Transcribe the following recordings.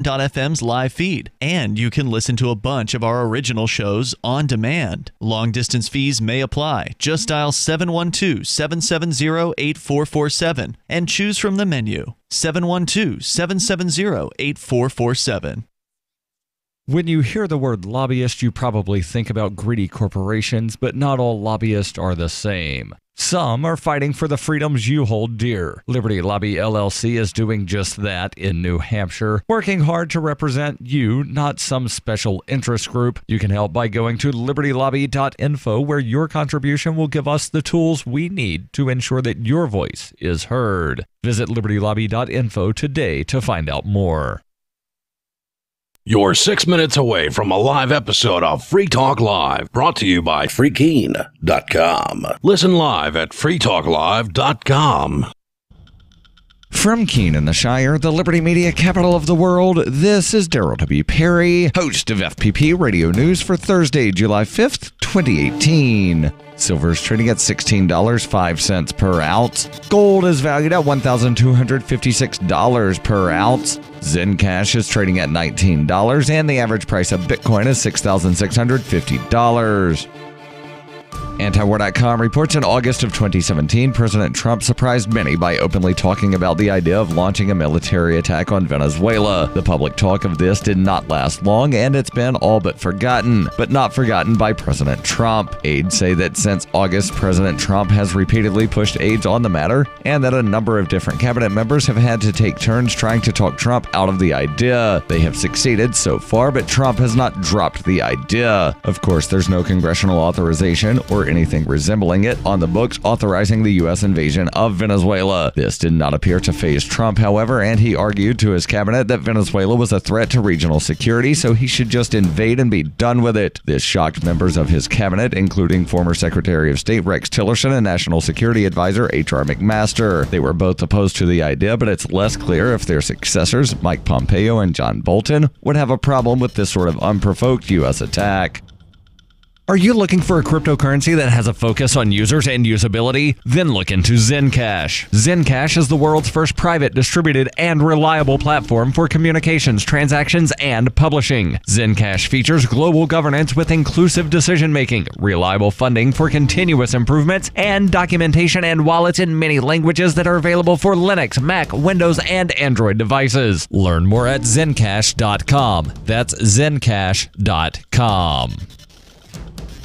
Freetalk.fm's live feed, and you can listen to a bunch of our original shows on demand. Long distance fees may apply. Just dial 712-770-8447 and choose from the menu. 712-770-8447. When you hear the word lobbyist, you probably think about greedy corporations, but not all lobbyists are the same. Some are fighting for the freedoms you hold dear. Liberty Lobby LLC is doing just that in New Hampshire, working hard to represent you, not some special interest group. You can help by going to libertylobby.info, where your contribution will give us the tools we need to ensure that your voice is heard. Visit libertylobby.info today to find out more. You're 6 minutes away from a live episode of Free Talk Live, brought to you by freekeen.com. Listen live at freetalklive.com. From Keene in the Shire, the Liberty Media capital of the world, this is Daryl W. Perry, host of FPP Radio News for Thursday, July 5th, 2018. Silver is trading at $16.05 per ounce. Gold is valued at $1,256 per ounce. Zencash is trading at $19, and the average price of Bitcoin is $6,650. Antiwar.com reports in August of 2017, President Trump surprised many by openly talking about the idea of launching a military attack on Venezuela. The public talk of this did not last long, and it's been all but forgotten, but not forgotten by President Trump. Aides say that since August, President Trump has repeatedly pushed aides on the matter, and that a number of different cabinet members have had to take turns trying to talk Trump out of the idea. They have succeeded so far, but Trump has not dropped the idea. Of course, there's no congressional authorization or anything resembling it on the books authorizing the U.S. invasion of Venezuela. This did not appear to faze Trump, however, and he argued to his cabinet that Venezuela was a threat to regional security, so he should just invade and be done with it. This shocked members of his cabinet, including former Secretary of State Rex Tillerson and National Security Advisor H.R. McMaster. They were both opposed to the idea, but it's less clear if their successors, Mike Pompeo and John Bolton, would have a problem with this sort of unprovoked U.S. attack. Are you looking for a cryptocurrency that has a focus on users and usability? Then look into Zencash. Zencash is the world's first private, distributed, and reliable platform for communications, transactions, and publishing. Zencash features global governance with inclusive decision-making, reliable funding for continuous improvements, and documentation and wallets in many languages that are available for Linux, Mac, Windows, and Android devices. Learn more at zencash.com. That's zencash.com.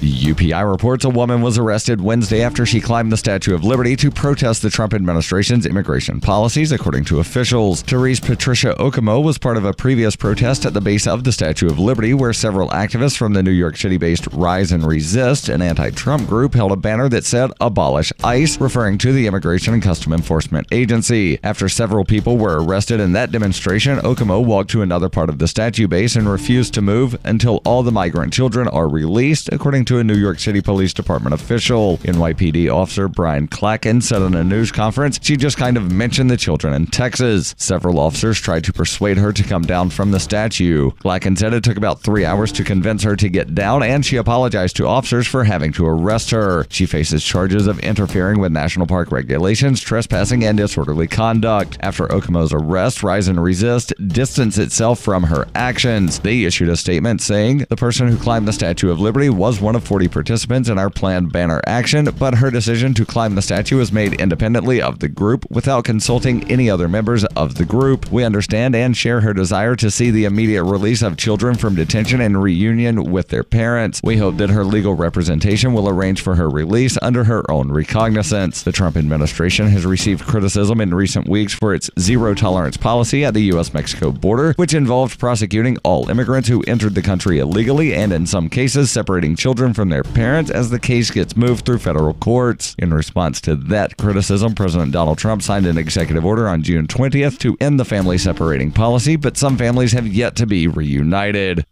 UPI reports a woman was arrested Wednesday after she climbed the Statue of Liberty to protest the Trump administration's immigration policies, according to officials. Therese Patricia Okomo was part of a previous protest at the base of the Statue of Liberty, where several activists from the New York City-based Rise and Resist, an anti-Trump group, held a banner that said, "Abolish ICE," referring to the Immigration and Custom Enforcement Agency. After several people were arrested in that demonstration, Okomo walked to another part of the statue base and refused to move until all the migrant children are released, according to a New York City Police Department official. NYPD officer Brian Clacken said in a news conference she just kind of mentioned the children in Texas. Several officers tried to persuade her to come down from the statue. Clacken said it took about 3 hours to convince her to get down, and she apologized to officers for having to arrest her. She faces charges of interfering with national park regulations, trespassing, and disorderly conduct. After Okomo's arrest, Rise and Resist distanced itself from her actions. They issued a statement saying the person who climbed the Statue of Liberty was one of 40 participants in our planned banner action, but her decision to climb the statue was made independently of the group without consulting any other members of the group. We understand and share her desire to see the immediate release of children from detention and reunion with their parents. We hope that her legal representation will arrange for her release under her own recognizance. The Trump administration has received criticism in recent weeks for its zero-tolerance policy at the U.S.-Mexico border, which involved prosecuting all immigrants who entered the country illegally and, in some cases, separating children from their parents as the case gets moved through federal courts. In response to that criticism, President Donald Trump signed an executive order on June 20th to end the family separating policy, but some families have yet to be reunited.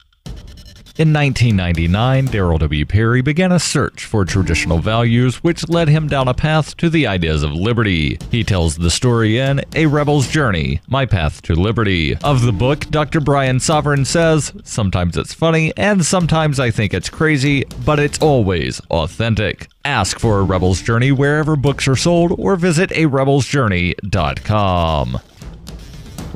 In 1999, Daryl W. Perry began a search for traditional values, which led him down a path to the ideas of liberty. He tells the story in A Rebel's Journey, My Path to Liberty. Of the book, Dr. Brian Sovereign says, "Sometimes it's funny, and sometimes I think it's crazy, but it's always authentic." Ask for A Rebel's Journey wherever books are sold, or visit arebelsjourney.com.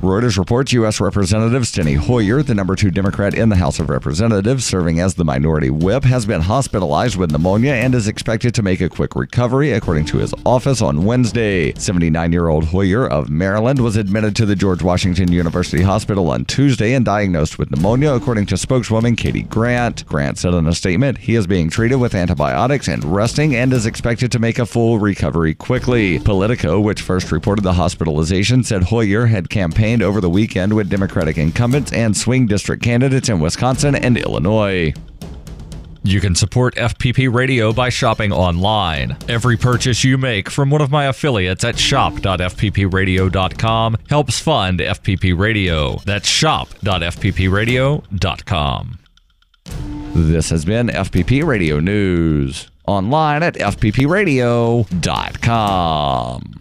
Reuters reports U.S. Representative Steny Hoyer, the number 2 Democrat in the House of Representatives, serving as the minority whip, has been hospitalized with pneumonia and is expected to make a quick recovery, according to his office on Wednesday. 79-year-old Hoyer of Maryland was admitted to the George Washington University Hospital on Tuesday and diagnosed with pneumonia, according to spokeswoman Katie Grant. Grant said in a statement, he is being treated with antibiotics and resting and is expected to make a full recovery quickly. Politico, which first reported the hospitalization, said Hoyer had campaigned over the weekend with Democratic incumbents and swing district candidates in Wisconsin and Illinois. You can support FPP Radio by shopping online. Every purchase you make from one of my affiliates at shop.fppradio.com helps fund FPP Radio. That's shop.fppradio.com. This has been FPP Radio News. Online at fppradio.com.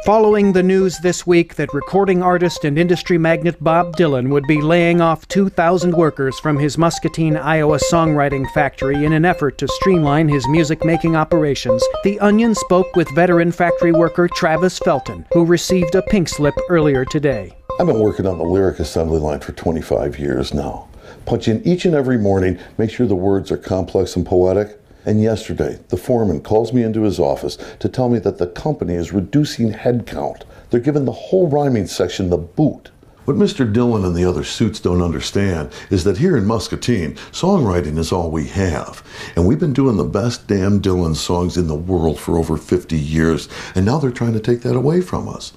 Following the news this week that recording artist and industry magnate Bob Dylan would be laying off 2,000 workers from his Muscatine, Iowa songwriting factory in an effort to streamline his music-making operations, The Onion spoke with veteran factory worker Travis Felton, who received a pink slip earlier today. I've been working on the lyric assembly line for 25 years now. Punch in each and every morning, make sure the words are complex and poetic. And yesterday, the foreman calls me into his office to tell me that the company is reducing headcount. They're giving the whole rhyming section the boot. What Mr. Dillon and the other suits don't understand is that here in Muscatine, songwriting is all we have. And we've been doing the best damn Dylan songs in the world for over 50 years, and now they're trying to take that away from us.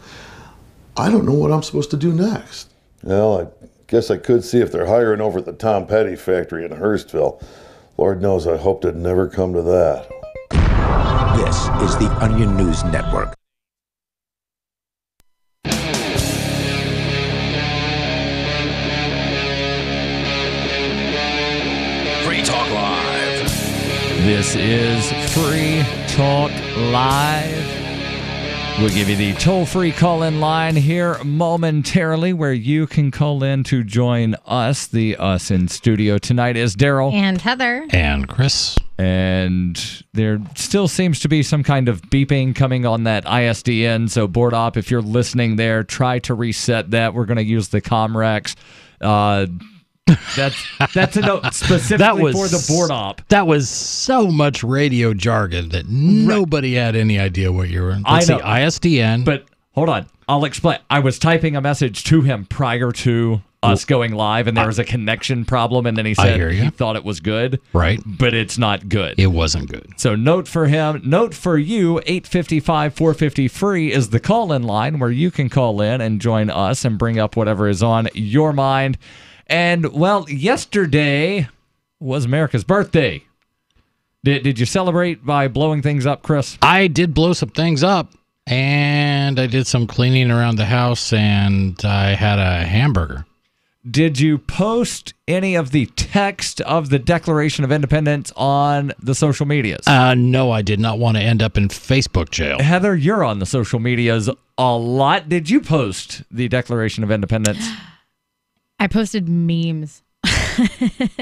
I don't know what I'm supposed to do next. Well, I guess I could see if they're hiring over at the Tom Petty factory in Hurstville. Lord knows I hoped it'd never come to that. This is the Onion News Network. Free Talk Live. This is Free Talk Live. We'll give you the toll-free call-in line here momentarily where you can call in to join us. The us in studio tonight is Daryl. And Heather. And Chris. And there still seems to be some kind of beeping coming on that ISDN. So board op, if you're listening there, try to reset that. We're going to use the Comrex. That's a note specifically for the board op. That was so much radio jargon that nobody had any idea what you were. Let's see, ISDN. But hold on, I'll explain. I was typing a message to him prior to us going live, and there was a connection problem, and then he said he thought it was good. Right. But it's not good. It wasn't good. So note for him, note for you, 855-450-FREE is the call-in line where you can call in and join us and bring up whatever is on your mind. And, well, yesterday was America's birthday. Did you celebrate by blowing things up, Chris? I did blow some things up, and I did some cleaning around the house, and I had a hamburger. Did you post any of the text of the Declaration of Independence on the social medias? No, I did not want to end up in Facebook jail. Heather, you're on the social medias a lot. Did you post the Declaration of Independence? I posted memes.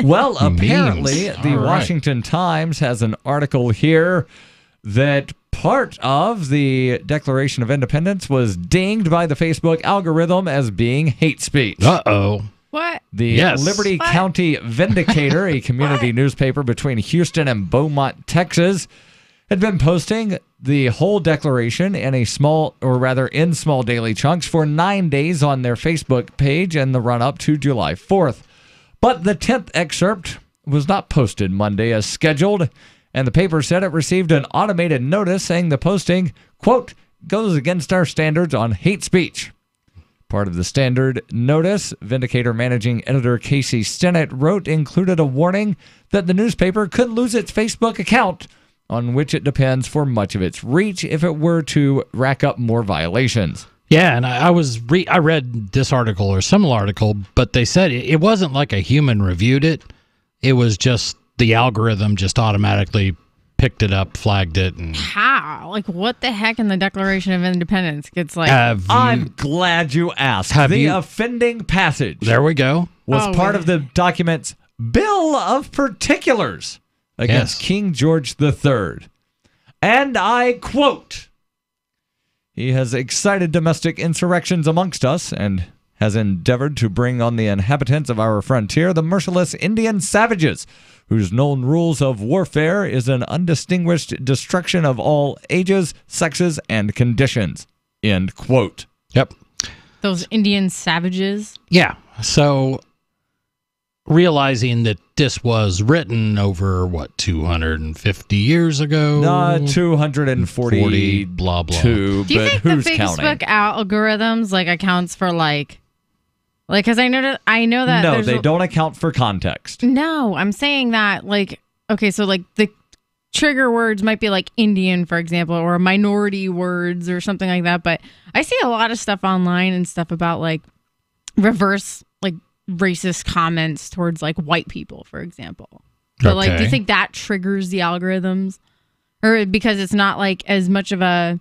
Well, apparently, the Washington Times has an article here that part of the Declaration of Independence was dinged by the Facebook algorithm as being hate speech. Uh-oh. What? The Liberty County Vindicator, a community newspaper between Houston and Beaumont, Texas, had been posting the whole declaration in small daily chunks for 9 days on their Facebook page in the run-up to July 4th. But the 10th excerpt was not posted Monday as scheduled, and the paper said it received an automated notice saying the posting, quote, goes against our standards on hate speech. Part of the standard notice, Vindicator managing editor Casey Stennett wrote, included a warning that the newspaper could lose its Facebook account, on which it depends for much of its reach if it were to rack up more violations. Yeah, and I read this article or similar article, but they said it wasn't like a human reviewed it. It was just the algorithm just automatically picked it up, flagged it. And how? Like, what the heck in the Declaration of Independence? It's like... I'm glad you asked. Offending passage. There we go. Was part of the document's Bill of Particulars against King George III. And I quote, He has excited domestic insurrections amongst us and has endeavored to bring on the inhabitants of our frontier the merciless Indian savages, whose known rules of warfare is an undistinguished destruction of all ages, sexes, and conditions. End quote. Yep. Those Indian savages. Yeah. So realizing that this was written over, 250 years ago? 240, 40, blah, blah. Do you but think the who's Facebook counting? algorithms accounts for because I know that No, there's they don't account for context. No, I'm saying that okay, so the trigger words might be Indian, for example, or minority words or something like that. But I see a lot of stuff online and stuff about reverse racist comments towards white people, for example. But do you think that triggers the algorithms, or because it's not as much of a?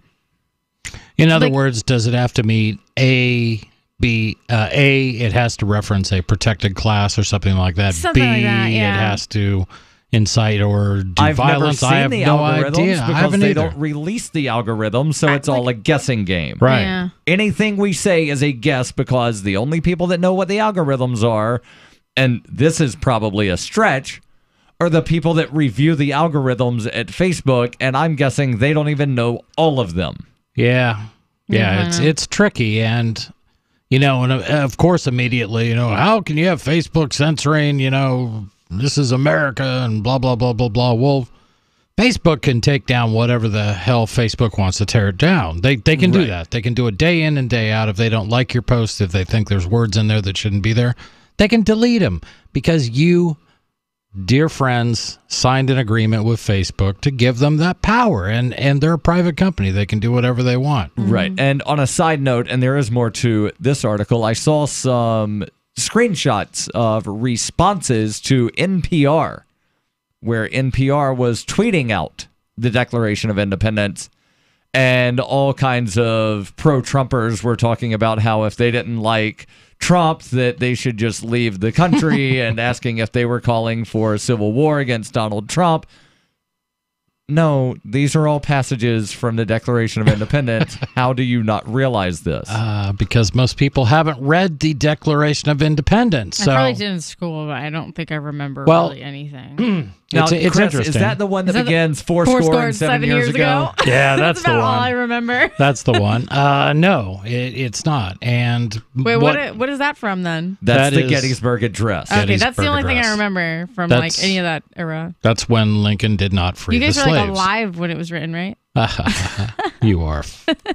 In other words, does it have to meet A? B, A, it has to reference a protected class or something like that. Something B, like that, yeah. it has to incite or do I've violence. never seen I have the no algorithms idea. I because haven't they either. don't release the algorithms, so it's all a guessing game. Right. Yeah. Anything we say is a guess because the only people that know what the algorithms are, and this is probably a stretch, are the people that review the algorithms at Facebook, and I'm guessing they don't even know all of them. Yeah. Yeah, it's tricky, and and of course immediately, how can you have Facebook censoring, this is America and blah, blah, blah, blah, blah. Well, Facebook can take down whatever the hell Facebook wants to tear it down. They can do that. They can do it day in and day out. If they don't like your post, if they think there's words in there that shouldn't be there, they can delete them because you, dear friends, signed an agreement with Facebook to give them that power. And they're a private company. They can do whatever they want. Right. And on a side note, and there is more to this article, I saw some screenshots of responses to NPR, where NPR was tweeting out the Declaration of Independence, and all kinds of pro-Trumpers were talking about how if they didn't like Trump, that they should just leave the country, and asking if they were calling for a civil war against Donald Trump. No, these are all passages from the Declaration of Independence. How do you not realize this? Because most people haven't read the Declaration of Independence. So. I probably did in school, but I don't think I remember really anything. Now, it's Chris, interesting. is that the one that begins four Score score and 7 years ago? Yeah, that's the about one. all I remember. That's the one. No, it's not. And Wait, what is that from then? That's that the is Gettysburg Address. Okay, that's the Gettysburg only thing I Address. remember from any of that era. That's when Lincoln did not free You guys the were slaves. alive when it was written, right? You are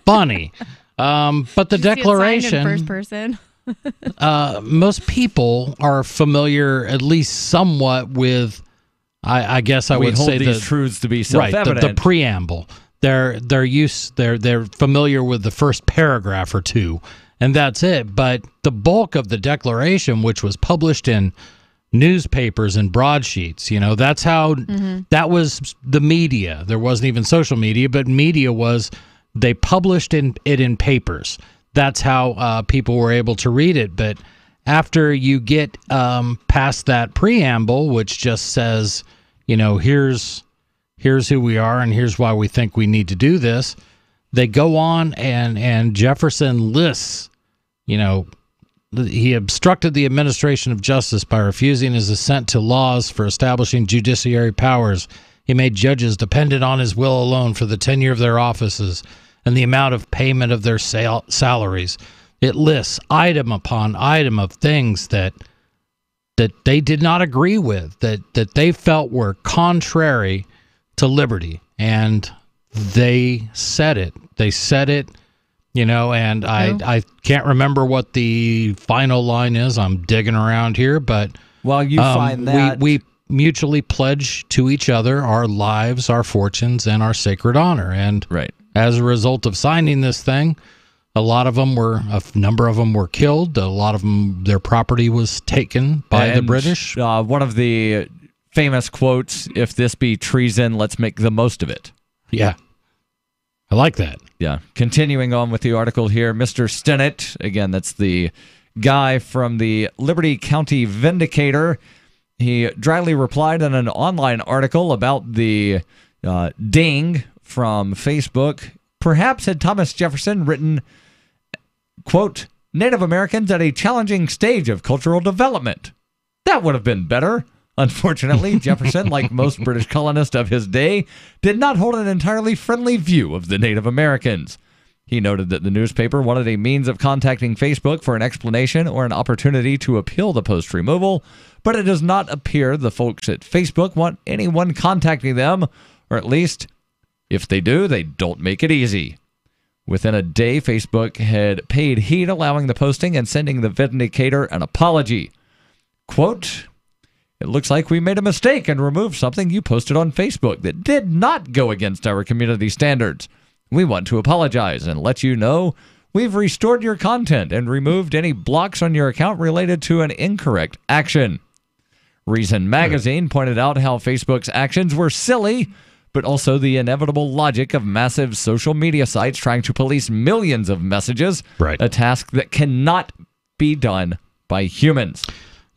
funny. But the Did you see it signed Declaration, in first person. most people are familiar, at least somewhat, with. I guess I we would hold say these the truths to be right, self-evident. the preamble. They're familiar with the first paragraph or two, and that's it. But the bulk of the Declaration, which was published in newspapers and broadsheets, that's how that was the media. There wasn't even social media, but media was. They published it in papers. That's how people were able to read it. But after you get past that preamble, which just says, here's who we are and here's why we think we need to do this, they go on and Jefferson lists, he obstructed the administration of justice by refusing his assent to laws for establishing judiciary powers. He made judges dependent on his will alone for the tenure of their offices and the amount of payment of their salaries. It lists item upon item of things that they did not agree with, that they felt were contrary to liberty, and they said it. They said it, and I can't remember what the final line is. I'm digging around here, but Well, you find that we mutually pledge to each other our lives, our fortunes, and our sacred honor. And right. as a result of signing this thing, a number of them were killed. A lot of them, their property was taken by the British. One of the famous quotes, "If this be treason, let's make the most of it." Yeah. I like that. Yeah. Continuing on with the article here, Mr. Stinnett, again, that's the guy from the Liberty County Vindicator. He dryly replied in an online article about the ding from Facebook. Perhaps had Thomas Jefferson written, quote, Native Americans at a challenging stage of cultural development. That would have been better. Unfortunately, Jefferson, like most British colonists of his day, did not hold an entirely friendly view of the Native Americans. He noted that the newspaper wanted a means of contacting Facebook for an explanation or an opportunity to appeal the post removal, but it does not appear the folks at Facebook want anyone contacting them, or at least, if they do, they don't make it easy. Within a day, Facebook had paid heed, allowing the posting and sending the Vindicator an apology. Quote, it looks like we made a mistake and removed something you posted on Facebook that did not go against our community standards. We want to apologize and let you know we've restored your content and removed any blocks on your account related to an incorrect action. Reason Magazine pointed out how Facebook's actions were silly, but also the inevitable logic of massive social media sites trying to police millions of messages, right. A task that cannot be done by humans.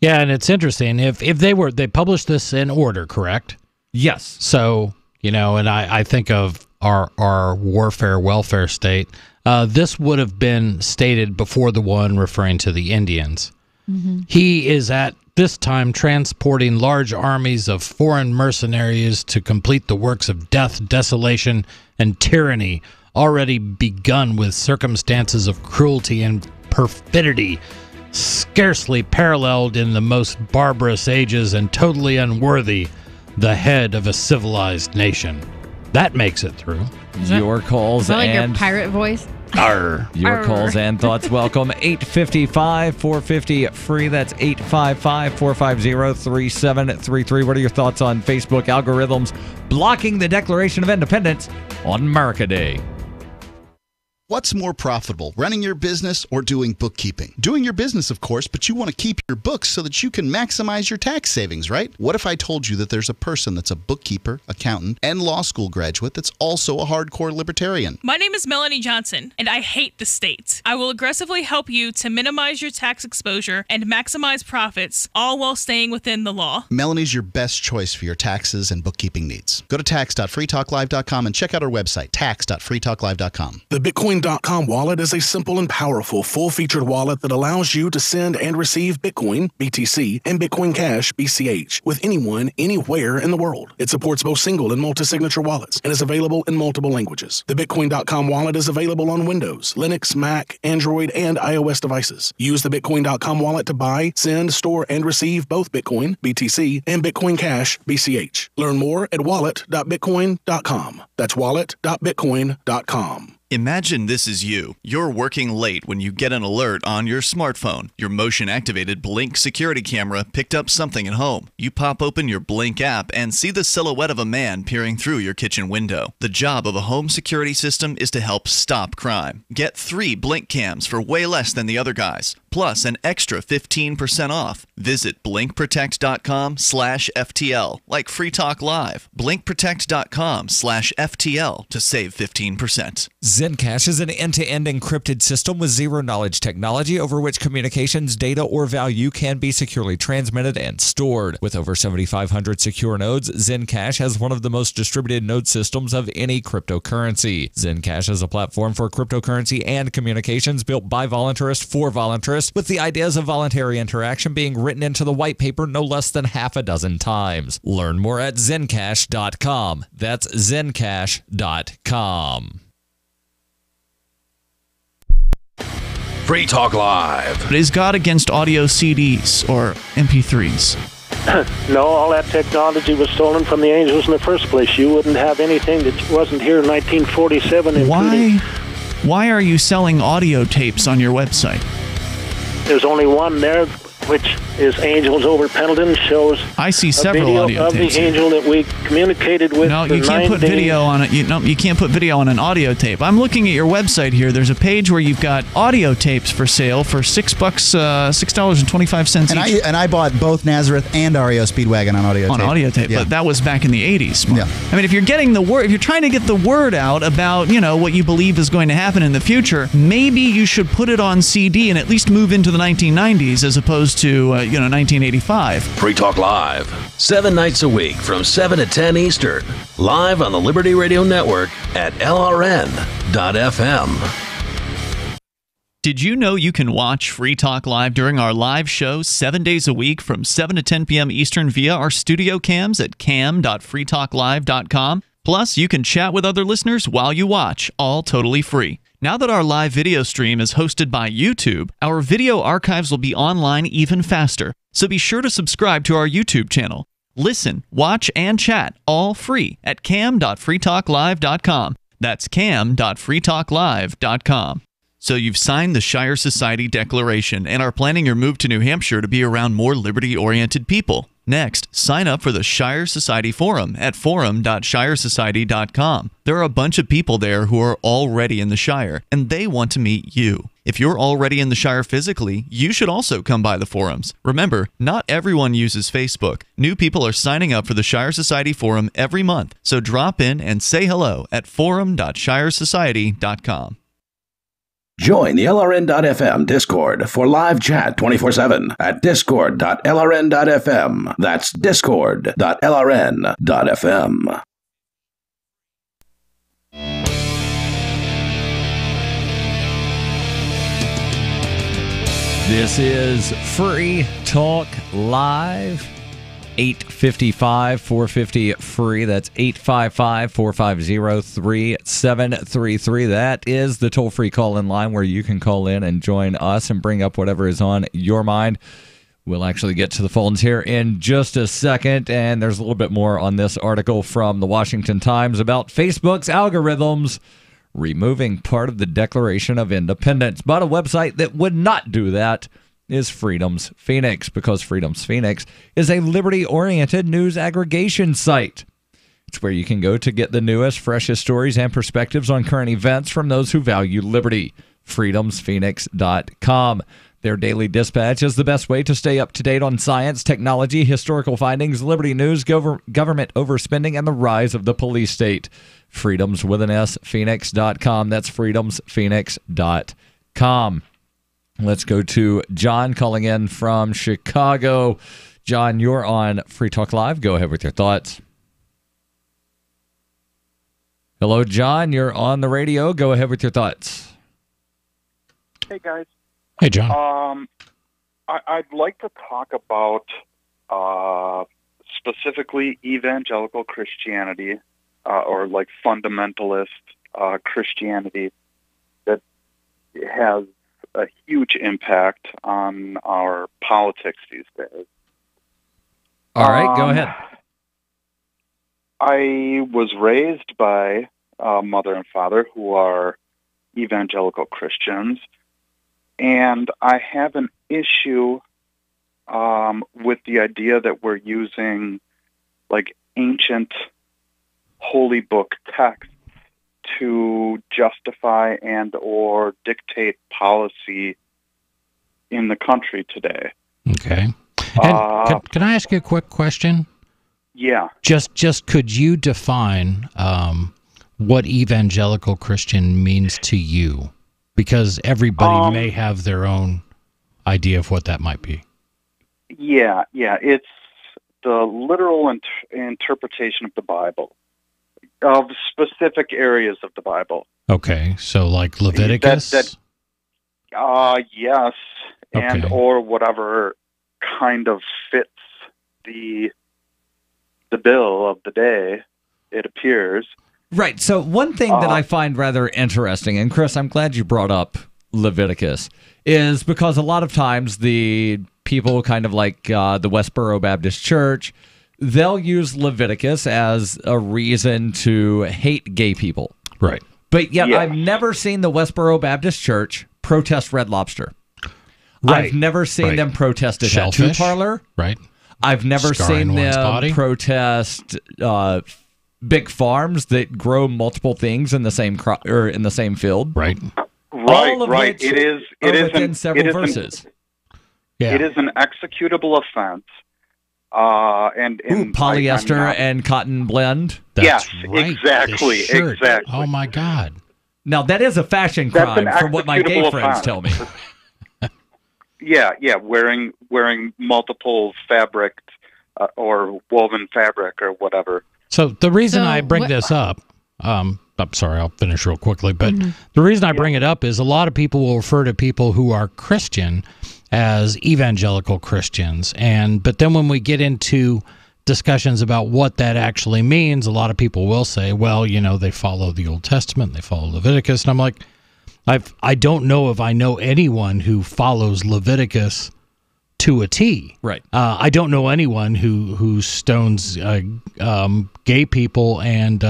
Yeah, and it's interesting. If they published this in order, correct? Yes. So, and I think of our warfare welfare state. This would have been stated before the one referring to the Indians. Mm-hmm. He is at this time transporting large armies of foreign mercenaries to complete the works of death, desolation, and tyranny already begun with circumstances of cruelty and perfidy scarcely paralleled in the most barbarous ages and totally unworthy the head of a civilized nation. That makes it through. Your calls is that like and your pirate voice? Arr. Your Arr. calls and thoughts welcome. 855-450 free. That's 855-450-3733. What are your thoughts on Facebook algorithms blocking the Declaration of Independence on America Day? What's more profitable, running your business or doing bookkeeping? Doing your business, of course, but you want to keep your books so that you can maximize your tax savings, right? What if I told you that there's a person that's a bookkeeper, accountant, and law school graduate that's also a hardcore libertarian? My name is Melanie Johnson, and I hate the state. I will aggressively help you to minimize your tax exposure and maximize profits, all while staying within the law. Melanie's your best choice for your taxes and bookkeeping needs. Go to tax.freetalklive.com and check out our website, tax.freetalklive.com. The Bitcoin.com wallet is a simple and powerful full-featured wallet that allows you to send and receive Bitcoin, BTC, and Bitcoin Cash, BCH, with anyone, anywhere in the world. It supports both single and multi-signature wallets and is available in multiple languages. The Bitcoin.com wallet is available on Windows, Linux, Mac, Android, and iOS devices. Use the Bitcoin.com wallet to buy, send, store, and receive both Bitcoin, BTC, and Bitcoin Cash, BCH. Learn more at wallet.bitcoin.com. That's wallet.bitcoin.com. Imagine this is you. You're working late when you get an alert on your smartphone. Your motion-activated Blink security camera picked up something at home. You pop open your Blink app and see the silhouette of a man peering through your kitchen window. The job of a home security system is to help stop crime. Get 3 Blink cams for way less than the other guys, plus an extra 15% off. Visit blinkprotect.com/FTL, like Free Talk Live. Blinkprotect.com/FTL to save 15%. Zencash is an end-to-end encrypted system with zero-knowledge technology over which communications, data, or value can be securely transmitted and stored. With over 7,500 secure nodes, Zencash has one of the most distributed node systems of any cryptocurrency. Zencash is a platform for cryptocurrency and communications built by voluntarists for voluntarists, with the ideas of voluntary interaction being written into the white paper no less than half a dozen times. Learn more at Zencash.com. That's Zencash.com. Free Talk Live. But is God against audio CDs or MP3s? No, all that technology was stolen from the angels in the first place. You wouldn't have anything that wasn't here in 1947. Why are you selling audio tapes on your website? There's only one there, which is Angels Over Pendleton, shows I see several audio of tapes the angel that we communicated with. No, you can't put video on it. You can't put video on an audio tape. I'm looking at your website here. There's a page where you've got audio tapes for sale for $6, $6.25 each. And I bought both Nazareth and REO Speedwagon on audio tape. On audio tape, yeah. But that was back in the 80s. Yeah. I mean, if you're getting the word, if you're trying to get the word out about, what you believe is going to happen in the future, maybe you should put it on CD and at least move into the 1990s as opposed to 1985. Free Talk Live, 7 nights a week from 7 to 10 Eastern, live on the Liberty Radio Network at LRN.FM. Did you know you can watch Free Talk Live during our live show 7 days a week from 7 to 10 p.m. Eastern via our studio cams at cam.freetalklive.com? Plus, you can chat with other listeners while you watch, all totally free. Now that our live video stream is hosted by YouTube, our video archives will be online even faster. So be sure to subscribe to our YouTube channel. Listen, watch, and chat all free at cam.freetalklive.com. That's cam.freetalklive.com. So you've signed the Shire Society Declaration and are planning your move to New Hampshire to be around more liberty-oriented people. Next, sign up for the Shire Society Forum at forum.shiresociety.com. There are a bunch of people there who are already in the Shire, and they want to meet you. If you're already in the Shire physically, you should also come by the forums. Remember, not everyone uses Facebook. New people are signing up for the Shire Society Forum every month, so drop in and say hello at forum.shiresociety.com. Join the LRN.FM Discord for live chat 24/7 at discord.lrn.fm. That's discord.lrn.fm. This is Free Talk Live. 855-450-FREE. That's 855-450-3733. That is the toll-free call-in line where you can call in and join us and bring up whatever is on your mind. We'll actually get to the phones here in just a second, and there's a little bit more on this article from the Washington Times about Facebook's algorithms removing part of the Declaration of Independence. But a website that would not do that is Freedom's Phoenix, because Freedom's Phoenix is a liberty-oriented news aggregation site. It's where you can go to get the newest, freshest stories and perspectives on current events from those who value liberty. freedomsphoenix.com. Their daily dispatch is the best way to stay up to date on science, technology, historical findings, liberty news, government overspending, and the rise of the police state. Freedoms with an S, Phoenix.com. That's freedomsphoenix.com. Let's go to John calling in from Chicago. John, you're on Free Talk Live. Go ahead with your thoughts. Hello, John. You're on the radio. Go ahead with your thoughts. Hey, guys. Hey, John. I'd like to talk about specifically evangelical Christianity or like fundamentalist Christianity that has a huge impact on our politics these days. All right, go ahead. I was raised by a mother and father who are evangelical Christians, and I have an issue with the idea that we're using like ancient holy book texts to justify and or dictate policy in the country today. Okay. And can I ask you a quick question? Yeah. Just could you define what evangelical Christian means to you? Because everybody may have their own idea of what that might be. Yeah. It's the literal interpretation of the Bible, of specific areas of the Bible. Okay, so like Leviticus? Yes, and or whatever kind of fits the bill of the day, it appears. Right, so one thing that I find rather interesting, and Chris, I'm glad you brought up Leviticus, is because a lot of times the people kind of like the Westboro Baptist Church, they'll use Leviticus as a reason to hate gay people. Right. But yet I've never seen the Westboro Baptist Church protest Red Lobster. Right. I've never seen them protest a tattoo Shellfish. parlor. Right. I've never Scarring seen one's them body. protest big farms that grow multiple things in the same in the same field. Right. Right. It is within several verses. It is an executable offense. And polyester and cotton blend. Yes, exactly. Oh my God! Now that is a fashion crime, from what my gay friends tell me. Yeah, wearing multiple fabric or woven fabric or whatever. So the reason I bring this up, I'm sorry, I'll finish real quickly. But the reason I bring it up is a lot of people will refer to people who are Christian as evangelical Christians. But then when we get into discussions about what that actually means, a lot of people will say, well, they follow the Old Testament, they follow Leviticus. And I'm like, I don't know if I know anyone who follows Leviticus to a T. Right. I don't know anyone who stones gay people and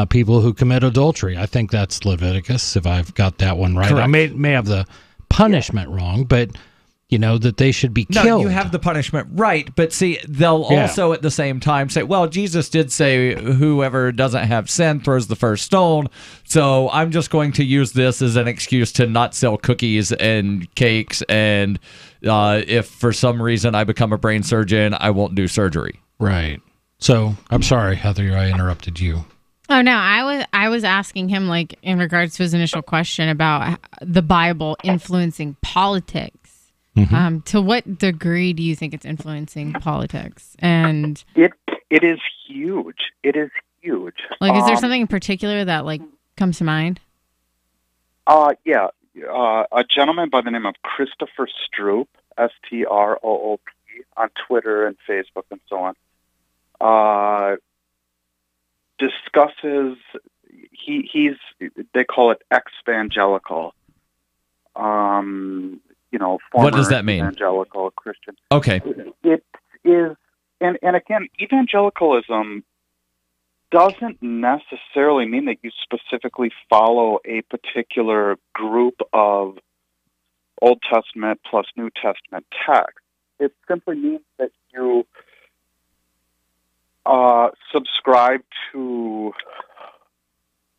people who commit adultery. I think that's Leviticus, if I've got that one right. Correct. I may have the punishment wrong, but that they should be killed. No, you have the punishment right, but see, they'll also at the same time say, well, Jesus did say whoever doesn't have sin throws the first stone, so I'm just going to use this as an excuse to not sell cookies and cakes, and if for some reason I become a brain surgeon, I won't do surgery. Right. So, I'm sorry, Heather, I interrupted you. Oh, no, I was asking him, like, in regards to his initial question about the Bible influencing politics. To what degree do you think it's influencing politics? And it is huge. It is huge. Like, is there something in particular that, like, comes to mind? Yeah. A gentleman by the name of Christopher Stroop, Stroop, on Twitter and Facebook and so on, discusses, they call it exvangelical. What does that mean? Evangelical Christian. Okay. It is, and again, evangelicalism doesn't necessarily mean that you specifically follow a particular group of Old Testament plus New Testament text. It simply means that you subscribe to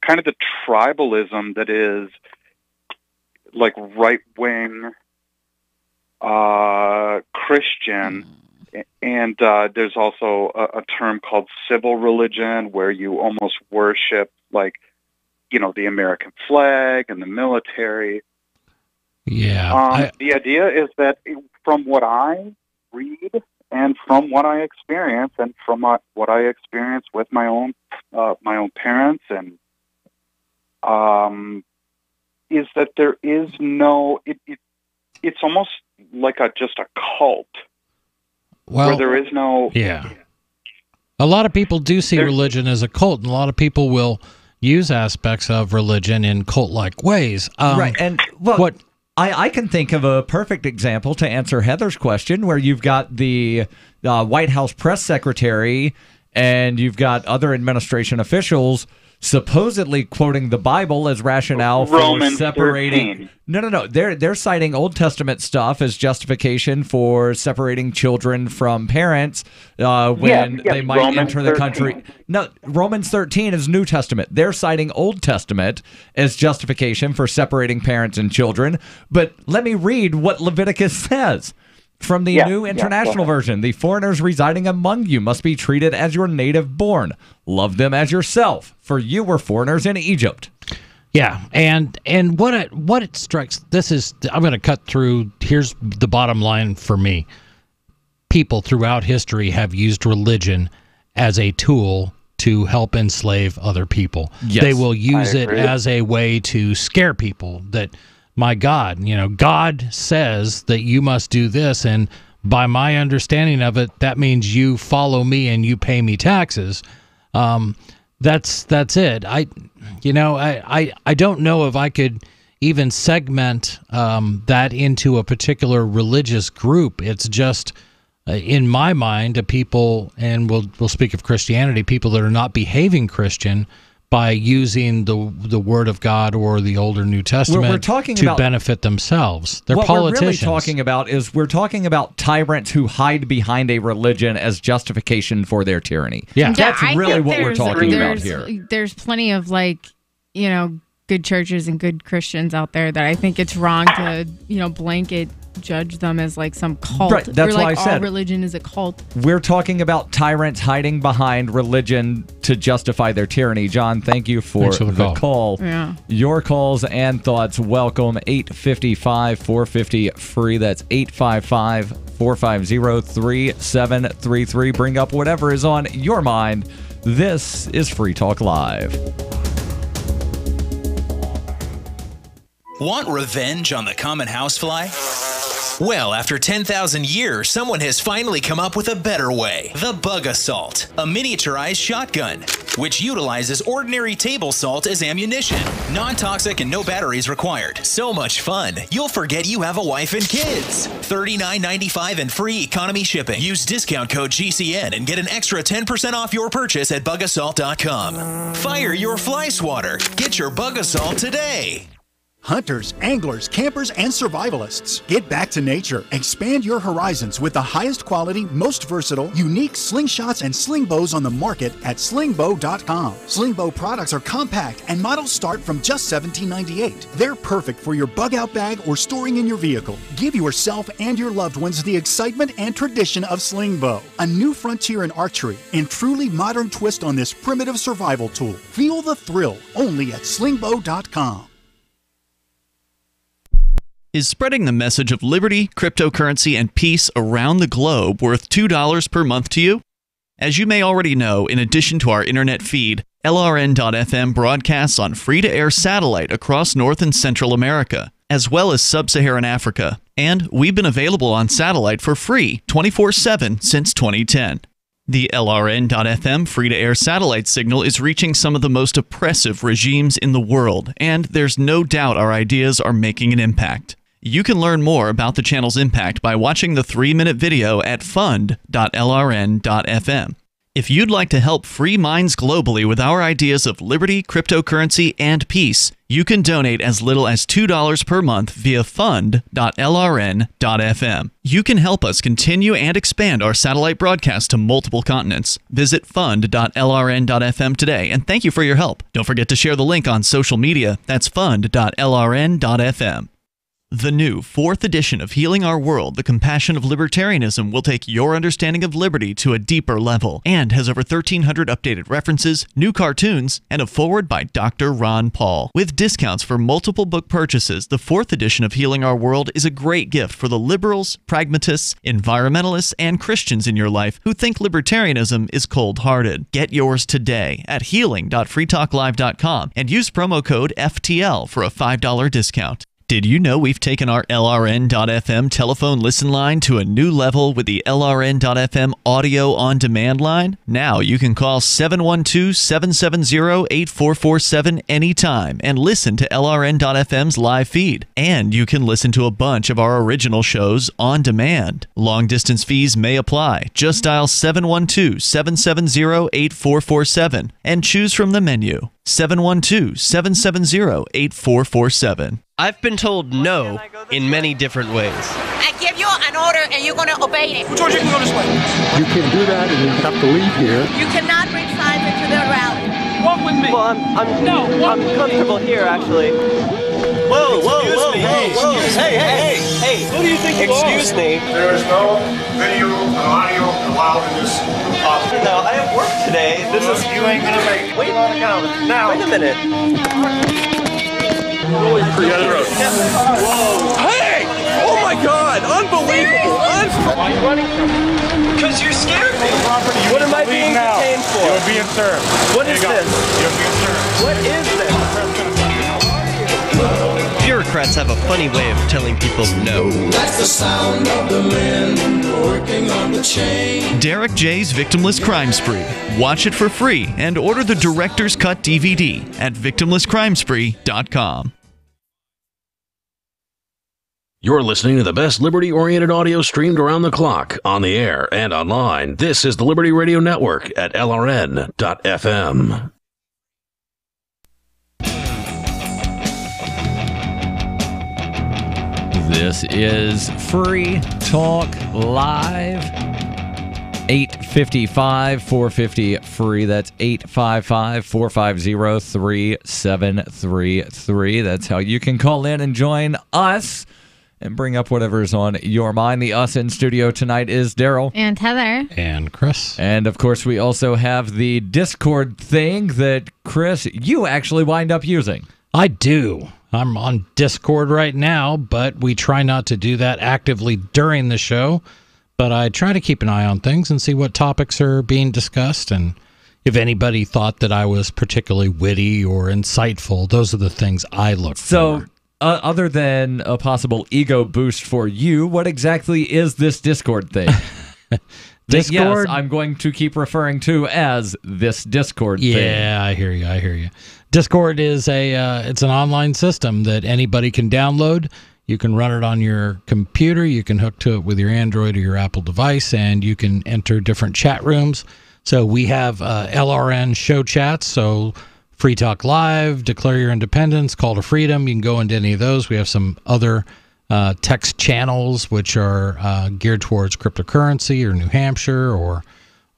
kind of the tribalism that is like right-wing Christian, and there's also a term called civil religion, where you almost worship, like, the American flag and the military. Yeah. The idea is that from what I read and from what I experience and from what I experience with my own parents, and is that there is no, it's almost like just a cult. Well, where there is no... Yeah. A lot of people do see religion as a cult, and a lot of people will use aspects of religion in cult-like ways. Right, and I can think of a perfect example to answer Heather's question, where you've got the White House press secretary and you've got other administration officials supposedly quoting the Bible as rationale for Romans separating. 13. No. They're citing Old Testament stuff as justification for separating children from parents when they might Romans enter the 13. country. No, Romans 13 is New Testament. They're citing Old Testament as justification for separating parents and children. But let me read what Leviticus says. From the New International Version, the foreigners residing among you must be treated as your native born. Love them as yourself, for you were foreigners in Egypt. Yeah, and what it strikes, I'm going to cut through, here's the bottom line for me. People throughout history have used religion as a tool to help enslave other people. Yes, they will use it as a way to scare people that, my God, God says that you must do this, and by my understanding of it, that means you follow me and you pay me taxes. That's it. I don't know if I could even segment that into a particular religious group. It's just, in my mind, a people, and we'll speak of Christianity, people that are not behaving Christian by using the Word of God or the Old or New Testament to benefit themselves. They're politicians. What we're talking about tyrants who hide behind a religion as justification for their tyranny. Yeah, that's really what we're talking about here. There's plenty of, good churches and good Christians out there that I think it's wrong to, blanket judge them as like some cult. Right, that's why I said all religion is a cult. We're talking about tyrants hiding behind religion to justify their tyranny. John, thank you for the call. Yeah. Your calls and thoughts, welcome. 855-450-FREE. That's 855-450-3733. Bring up whatever is on your mind. This is Free Talk Live. Want revenge on the common housefly? Well, after 10,000 years, someone has finally come up with a better way. The Bug Assault, a miniaturized shotgun, which utilizes ordinary table salt as ammunition. Non-toxic and no batteries required. So much fun, you'll forget you have a wife and kids. $39.95 and free economy shipping. Use discount code GCN and get an extra 10% off your purchase at bugassault.com. Fire your fly swatter. Get your Bug Assault today. Hunters, anglers, campers, and survivalists. Get back to nature. Expand your horizons with the highest quality, most versatile, unique slingshots and sling bows on the market at slingbow.com. Slingbow products are compact and models start from just $17.98. They're perfect for your bug out bag or storing in your vehicle. Give yourself and your loved ones the excitement and tradition of Slingbow, a new frontier in archery and truly modern twist on this primitive survival tool. Feel the thrill only at slingbow.com. Is spreading the message of liberty, cryptocurrency, and peace around the globe worth $2 per month to you? As you may already know, in addition to our internet feed, LRN.FM broadcasts on free-to-air satellite across North and Central America, as well as Sub-Saharan Africa. And we've been available on satellite for free 24/7 since 2010. The LRN.FM free-to-air satellite signal is reaching some of the most oppressive regimes in the world, and there's no doubt our ideas are making an impact. You can learn more about the channel's impact by watching the 3-minute video at fund.lrn.fm. If you'd like to help free minds globally with our ideas of liberty, cryptocurrency, and peace, you can donate as little as $2 per month via fund.lrn.fm. You can help us continue and expand our satellite broadcast to multiple continents. Visit fund.lrn.fm today, and thank you for your help. Don't forget to share the link on social media. That's fund.lrn.fm. The new 4th edition of Healing Our World, The Compassion of Libertarianism will take your understanding of liberty to a deeper level and has over 1,300 updated references, new cartoons, and a foreword by Dr. Ron Paul. With discounts for multiple book purchases, the 4th edition of Healing Our World is a great gift for the liberals, pragmatists, environmentalists, and Christians in your life who think libertarianism is cold-hearted. Get yours today at healing.freetalklive.com and use promo code FTL for a $5 discount. Did you know we've taken our LRN.FM telephone listen line to a new level with the LRN.FM audio on-demand line? Now you can call 712-770-8447 anytime and listen to LRN.FM's live feed. And you can listen to a bunch of our original shows on demand. Long-distance fees may apply. Just dial 712-770-8447 and choose from the menu. 712-770-8447. I've been told no in many different ways. I give you an order and you're going to obey it. George, you can go this way. You can't do that and you have to leave here. You cannot bring signs into the rally. Walk with me. Well, I'm comfortable here, actually. Whoa, Hey, who do you think you are? Excuse me. There is no video and audio allowed in this office. No, I have work today. This is... You ain't gonna make it. Wait on account. Now. Wait a minute. Whoa! Hey! Oh my God! Unbelievable! Why are you running from me? Because you scared me. What am I being detained for? You're being served. What is this? You're being served. What is this? Bureaucrats have a funny way of telling people no. That's the sound of the men working on the chain. Derek J's Victimless Crime Spree. Watch it for free and order the Director's Cut DVD at victimlesscrimespree.com. You're listening to the best liberty-oriented audio streamed around the clock, on the air, and online. This is the Liberty Radio Network at LRN.FM. This is Free Talk Live. 855-450-FREE. That's 855-450-3733. That's how you can call in and join us and bring up whatever's on your mind. The us in studio tonight is Daryl. And Heather. And Chris. And, of course, we also have the Discord thing that, Chris, you actually wind up using. I do. I'm on Discord right now, but we try not to do that actively during the show. But I try to keep an eye on things and see what topics are being discussed. And if anybody thought that I was particularly witty or insightful, those are the things I look for. So, other than a possible ego boost for you, what exactly is this Discord thing? Discord? Yes, I'm going to keep referring to as this Discord thing. Yeah, I hear you. Discord is it's an online system that anybody can download. You can run it on your computer. You can hook to it with your Android or your Apple device, and you can enter different chat rooms. So we have LRN show chats, so Free Talk Live, Declare Your Independence, Call to Freedom. You can go into any of those. We have some other text channels which are geared towards cryptocurrency or New Hampshire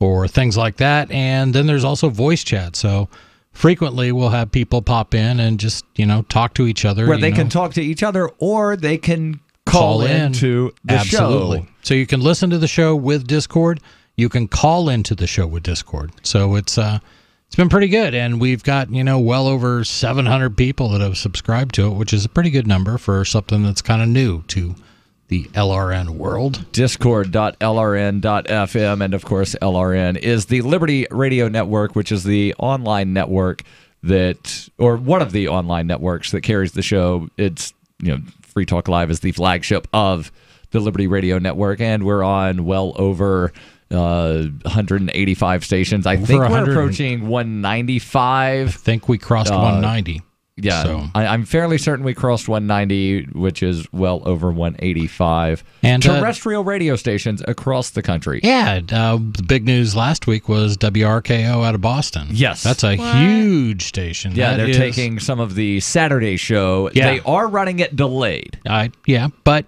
or things like that. And then there's also voice chat. So frequently we'll have people pop in and just, talk to each other. Where they can talk to each other, or they can call into the Absolutely. show. So you can listen to the show with Discord. You can call into the show with Discord. So it's been pretty good. And we've got, well over 700 people that have subscribed to it, which is a pretty good number for something that's kind of new to the LRN world. Discord.lrn.fm. And of course, LRN is the Liberty Radio Network, which is the online network or one of the online networks that carries the show. It's, Free Talk Live is the flagship of the Liberty Radio Network, and we're on well over 185 stations. I think we're approaching 195. I think we crossed 190. Yeah, so. I'm fairly certain we crossed 190, which is well over 185 and terrestrial radio stations across the country. Yeah, the big news last week was WRKO out of Boston. Yes. That's a huge station. Yeah, they're taking some of the Saturday show. Yeah. They are running it delayed. But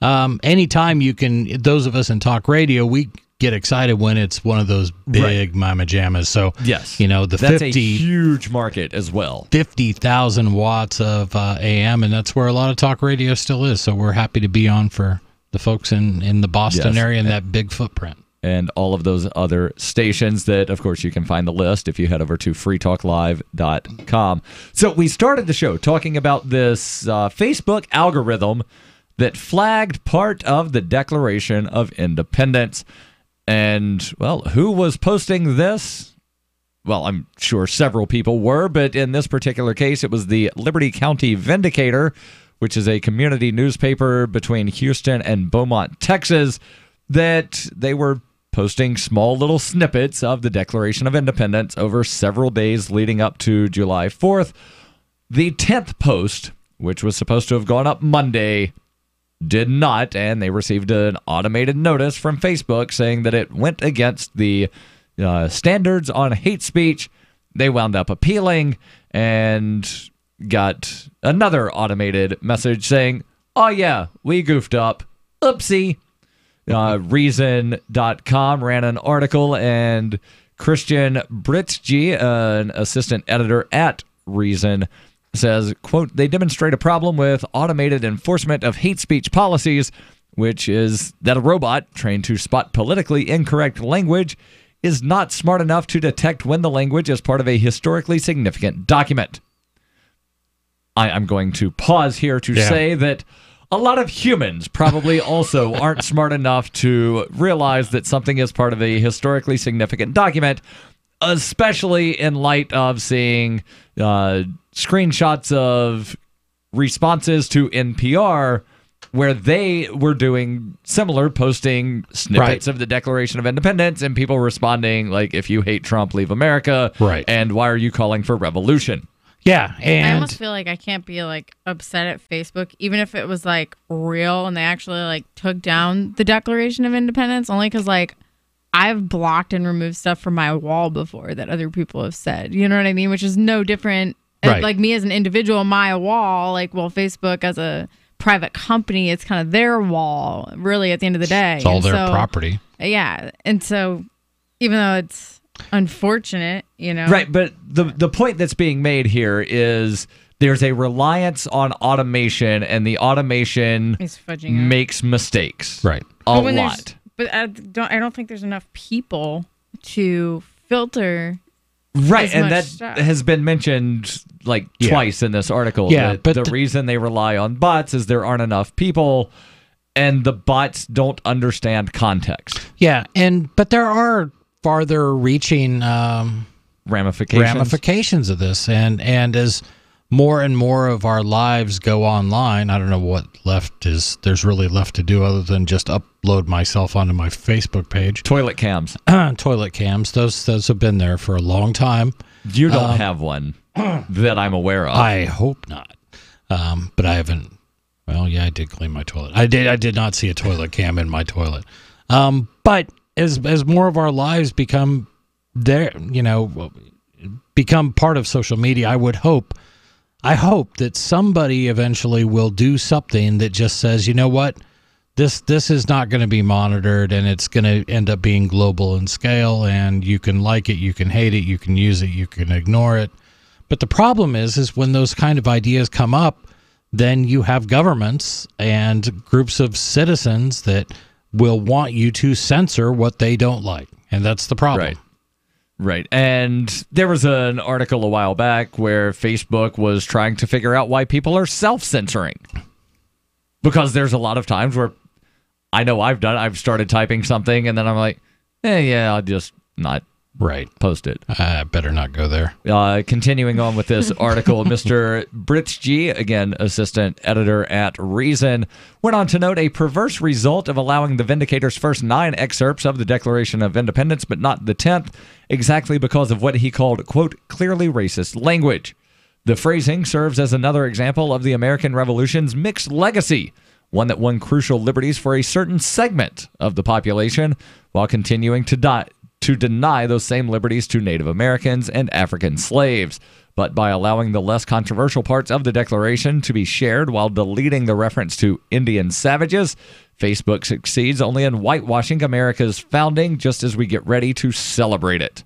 anytime you can, those of us in talk radio, we get excited when it's one of those big mama jammas. So yes, that's a huge market as well. 50,000 watts of AM, and that's where a lot of talk radio still is. So we're happy to be on for the folks in the Boston area and that big footprint. And all of those other stations that, of course, you can find the list if you head over to freetalklive.com. So we started the show talking about this Facebook algorithm that flagged part of the Declaration of Independence. And, well, who was posting this? Well, I'm sure several people were, but in this particular case, it was the Liberty County Vindicator, which is a community newspaper between Houston and Beaumont, Texas, that they were posting small little snippets of the Declaration of Independence over several days leading up to July 4th. The 10th post, which was supposed to have gone up Monday, did not, and they received an automated notice from Facebook saying that it went against the standards on hate speech. They wound up appealing and got another automated message saying, oh yeah, we goofed up. Oopsie. Reason.com ran an article, and Christian Britsky, an assistant editor at Reason, says, quote, they demonstrate a problem with automated enforcement of hate speech policies, which is that a robot trained to spot politically incorrect language is not smart enough to detect when the language is part of a historically significant document. I'm going to pause here to say that a lot of humans probably also aren't smart enough to realize that something is part of a historically significant document, especially in light of seeing screenshots of responses to NPR where they were doing similar, posting snippets of the Declaration of Independence and people responding like, if you hate Trump, leave America. Right. And why are you calling for revolution? Yeah. And I almost feel like I can't be upset at Facebook, even if it was real and they actually took down the Declaration of Independence, only because I've blocked and removed stuff from my wall before that other people have said. You know what I mean? Which is no different. Right. Me as an individual, my wall, Facebook as a private company, it's kind of their wall, really, at the end of the day. It's all their property. Yeah. And so even though it's unfortunate, Right, but the point that's being made here is there's a reliance on automation, and the automation makes mistakes. Right. A lot. But I don't think there's enough people to filter. Right, and that has been mentioned twice in this article. Yeah, but the reason they rely on bots is there aren't enough people, and the bots don't understand context. Yeah, but there are farther reaching ramifications of this. And as more and more of our lives go online, I don't know what there's really left to do other than just upload myself onto my Facebook page. Toilet cams. Toilet cams. Those have been there for a long time. You don't have one that I'm aware of. I hope not. But I haven't. Well, yeah, I did clean my toilet. I did not see a toilet cam in my toilet. But as more of our lives become become part of social media, I hope that somebody eventually will do something that just says, you know what, this is not going to be monitored, and it's going to end up being global in scale, and you can like it, you can hate it, you can use it, you can ignore it. But the problem is when those kind of ideas come up, then you have governments and groups of citizens that will want you to censor what they don't like. And that's the problem. Right. And there was an article a while back where Facebook was trying to figure out why people are self-censoring. Because there's a lot of times where I know I've started typing something and then I'm like, I'll just not post it. I better not go there. Continuing on with this article, Mr. Britchie, again, assistant editor at Reason, went on to note a perverse result of allowing the Vindicator's first 9 excerpts of the Declaration of Independence, but not the 10th, exactly because of what he called, quote, clearly racist language. The phrasing serves as another example of the American Revolution's mixed legacy, one that won crucial liberties for a certain segment of the population while continuing to deny those same liberties to Native Americans and African slaves. But by allowing the less controversial parts of the Declaration to be shared while deleting the reference to Indian savages, Facebook succeeds only in whitewashing America's founding just as we get ready to celebrate it.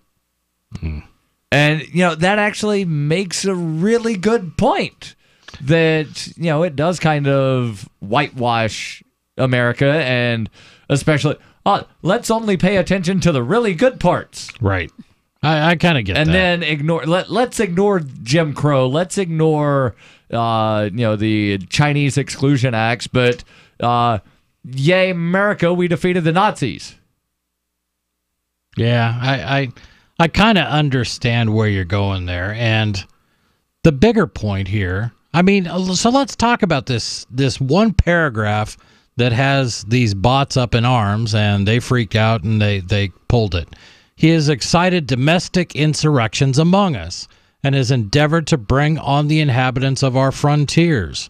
And, that actually makes a really good point that, it does kind of whitewash America, and especially... let's only pay attention to the really good parts. Right. I kind of get that. And then let's ignore Jim Crow. Let's ignore, the Chinese Exclusion Acts. But, yay, America, we defeated the Nazis. Yeah, I kind of understand where you're going there. And the bigger point here, so let's talk about this one paragraph that has these bots up in arms, and they freak out and they pulled it. He has excited domestic insurrections among us and has endeavored to bring on the inhabitants of our frontiers.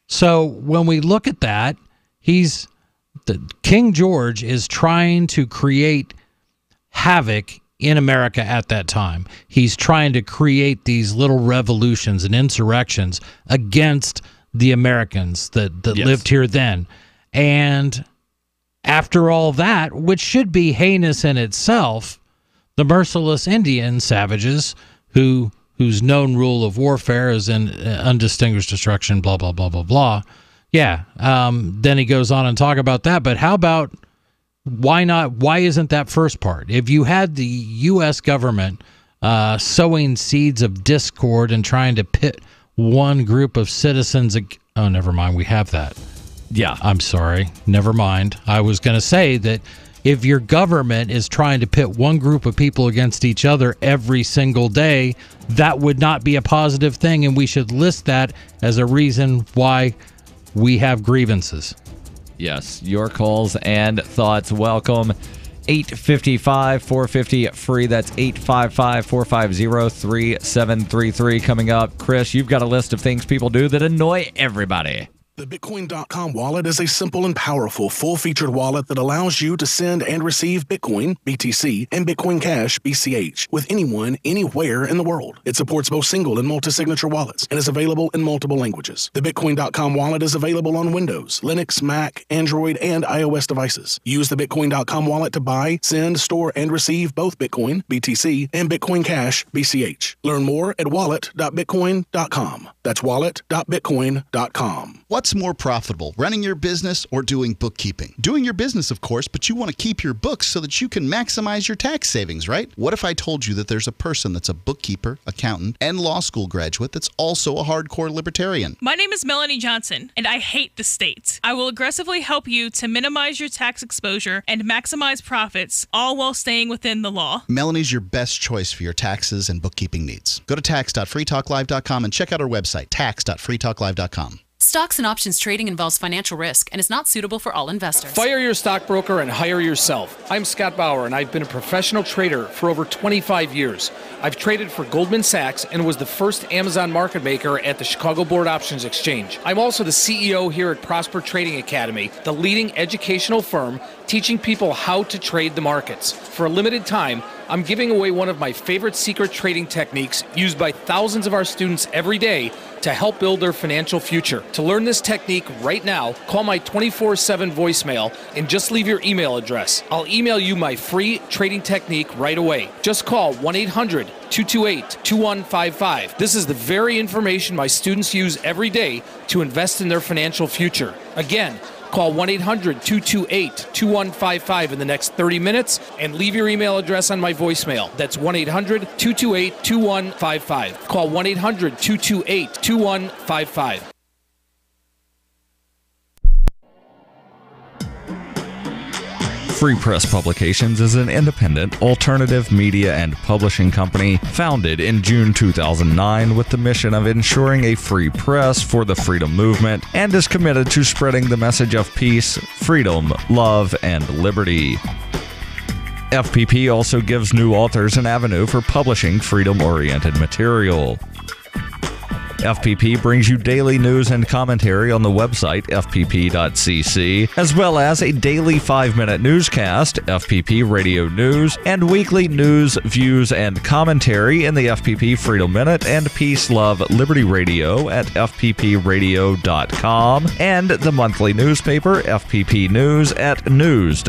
So when we look at that, King George is trying to create havoc in America at that time. He's trying to create these little revolutions and insurrections against the Americans that lived here then. And after all that, which should be heinous in itself, the merciless Indian savages whose known rule of warfare is in undistinguished destruction, blah, blah, blah, blah, blah. Yeah. Then he goes on and talk about that. But how about why isn't that first part? If you had the U.S. government sowing seeds of discord and trying to pit one group of citizens, oh, never mind, we have that. Yeah. I'm sorry. Never mind. I was going to say that if your government is trying to pit one group of people against each other every single day, that would not be a positive thing, and we should list that as a reason why we have grievances. Yes. Your calls and thoughts welcome. 855-450-FREE. That's 855-450-3733 coming up. Chris, you've got a list of things people do that annoy everybody. The Bitcoin.com wallet is a simple and powerful full-featured wallet that allows you to send and receive Bitcoin, BTC, and Bitcoin Cash, BCH, with anyone, anywhere in the world. It supports both single and multi-signature wallets and is available in multiple languages. The Bitcoin.com wallet is available on Windows, Linux, Mac, Android, and iOS devices. Use the Bitcoin.com wallet to buy, send, store, and receive both Bitcoin, BTC, and Bitcoin Cash, BCH. Learn more at wallet.bitcoin.com. That's wallet.bitcoin.com. What's What's more profitable, running your business or doing bookkeeping? Doing your business, of course, but you want to keep your books so that you can maximize your tax savings, right? What if I told you that there's a person that's a bookkeeper, accountant, and law school graduate that's also a hardcore libertarian? My name is Melanie Johnson, and I hate the state. I will aggressively help you to minimize your tax exposure and maximize profits, all while staying within the law. Melanie's your best choice for your taxes and bookkeeping needs. Go to tax.freetalklive.com and check out our website, tax.freetalklive.com. Stocks and options trading involves financial risk and is not suitable for all investors. Fire your stockbroker and hire yourself. I'm Scott Bauer, and I've been a professional trader for over 25 years. I've traded for Goldman Sachs and was the first Amazon market maker at the Chicago Board Options Exchange. I'm also the CEO here at Prosper Trading Academy, the leading educational firm teaching people how to trade the markets. For a limited time, I'm giving away one of my favorite secret trading techniques used by thousands of our students every day to help build their financial future. To learn this technique right now, call my 24/7 voicemail and just leave your email address. I'll email you my free trading technique right away. Just call 1-800-228-2155. This is the very information my students use every day to invest in their financial future. Again, call 1-800-228-2155 in the next 30 minutes and leave your email address on my voicemail. That's 1-800-228-2155. Call 1-800-228-2155. Free Press Publications is an independent, alternative media and publishing company founded in June 2009 with the mission of ensuring a free press for the freedom movement and is committed to spreading the message of peace, freedom, love, and liberty. FPP also gives new authors an avenue for publishing freedom-oriented material. FPP brings you daily news and commentary on the website fpp.cc, as well as a daily 5-minute newscast, FPP Radio News, and weekly news, views, and commentary in the FPP Freedom Minute and Peace, Love, Liberty Radio at fppradio.com, and the monthly newspaper FPP News at news.fpp.cc.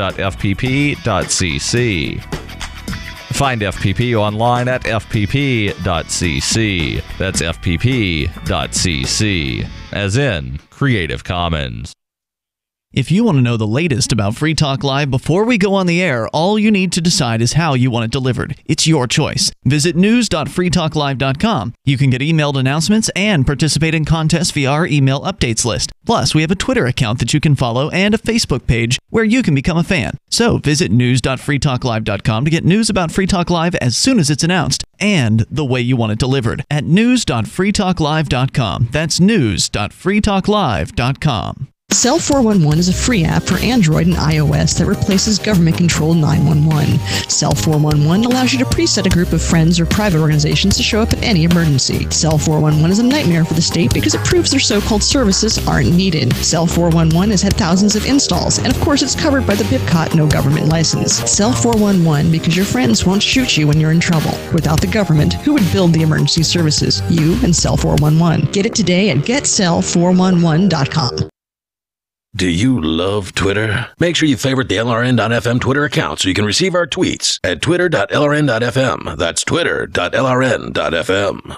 Find FPP online at fpp.cc. That's fpp.cc, as in Creative Commons. If you want to know the latest about Free Talk Live before we go on the air, all you need to decide is how you want it delivered. It's your choice. Visit news.freetalklive.com. You can get emailed announcements and participate in contests via our email updates list. Plus, we have a Twitter account that you can follow and a Facebook page where you can become a fan. So visit news.freetalklive.com to get news about Free Talk Live as soon as it's announced and the way you want it delivered at news.freetalklive.com. That's news.freetalklive.com. Cell 411 is a free app for Android and iOS that replaces government-controlled 911. Cell 411 allows you to preset a group of friends or private organizations to show up at any emergency. Cell 411 is a nightmare for the state because it proves their so-called services aren't needed. Cell 411 has had thousands of installs, and of course it's covered by the BIPCOT no government license. Cell 411 because your friends won't shoot you when you're in trouble. Without the government, who would build the emergency services? You and Cell 411. Get it today at getcell411.com. Do you love Twitter? Make sure you favorite the LRN.FM Twitter account so you can receive our tweets at twitter.lrn.fm. That's twitter.lrn.fm.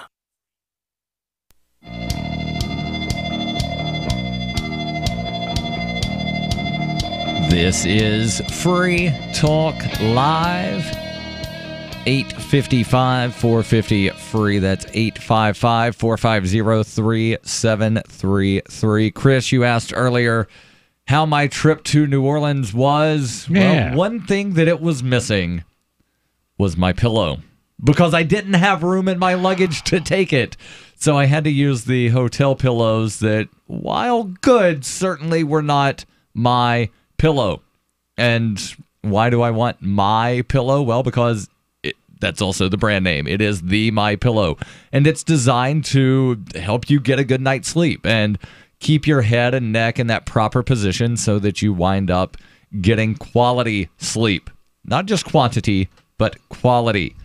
This is Free Talk Live. 855-450-FREE. That's 855-450-3733. Chris, you asked earlier how my trip to New Orleans was. Yeah. Well, one thing that it was missing was my pillow because I didn't have room in my luggage to take it. So I had to use the hotel pillows that, while good, certainly were not my pillow. And why do I want my pillow? Well, because that's also the brand name. It is the My Pillow, and it's designed to help you get a good night's sleep and keep your head and neck in that proper position so that you wind up getting quality sleep. Not just quantity, but quality.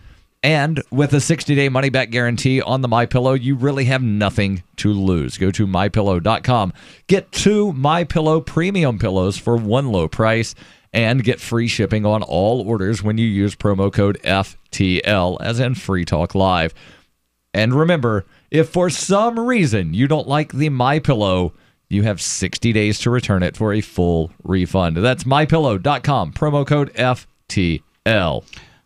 And with a 60-day money-back guarantee on the My Pillow, you really have nothing to lose. Go to mypillow.com. Get 2 My Pillow premium pillows for one low price, and get free shipping on all orders when you use promo code FTL, as in Free Talk Live. And remember, if for some reason you don't like the My Pillow, you have 60 days to return it for a full refund. That's MyPillow.com, promo code FTL.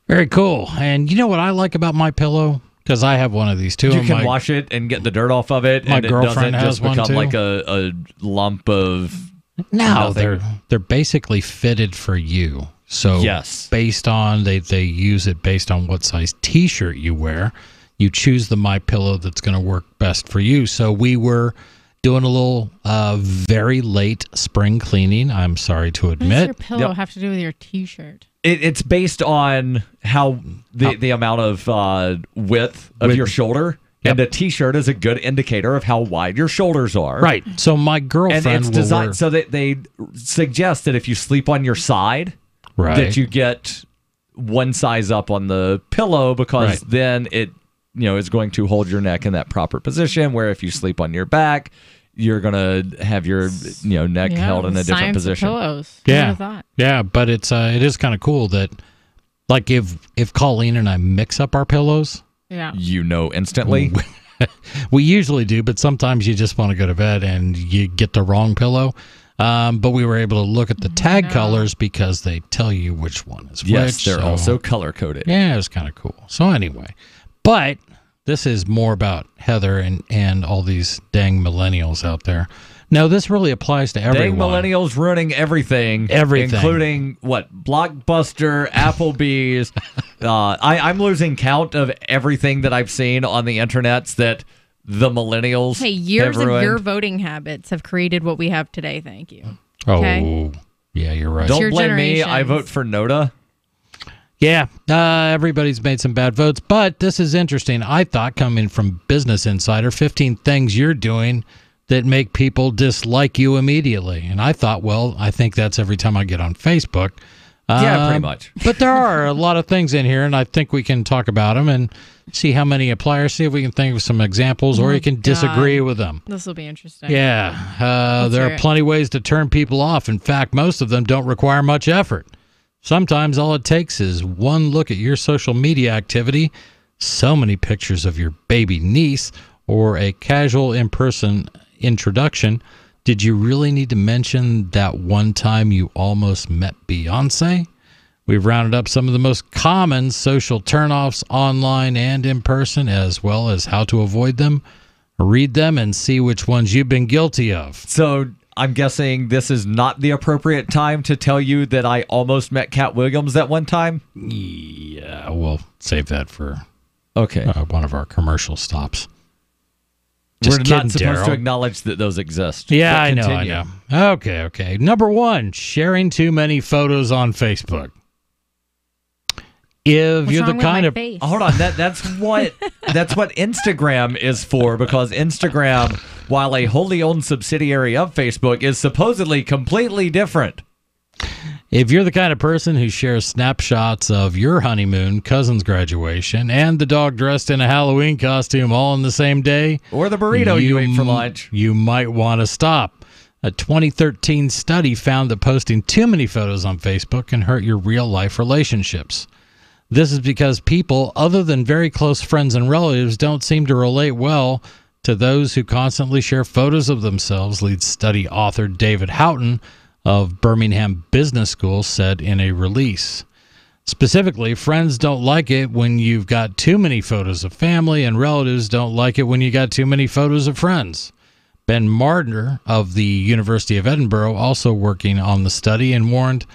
Very cool. And you know what I like about MyPillow? Because I have one of these too. You can wash it and get the dirt off of it, My and it girlfriend doesn't has just one become too. like a lump of No, nothing. they're basically fitted for you. So Yes. based on they use it based on what size T-shirt you wear. You choose the MyPillow that's going to work best for you. So we were doing a little very late spring cleaning. I'm sorry to What does admit. your pillow have to do with your T-shirt? It's based on how the amount of width of your shoulder. And a T-shirt is a good indicator of how wide your shoulders are. Right. So my girlfriend and it's will designed wear- so that they suggest that if you sleep on your side, Right. that you get one size up on the pillow, because Right. then it is going to hold your neck in that proper position. Where if you sleep on your back, you're gonna have your neck held in a different Science of position. pillows. Who Yeah. would've thought? Yeah, but it is kind of cool that, like, if Colleen and I mix up our pillows, Yeah. Instantly. We usually do, but sometimes you just want to go to bed and you get the wrong pillow. But we were able to look at the tag colors because they tell you which one is which. Yes, they're so- also color coded. Yeah, it was kind of cool. So anyway, but this is more about Heather and all these dang millennials out there. No, this really applies to everyone. Dang millennials ruining everything. Everything. Including, Blockbuster, Applebee's. I'm losing count of everything that I've seen on the internets that the millennials Hey, years have of ruined. your voting habits have created what we have today. Thank you. Oh, Okay. yeah, you're right. Don't your blame me. I generations. vote for Noda. Yeah, everybody's made some bad votes, but this is interesting. I thought, coming from Business Insider, 15 things you're doing that make people dislike you immediately. And I thought, well, I think that's every time I get on Facebook. Yeah, pretty much. But there are a lot of things in here, and I think we can talk about them and see how many apply, or see if we can think of some examples, or Oh, you can disagree with them. This will be interesting. Yeah, Let's there hear are it. plenty of ways to turn people off. In fact, most of them don't require much effort. Sometimes all it takes is one look at your social media activity, so many pictures of your baby niece, or a casual in-person introduction. Did you really need to mention that one time you almost met Beyonce? We've rounded up some of the most common social turnoffs online and in person, as well as how to avoid them. Read them and see which ones you've been guilty of. So I'm guessing this is not the appropriate time to tell you that I almost met Cat Williams that one time? Yeah, we'll save that for one of our commercial stops. We're Just not kidding, supposed to Daryl. acknowledge that those exist. Yeah, But I know, continue. I know. Okay. Number one, sharing too many photos on Facebook. If What's you're the wrong with kind my of face? Hold on, that's what Instagram is for, because Instagram, while a wholly owned subsidiary of Facebook, is supposedly completely different. If you're the kind of person who shares snapshots of your honeymoon, cousin's graduation, and the dog dressed in a Halloween costume all in the same day, or the burrito you ate for lunch, you might want to stop. A 2013 study found that posting too many photos on Facebook can hurt your real-life relationships. This is because people, other than very close friends and relatives, don't seem to relate well to those who constantly share photos of themselves, lead study author David Houghton of Birmingham Business School said in a release. Specifically, friends don't like it when you've got too many photos of family, and relatives don't like it when you got too many photos of friends. Ben Marder of the University of Edinburgh also working on the study and warned,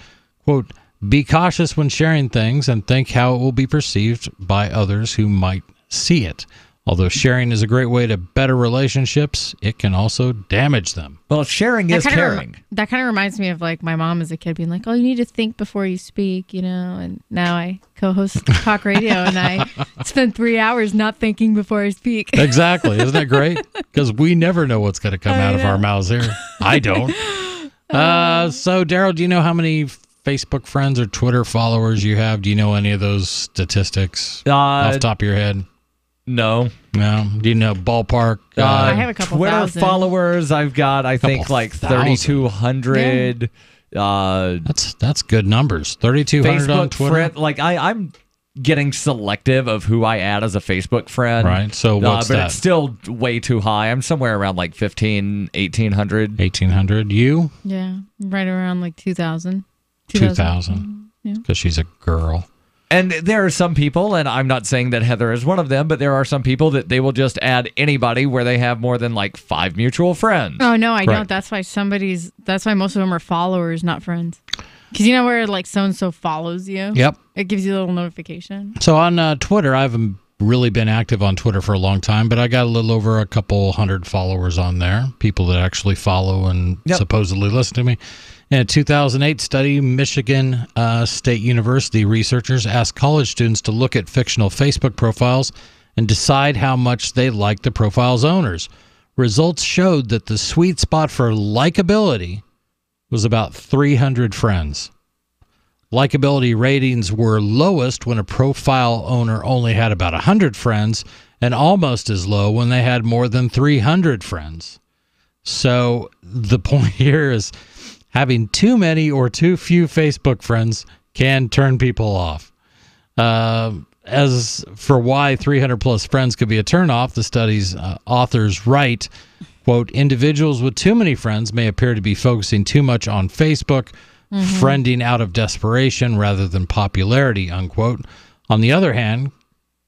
quote, "Be cautious when sharing things and think how it will be perceived by others who might see it. Although sharing is a great way to better relationships, it can also damage them." Well, sharing is caring. That kind of reminds me of like my mom as a kid being like, "Oh, you need to think before you speak," And now I co-host talk radio, and I spend 3 hours not thinking before I speak. Exactly. Isn't that great? Because we never know what's going to come out of our mouths here. I don't. So, Daryl, do you know how many Facebook friends or Twitter followers you have? Do you know any of those statistics off the top of your head? No. Do you know ballpark? I have a couple Twitter thousand. followers. I've got, I think, Couple like thousand. 3,200. That's good numbers. 3,200 on Facebook Twitter. friend, like I'm getting selective of who I add as a Facebook friend. Right. So what's but that? it's still way too high. I'm somewhere around like 1,800. 1,800. You? Yeah, right around like 2,000. 2,000. Yeah. Because she's a girl. And there are some people, and I'm not saying that Heather is one of them, but there are some people that they will just add anybody where they have more than like 5 mutual friends. Oh, no, I don't. That's why most of them are followers, not friends. Because you know where like so-and-so follows you? Yep. It gives you a little notification. So on Twitter, I haven't really been active on Twitter for a long time, but I got a little over a couple hundred followers on there, people that actually follow and supposedly listen to me. In a 2008 study, Michigan State University researchers asked college students to look at fictional Facebook profiles and decide how much they liked the profile's owners. Results showed that the sweet spot for likability was about 300 friends. Likability ratings were lowest when a profile owner only had about 100 friends, and almost as low when they had more than 300 friends. So the point here is having too many or too few Facebook friends can turn people off. As for why 300 plus friends could be a turnoff, the study's authors write, quote, individuals with too many friends may appear to be focusing too much on Facebook, friending out of desperation rather than popularity, unquote. On the other hand,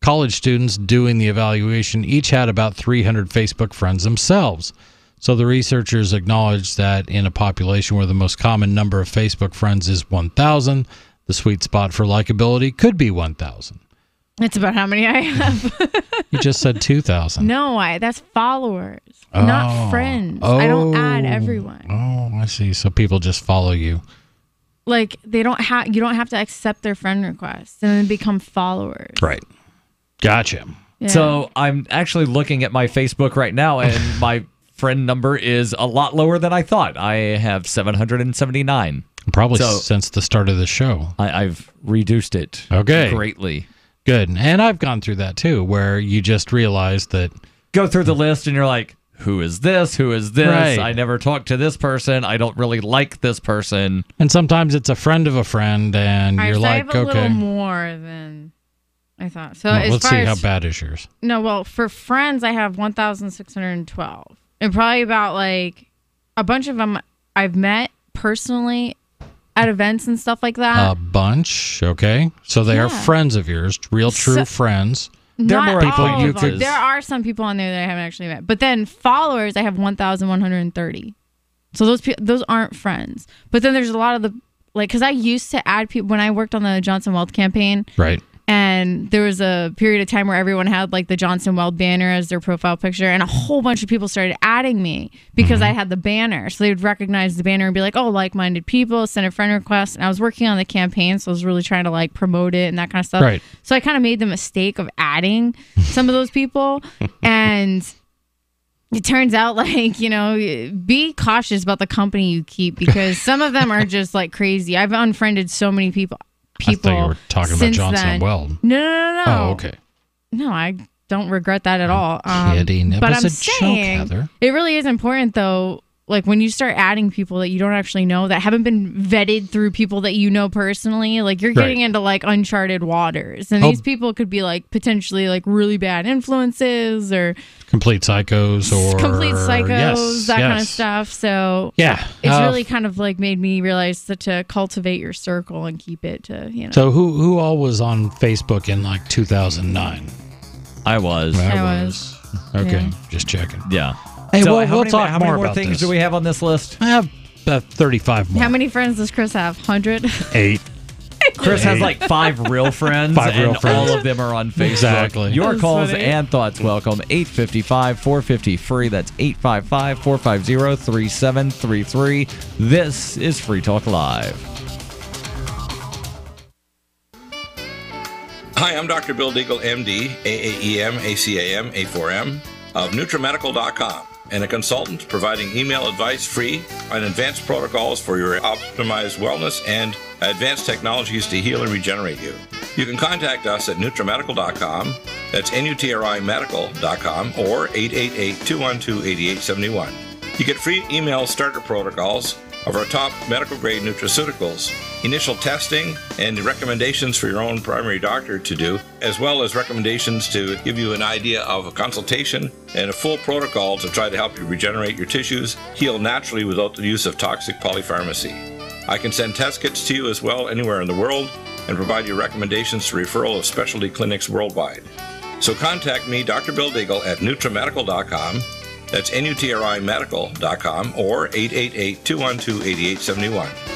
college students doing the evaluation each had about 300 Facebook friends themselves. So the researchers acknowledged that in a population where the most common number of Facebook friends is 1,000, the sweet spot for likability could be 1,000. That's about how many I have. You just said 2,000. No, that's followers, not friends. I don't add everyone. Oh, I see. So people just follow you. Like you don't have to accept their friend requests and then become followers. Right. Gotcha. Yeah. So I'm actually looking at my Facebook right now, and my friend number is a lot lower than I thought. I have 779. Probably since the start of the show. I've reduced it greatly. Good. And I've gone through that too, where you just realize that... Go through the list and you're like, who is this? Who is this? Right. I never talked to this person. I don't really like this person. And sometimes it's a friend of a friend, and you're so like, I have a little more than I thought. So well, as let's far see as, how bad is yours. No, well, for friends, I have 1,612. And probably about like a bunch of them I've met personally at events and stuff like that. A bunch, okay. So they are friends of yours, real true friends. They're more all you of them. There are some people on there that I haven't actually met. But then followers, I have 1,130. So those aren't friends. But then there's a lot of the, like, because I used to add people when I worked on the Johnson Weld campaign. Right. And there was a period of time where everyone had like the Johnson Weld banner as their profile picture, and a whole bunch of people started adding me because I had the banner. So they would recognize the banner and be like, oh, like-minded people, send a friend request. And I was working on the campaign, so I was really trying to like promote it and that kind of stuff. Right. So I kind of made the mistake of adding some of those people. And it turns out, like, you know, be cautious about the company you keep, because some of them are just like crazy. I've unfriended so many people. I thought you were talking about Johnson & Weld. No. Oh, okay. No, I don't regret that at all. Kidding. It but was I'm a saying, joke, Heather. it really is important, though, like when you start adding people that you don't actually know, that haven't been vetted through people that you know personally, like you're getting into like uncharted waters. And these people could be like potentially like really bad influences or complete psychos that kind of stuff. So yeah, it's really kind of like made me realize that to cultivate your circle and keep it to, you know. So who all was on Facebook in like 2009? I was. Okay, Yeah. just checking. Yeah. Hey, So we'll talk how more many more about things this. do we have on this list? I have 35 more. How many friends does Chris have? 100? 8. Chris has like 5 real friends, 5 real and friends. all of them are on Facebook. Exactly. Your That's calls funny. and thoughts welcome. 855-450-FREE. That's 855-450-3733. This is Free Talk Live. Hi, I'm Dr. Bill Deagle, MD, AAEM, ACAM, A4M of NutriMedical.com, and a consultant providing email advice free on advanced protocols for your optimized wellness and advanced technologies to heal and regenerate you. You can contact us at NutriMedical.com, that's NutriMedical.com, or 888-212-8871. You get free email starter protocols of our top medical-grade nutraceuticals, initial testing, and recommendations for your own primary doctor to do, as well as recommendations to give you an idea of a consultation and a full protocol to try to help you regenerate your tissues, heal naturally without the use of toxic polypharmacy. I can send test kits to you as well anywhere in the world and provide you recommendations to referral of specialty clinics worldwide. So contact me, Dr. Bill Deagle, at NutriMedical.com. That's NutriMedical.com or 888-212-8871.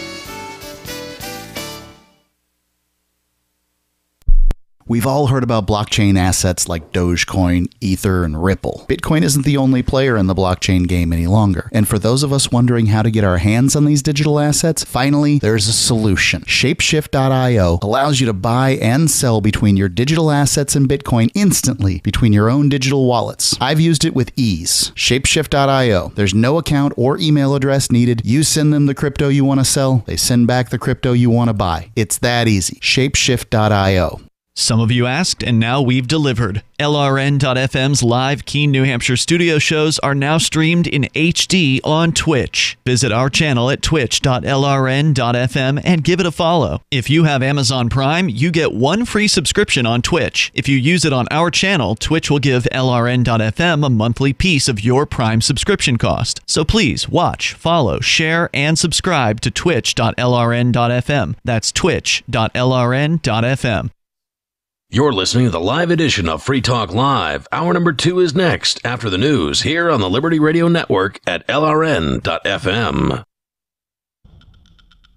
We've all heard about blockchain assets like Dogecoin, Ether, and Ripple. Bitcoin isn't the only player in the blockchain game any longer. And for those of us wondering how to get our hands on these digital assets, finally, there's a solution. Shapeshift.io allows you to buy and sell between your digital assets and Bitcoin instantly between your own digital wallets. I've used it with ease. Shapeshift.io. There's no account or email address needed. You send them the crypto you want to sell. They send back the crypto you want to buy. It's that easy. Shapeshift.io. Some of you asked, and now we've delivered. LRN.FM's live Keene, New Hampshire studio shows are now streamed in HD on Twitch. Visit our channel at twitch.lrn.fm and give it a follow. If you have Amazon Prime, you get one free subscription on Twitch. If you use it on our channel, Twitch will give LRN.FM a monthly piece of your Prime subscription cost. So please watch, follow, share, and subscribe to twitch.lrn.fm. That's twitch.lrn.fm. You're listening to the live edition of Free Talk Live. Hour number 2 is next after the news here on the Liberty Radio Network at LRN.FM.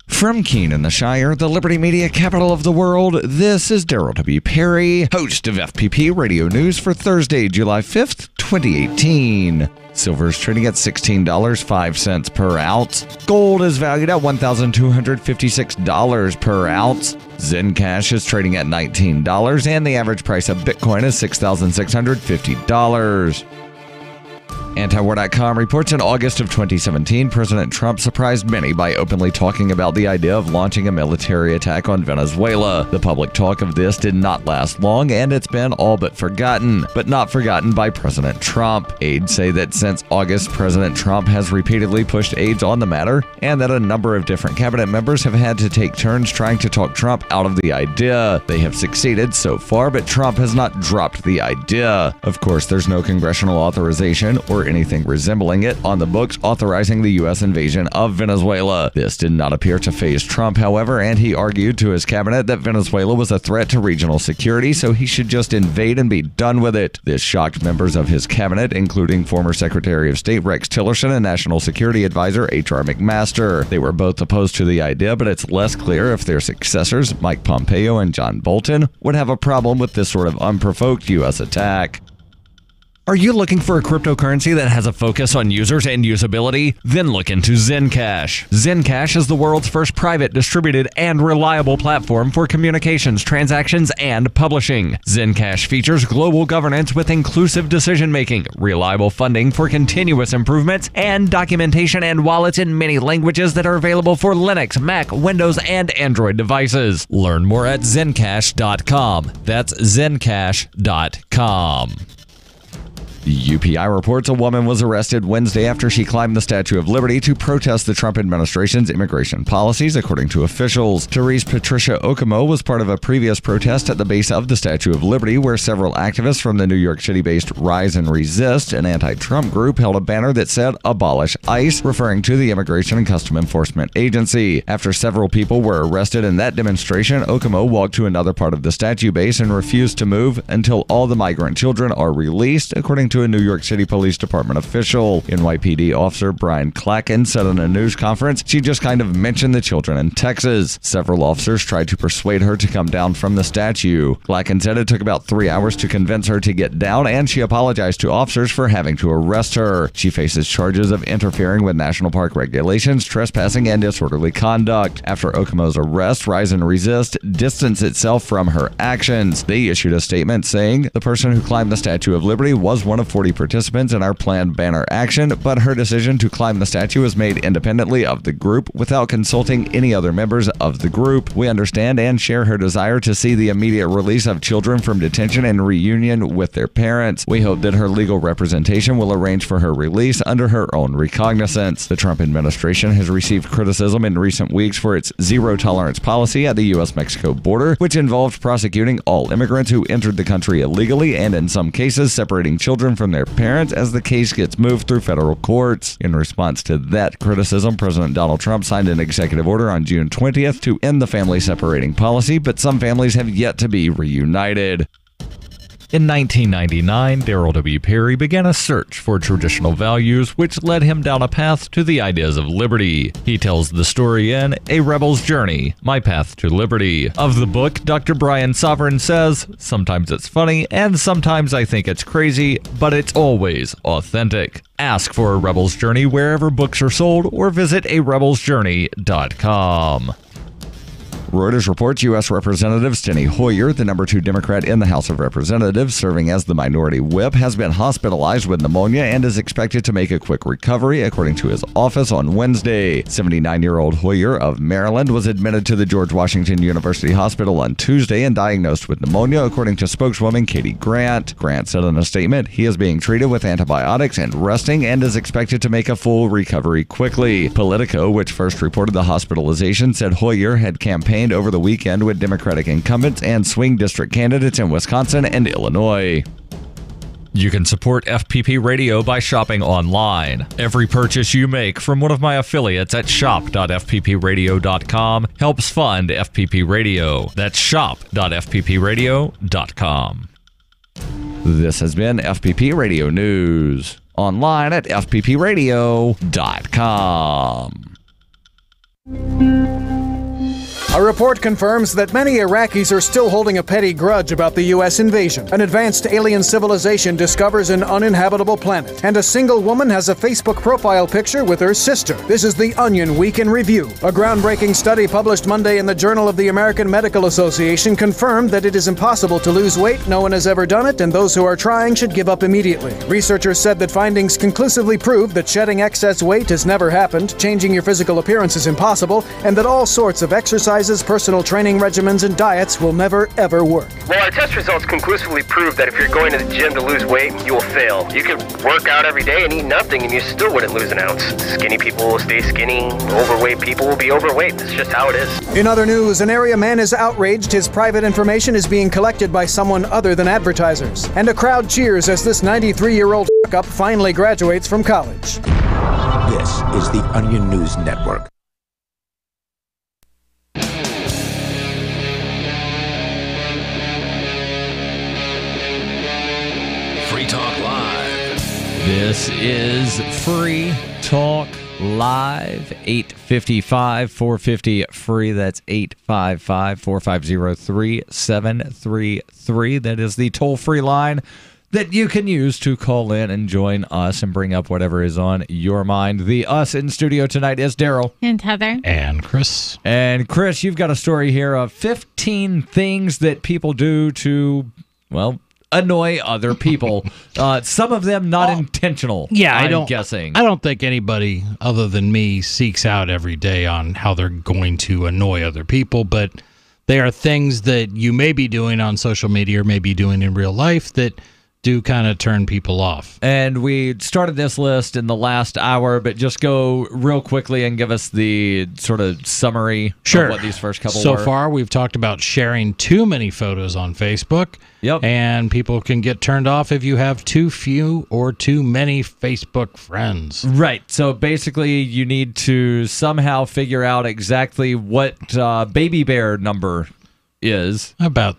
From Keene in the Shire, the Liberty Media capital of the world, this is Daryl W. Perry, host of FPP Radio News for Thursday, July 5th, 2018. Silver is trading at $16.05 per ounce. Gold is valued at $1,256 per ounce. Zencash is trading at $19, and the average price of Bitcoin is $6,650. Antiwar.com reports in August of 2017, President Trump surprised many by openly talking about the idea of launching a military attack on Venezuela. The public talk of this did not last long, and it's been all but forgotten, but not forgotten by President Trump. Aides say that since August, President Trump has repeatedly pushed aides on the matter, and that a number of different cabinet members have had to take turns trying to talk Trump out of the idea. They have succeeded so far, but Trump has not dropped the idea. Of course, there's no congressional authorization or anything resembling it on the books authorizing the U.S. invasion of Venezuela. This did not appear to faze Trump, however, and he argued to his cabinet that Venezuela was a threat to regional security, so he should just invade and be done with it. This shocked members of his cabinet, including former Secretary of State Rex Tillerson and National Security Advisor H.R. McMaster. They were both opposed to the idea, but it's less clear if their successors, Mike Pompeo and John Bolton, would have a problem with this sort of unprovoked U.S. attack. Are you looking for a cryptocurrency that has a focus on users and usability? Then look into Zencash. Zencash is the world's first private, distributed, and reliable platform for communications, transactions, and publishing. Zencash features global governance with inclusive decision-making, reliable funding for continuous improvements, and documentation and wallets in many languages that are available for Linux, Mac, Windows, and Android devices. Learn more at Zencash.com. That's Zencash.com. UPI reports a woman was arrested Wednesday after she climbed the Statue of Liberty to protest the Trump administration's immigration policies, according to officials. Therese Patricia Okomo was part of a previous protest at the base of the Statue of Liberty, where several activists from the New York City-based Rise and Resist, an anti-Trump group, held a banner that said, "Abolish ICE," referring to the Immigration and Customs Enforcement Agency. After several people were arrested in that demonstration, Okomo walked to another part of the statue base and refused to move until all the migrant children are released, according to a New York City Police Department official. NYPD officer Brian Clacken said in a news conference she just kind of mentioned the children in Texas. Several officers tried to persuade her to come down from the statue. Clacken said it took about 3 hours to convince her to get down, and she apologized to officers for having to arrest her. She faces charges of interfering with national park regulations, trespassing, and disorderly conduct. After Okomo's arrest, Rise and Resist distanced itself from her actions. They issued a statement saying the person who climbed the Statue of Liberty was one of of 40 participants in our planned banner action, but her decision to climb the statue was made independently of the group without consulting any other members of the group. We understand and share her desire to see the immediate release of children from detention and reunion with their parents. We hope that her legal representation will arrange for her release under her own recognizance. The Trump administration has received criticism in recent weeks for its zero-tolerance policy at the U.S.-Mexico border, which involved prosecuting all immigrants who entered the country illegally and, in some cases, separating children from their parents as the case gets moved through federal courts. In response to that criticism, President Donald Trump signed an executive order on June 20th to end the family separating policy, but some families have yet to be reunited. In 1999, Darryl W. Perry began a search for traditional values, which led him down a path to the ideas of liberty. He tells the story in A Rebel's Journey, My Path to Liberty. Of the book, Dr. Brian Sovereign says, "Sometimes it's funny, and sometimes I think it's crazy, but it's always authentic." Ask for A Rebel's Journey wherever books are sold, or visit arebelsjourney.com. Reuters reports U.S. Representative Steny Hoyer, the number 2 Democrat in the House of Representatives, serving as the minority whip, has been hospitalized with pneumonia and is expected to make a quick recovery, according to his office on Wednesday. 79-year-old Hoyer of Maryland was admitted to the George Washington University Hospital on Tuesday and diagnosed with pneumonia, according to spokeswoman Katie Grant. Grant said in a statement, he is being treated with antibiotics and resting and is expected to make a full recovery quickly. Politico, which first reported the hospitalization, said Hoyer had campaigned over the weekend with Democratic incumbents and swing district candidates in Wisconsin and Illinois. You can support FPP Radio by shopping online. Every purchase you make from one of my affiliates at shop.fppradio.com helps fund FPP Radio. That's shop.fppradio.com. This has been FPP Radio News. Online at fppradio.com. A report confirms that many Iraqis are still holding a petty grudge about the U.S. invasion. An advanced alien civilization discovers an uninhabitable planet, and a single woman has a Facebook profile picture with her sister. This is the Onion Week in Review. A groundbreaking study published Monday in the Journal of the American Medical Association confirmed that it is impossible to lose weight. No one has ever done it, and those who are trying should give up immediately. Researchers said that findings conclusively prove that shedding excess weight has never happened, changing your physical appearance is impossible, and that all sorts of exercises, personal training regimens, and diets will never, ever work. Well, our test results conclusively prove that if you're going to the gym to lose weight, you will fail. You could work out every day and eat nothing, and you still wouldn't lose an ounce. Skinny people will stay skinny. Overweight people will be overweight. It's just how it is. In other news, an area man is outraged his private information is being collected by someone other than advertisers. And a crowd cheers as this 93-year-old fuck-up finally graduates from college. This is the Onion News Network. Free Talk Live. This is Free Talk Live, 855-450-FREE. That's 855-450-3733. That is the toll-free line that you can use to call in and join us and bring up whatever is on your mind. The us in studio tonight is Daryl. And Heather. And Chris. And Chris, you've got a story here of 15 things that people do to, well, annoy other people. Some of them not intentional. Yeah, I'm guessing. I don't think anybody other than me seeks out every day on how they're going to annoy other people, but they are things that you may be doing on social media or may be doing in real life that do kind of turn people off. And we started this list in the last hour, but just go real quickly and give us the sort of summary of what these first couple were. So far, we've talked about sharing too many photos on Facebook. Yep. And people can get turned off if you have too few or too many Facebook friends. Right. So basically, you need to somehow figure out exactly what baby bear number is. Because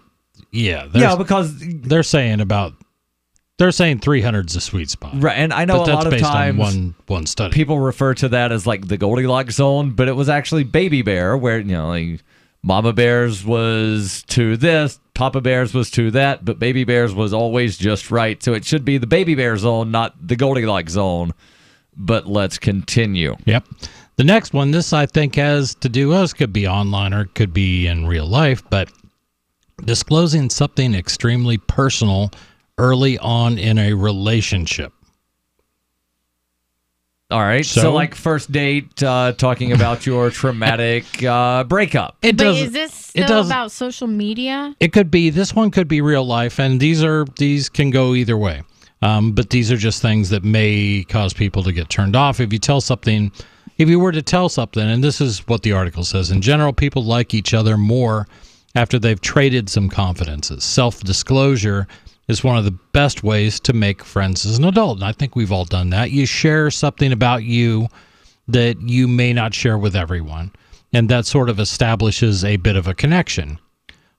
they're saying 300 is a sweet spot. Right, and I know but a lot of based times on one study. People refer to that as like the Goldilocks zone, but it was actually baby bear, where like mama bears was to this, papa bears was to that, but baby bears was always just right. So it should be the baby bear zone, not the Goldilocks zone. But let's continue. Yep. The next one, this I think has to do, this could be online or it could be in real life, but disclosing something extremely personal early on in a relationship. All right. So like first date, talking about your traumatic breakup. But is this still about social media? It could be. This one could be real life, and these can go either way. But these are just things that may cause people to get turned off. If you were to tell something, and this is what the article says, in general, people like each other more after they've traded some confidences. Self-disclosure is one of the best ways to make friends as an adult, and I think we've all done that. You share something about you that you may not share with everyone, and that sort of establishes a bit of a connection.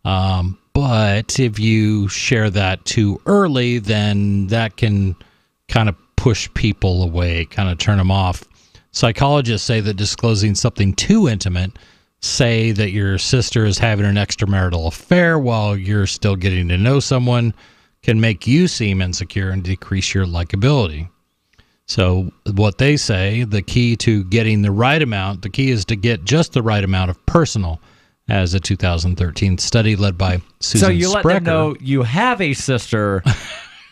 But if you share that too early, then that can kind of push people away, kind of turn them off. Psychologists say that disclosing something too intimate, say that your sister is having an extramarital affair while you're still getting to know someone, can make you seem insecure and decrease your likability. So what they say, the key to getting the right amount, the key is to get just the right amount of personal, as a 2013 study led by Susan So you Sprecher. let them know you have a sister.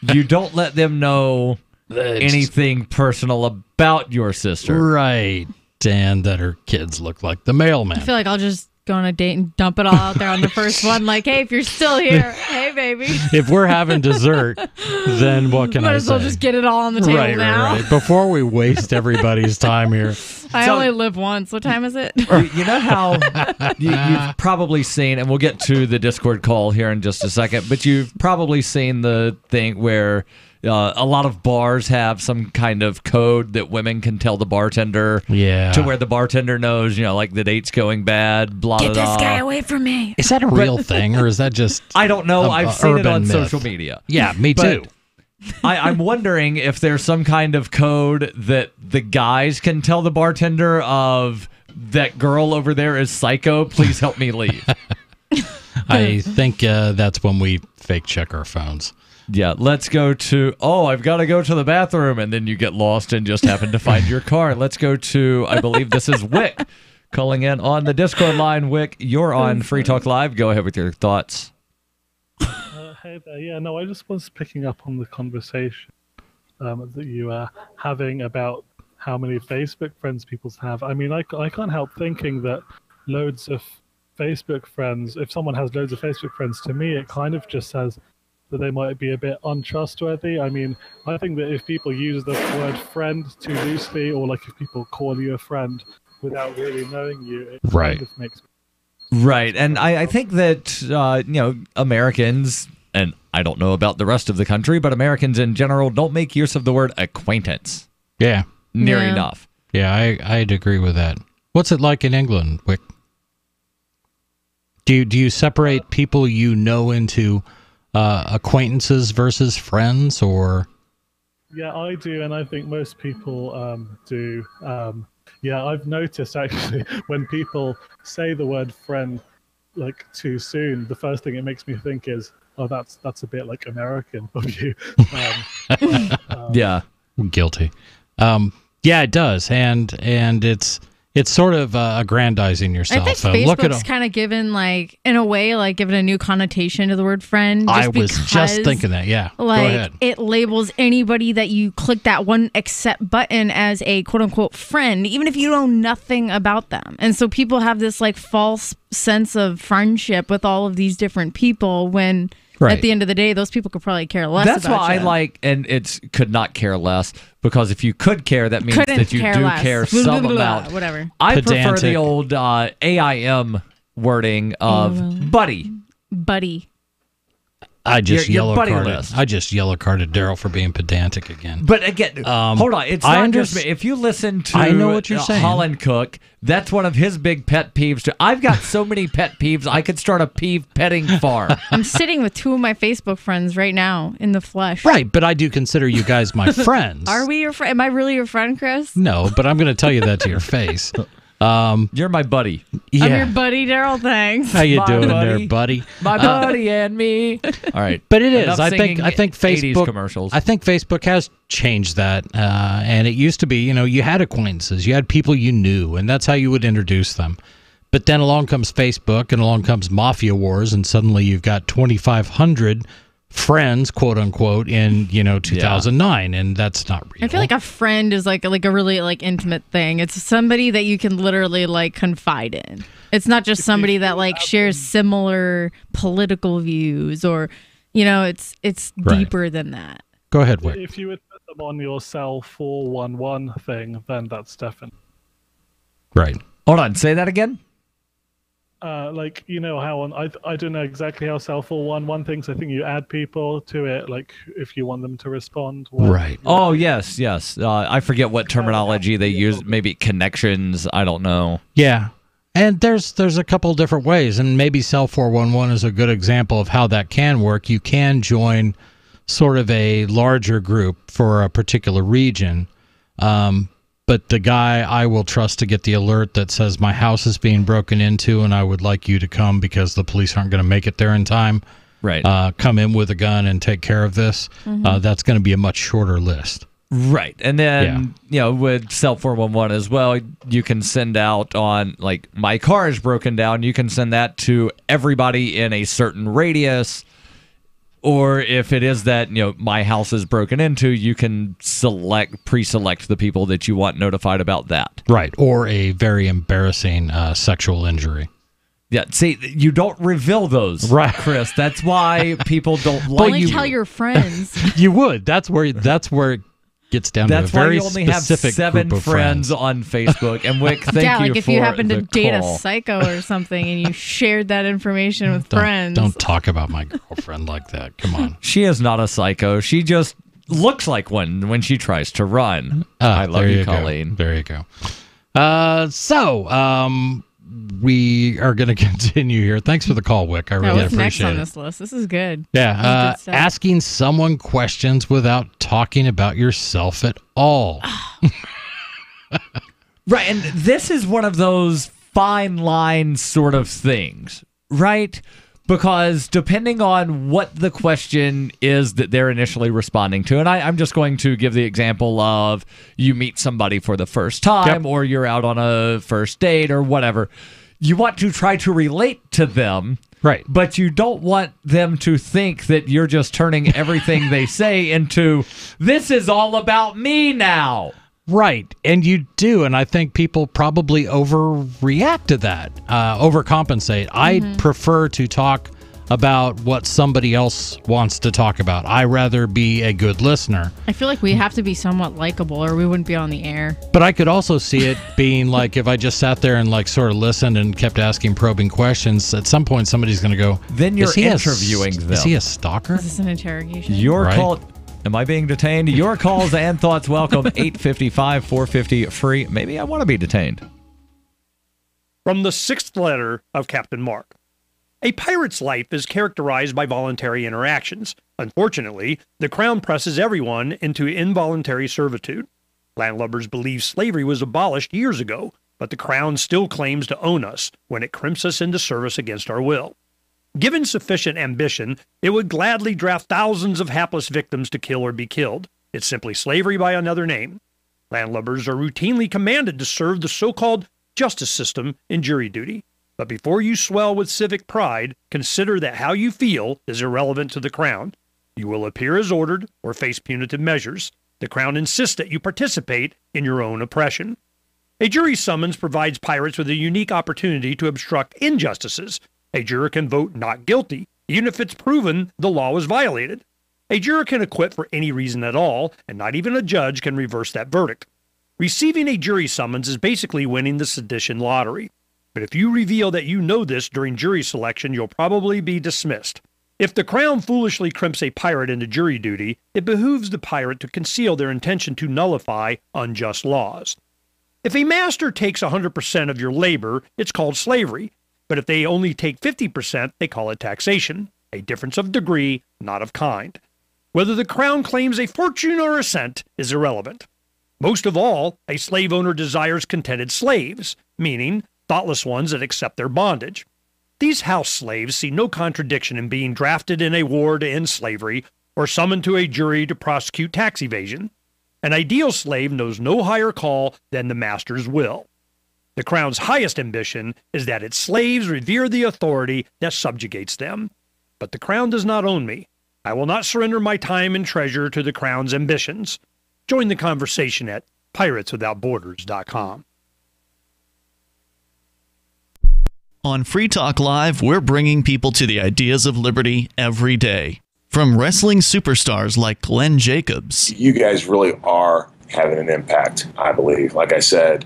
You don't let them know anything personal about your sister. Right. And that her kids look like the mailman. I feel like I'll just go on a date and dump it all out there on the first one. Like, hey, if you're still here, hey, baby. If we're having dessert, then what can I say? Might as well just get it all on the table now. Right. Before we waste everybody's time here. I only live once. What time is it? You know how you've probably seen, and we'll get to the Discord call here in just a second, but you've probably seen the thing where a lot of bars have some kind of code that women can tell the bartender. Yeah. To where the bartender knows, like the date's going bad, blah, Get blah, this blah. guy away from me. Is that a real thing, or is that just I don't know. I've seen it on myth? social media. Yeah, me too. I'm wondering if there's some kind of code that the guys can tell the bartender of that girl over there is psycho. Please help me leave. I think that's when we fake check our phones. Yeah, let's go to, I've got to go to the bathroom, and then you get lost and just happen to find your car. Let's go to, I believe this is Wick calling in on the Discord line. Wick, you're on Free Talk Live. Go ahead with your thoughts. Hey there. Yeah, no, I just was picking up on the conversation that you are having about how many Facebook friends people have. I mean, I can't help thinking that loads of Facebook friends, if someone has loads of Facebook friends, to me, it kind of just says that they might be a bit untrustworthy. I mean, I think that if people use the word friend too loosely, or like if people call you a friend without really knowing you, it kind of makes Right, and I think that, Americans, and I don't know about the rest of the country, but Americans in general don't make use of the word acquaintance. Yeah. Near enough. Yeah, I'd agree with that. What's it like in England, Wick? Do you separate people you know into acquaintances versus friends, or? Yeah, I do, and I think most people do. Yeah, I've noticed actually when people say the word friend like too soon, the first thing it makes me think is, oh, that's a bit like American of you. Yeah, guilty. Yeah, it does, and it's sort of aggrandizing yourself. I think Facebook's kind of given, like, in a way, like given a new connotation to the word friend. I was just thinking that. Yeah, like, go ahead. It labels anybody that you click that one accept button as a quote unquote friend, even if you know nothing about them. And so people have this like false sense of friendship with all of these different people when. Right. At the end of the day, those people could probably care less That's about why you. I like, and it's could not care less, because if you could care, that means that you do care some amount. Whatever. I prefer the old AIM wording of buddy. Buddy. I just your yellow buddy carded. list. I just yellow carded Daryl for being pedantic again. But again, hold on. It's not just me. If you listen to I know what you're saying. Holland Cook, that's one of his big pet peeves too. I've got so many pet peeves. I could start a peeve petting farm. I'm sitting with two of my Facebook friends right now in the flesh. Right, but I do consider you guys my friends. Are we your friend? Am I really your friend, Chris? No, but I'm going to tell you that to your face. You're my buddy. Yeah. I'm your buddy, Daryl. Thanks. How you doing buddy. there, buddy? My buddy and me. All right, but it is. Enough I think singing 80s Facebook commercials. I think Facebook has changed that, and it used to be, you had acquaintances, you had people you knew, and that's how you would introduce them. But then along comes Facebook, and along comes Mafia Wars, and suddenly you've got 2,500 friends, quote unquote, in 2009, and that's not real. I feel like a friend is like a really like intimate thing. It's somebody that you can literally like confide in. It's not just somebody that like shares similar political views, or it's deeper than that. Go ahead, Wick. If you would put them on your cell 411 thing, then that's definitely right. Hold on, say that again. Like, how I don't know exactly how cell 411 thinks. I think you add people to it, like if you want them to respond. Right. Oh, yes. I forget what terminology they use. Maybe connections. I don't know. Yeah. And there's a couple different ways, and maybe Cell 411 is a good example of how that can work. You can join sort of a larger group for a particular region, but the guy I will trust to get the alert that says my house is being broken into and I would like you to come because the police aren't going to make it there in time. Right. Come in with a gun and take care of this. That's going to be a much shorter list. Right. And then, with Cell 411 as well, you can send out on, like, my car is broken down. You can send that to everybody in a certain radius. Or if it is that, my house is broken into, you can pre-select the people that you want notified about that. Right. Or a very embarrassing sexual injury. Yeah, see, you don't reveal those, right, Chris. That's why people don't like you. Only tell your friends. You would. That's where it gets down to a very specific group of friends. That's why you only have 7 friends on Facebook. And Wick, thank you like if you happen to date call. a psycho or something and you shared that information with friends. Don't talk about my girlfriend like that. Come on. She is not a psycho. She just looks like one when she tries to run. I love you, Colleen. There you go. We are going to continue here. Thanks for the call, Wick. I really what's appreciate next on it. this list? This is good. Yeah, asking someone questions without talking about yourself at all. Right, and this is one of those fine line sort of things, right? Because depending on what the question is that they're initially responding to, and I'm just going to give the example of you meet somebody for the first time, or you're out on a first date or whatever. You want to try to relate to them, right? But you don't want them to think that you're just turning everything they say into, this is all about me now. Right, and you do, and I think people probably overreact to that, overcompensate. I prefer to talk about what somebody else wants to talk about. I rather be a good listener. I feel like we have to be somewhat likable or we wouldn't be on the air. But I could also see it being like if I just sat there and like sort of listened and kept asking probing questions, at some point somebody's going to go, then you're interviewing them. Is he a stalker? Is this an interrogation? Your call. Am I being detained? Your calls and thoughts welcome. 855-450 free. Maybe I want to be detained. From the 6th letter of Captain Mark. A pirate's life is characterized by voluntary interactions. Unfortunately, the Crown presses everyone into involuntary servitude. Landlubbers believe slavery was abolished years ago, but the Crown still claims to own us when it crimps us into service against our will. Given sufficient ambition, it would gladly draft thousands of hapless victims to kill or be killed. It's simply slavery by another name. Landlubbers are routinely commanded to serve the so-called justice system in jury duty. But before you swell with civic pride, consider that how you feel is irrelevant to the Crown. You will appear as ordered or face punitive measures. The Crown insists that you participate in your own oppression. A jury summons provides pirates with a unique opportunity to obstruct injustices. A juror can vote not guilty, even if it's proven the law was violated. A juror can acquit for any reason at all, and not even a judge can reverse that verdict. Receiving a jury summons is basically winning the sedition lottery. But if you reveal that you know this during jury selection, you'll probably be dismissed. If the Crown foolishly crimps a pirate into jury duty, it behooves the pirate to conceal their intention to nullify unjust laws. If a master takes 100% of your labor, it's called slavery. But if they only take 50%, they call it taxation, a difference of degree, not of kind. Whether the Crown claims a fortune or a cent is irrelevant. Most of all, a slave owner desires contented slaves, meaning thoughtless ones that accept their bondage. These house slaves see no contradiction in being drafted in a war to end slavery or summoned to a jury to prosecute tax evasion. An ideal slave knows no higher call than the master's will. The Crown's highest ambition is that its slaves revere the authority that subjugates them. But the Crown does not own me. I will not surrender my time and treasure to the Crown's ambitions. Join the conversation at pirateswithoutborders.com. On Free Talk Live, we're bringing people to the ideas of liberty every day. From wrestling superstars like Glenn Jacobs. You guys really are having an impact, I believe. Like I said,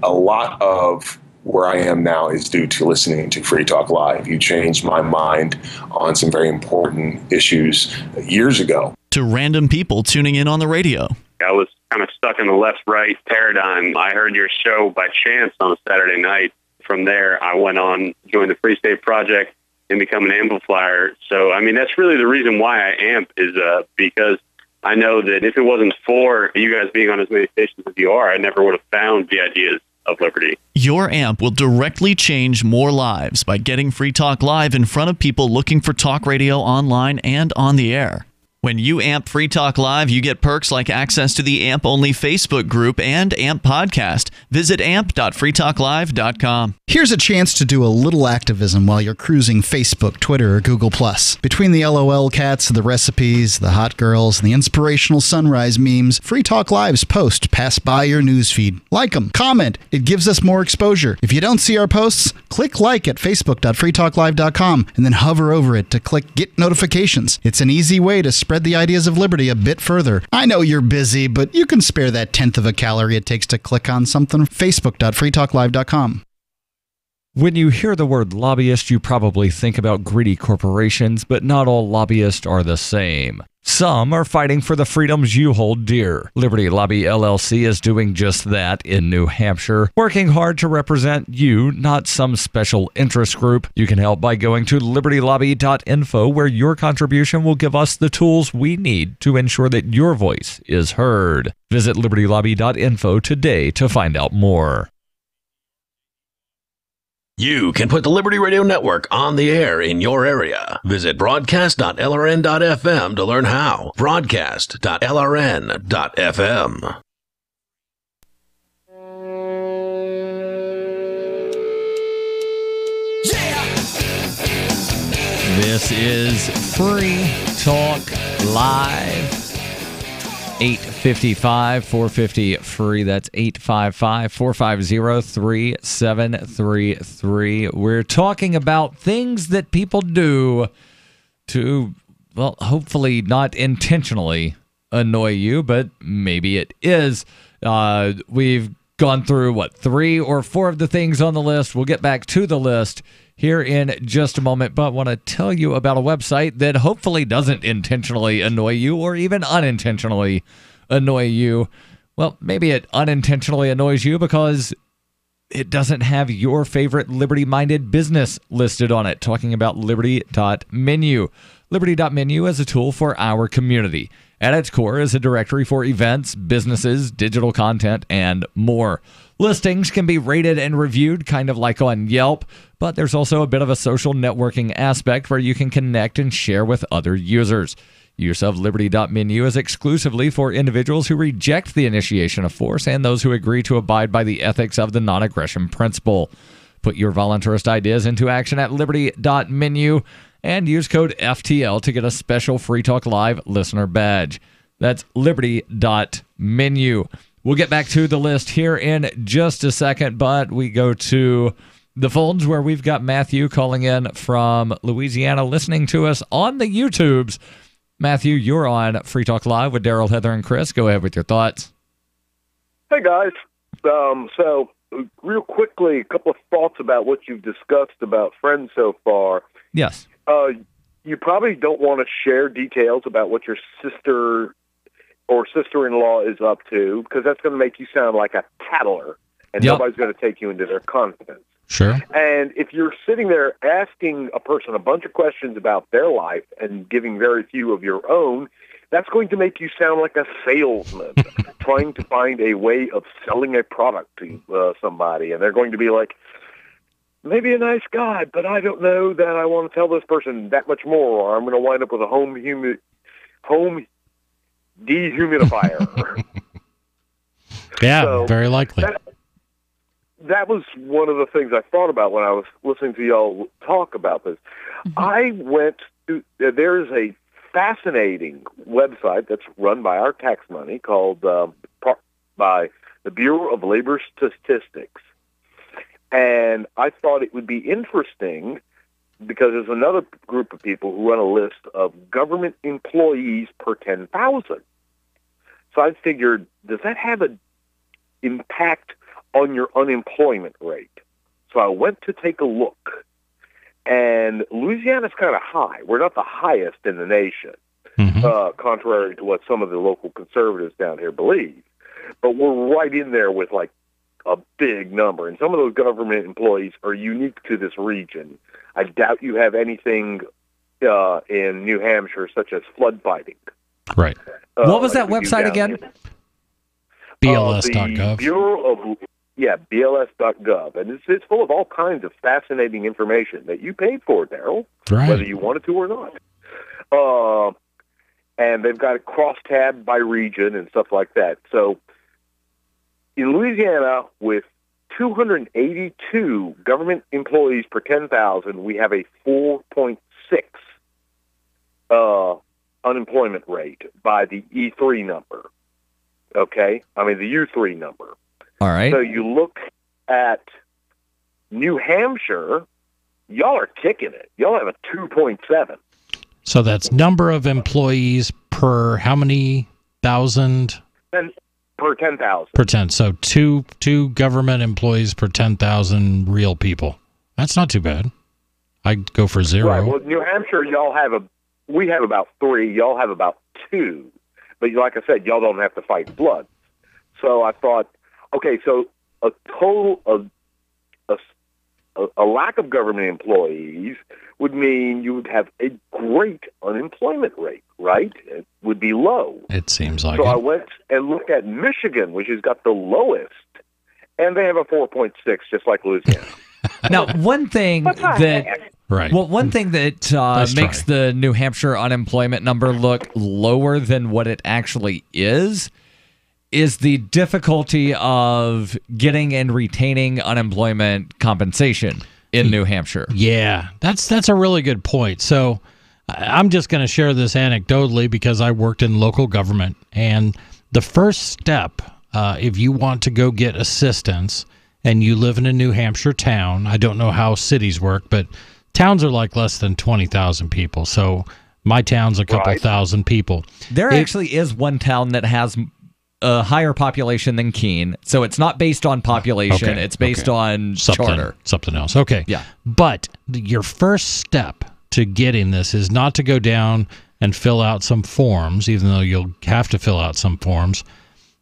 a lot of where I am now is due to listening to Free Talk Live. You changed my mind on some very important issues years ago. To random people tuning in on the radio. I was kind of stuck in the left-right paradigm. I heard your show by chance on a Saturday night. From there, I went on, joined the Free State Project, and become an amplifier. So, I mean, that's really the reason why I amp is because I know that if it wasn't for you guys being on as many stations as you are, I never would have found the ideas of liberty. Your amp will directly change more lives by getting Free Talk Live in front of people looking for talk radio online and on the air. When you amp Free Talk Live, you get perks like access to the AMP-only Facebook group and AMP podcast. Visit amp.freetalklive.com. Here's a chance to do a little activism while you're cruising Facebook, Twitter, or Google+. Between the LOL cats, the recipes, the hot girls, and the inspirational sunrise memes, Free Talk Live's posts pass by your newsfeed. Like them, comment. It gives us more exposure. If you don't see our posts, click like at facebook.freetalklive.com and then hover over it to click Get Notifications. It's an easy way to spread the ideas of liberty a bit further. I know you're busy, but you can spare that 1/10 of a calorie it takes to click on something. Facebook.freetalklive.com. When you hear the word lobbyist, you probably think about greedy corporations, but not all lobbyists are the same. Some are fighting for the freedoms you hold dear. Liberty Lobby LLC is doing just that in New Hampshire, working hard to represent you, not some special interest group. You can help by going to libertylobby.info, where your contribution will give us the tools we need to ensure that your voice is heard. Visit libertylobby.info today to find out more. You can put the Liberty Radio Network on the air in your area. Visit broadcast.lrn.fm to learn how. Broadcast.lrn.fm. This is Free Talk Live. 855-450-FREE. That's 855-450-3733. We're talking about things that people do to, well, hopefully not intentionally annoy you, but maybe it is. We've gone through, 3 or 4 of the things on the list. We'll get back to the list here in just a moment, but want to tell you about a website that hopefully doesn't intentionally annoy you or even unintentionally annoy you. Well, maybe it unintentionally annoys you because it doesn't have your favorite liberty-minded business listed on it. Talking about Liberty.menu. Liberty.menu is a tool for our community. At its core is a directory for events, businesses, digital content, and more. Listings can be rated and reviewed, kind of like on Yelp, but there's also a bit of a social networking aspect where you can connect and share with other users. Use of Liberty.menu is exclusively for individuals who reject the initiation of force and those who agree to abide by the ethics of the non-aggression principle. Put your voluntarist ideas into action at Liberty.menu and use code FTL to get a special Free Talk Live listener badge. That's Liberty.menu. We'll get back to the list here in just a second, but we go to the phones where we've got Matthew calling in from Louisiana, listening to us on the YouTubes. Matthew, you're on Free Talk Live with Daryl, Heather, and Chris. Go ahead with your thoughts. Hey, guys. So, real quickly, a couple of thoughts about what you've discussed about Friends so far. Yes. You probably don't want to share details about what your sister or sister-in-law is up to, because that's going to make you sound like a tattler, and nobody's going to take you into their confidence. Sure. And if you're sitting there asking a person a bunch of questions about their life and giving very few of your own, that's going to make you sound like a salesman trying to find a way of selling a product to somebody. And they're going to be like, maybe a nice guy, but I don't know that I want to tell this person that much more, or I'm going to wind up with a home dehumidifier. Yeah, So very likely. That was one of the things I thought about when I was listening to y'all talk about this. I went to, there's a fascinating website that's run by our tax money called by the Bureau of Labor Statistics. And I thought it would be interesting because there's another group of people who run a list of government employees per 10,000. So I figured, does that have an impact on your unemployment rate? So I went to take a look. And Louisiana's kind of high. We're not the highest in the nation, contrary to what some of the local conservatives down here believe. But we're right in there with like a big number. And some of those government employees are unique to this region. I doubt you have anything in New Hampshire such as flood fighting. Right. What was that website again? BLS.gov. Bureau of BLS.gov, and it's full of all kinds of fascinating information that you paid for, Daryl, whether you wanted to or not. And they've got it cross-tabbed by region and stuff like that. So in Louisiana, with 282 government employees per 10,000, we have a 4.6 unemployment rate by the E3 number. Okay? I mean, the U3 number. All right. So you look at New Hampshire, y'all are kicking it. Y'all have a 2.7. So that's number of employees per how many thousand? Per 10,000. Per 10. So two government employees per 10,000 real people. That's not too bad. I'd go for 0. Right. Well, New Hampshire, we have about 3. Y'all have about 2. But like I said, y'all don't have to fight flood. So I thought, okay, so a total of a lack of government employees would mean you would have a great unemployment rate, right? It would be low. It seems like so it. I went and looked at Michigan, which has got the lowest, and they have a 4.6, just like Louisiana. Now, one thing that right. Well, one thing that makes the New Hampshire unemployment number look lower than what it actually is the difficulty of getting and retaining unemployment compensation in New Hampshire. Yeah, that's a really good point. So I'm just going to share this anecdotally because I worked in local government. And the first step, if you want to go get assistance and you live in a New Hampshire town, I don't know how cities work, but towns are like less than 20,000 people. So my town's a couple thousand people. There actually is one town that has a higher population than Keene, so it's not based on population. Okay, it's based on charter. Something else. Okay. Yeah. But your first step to getting this is not to go down and fill out some forms, even though you'll have to fill out some forms.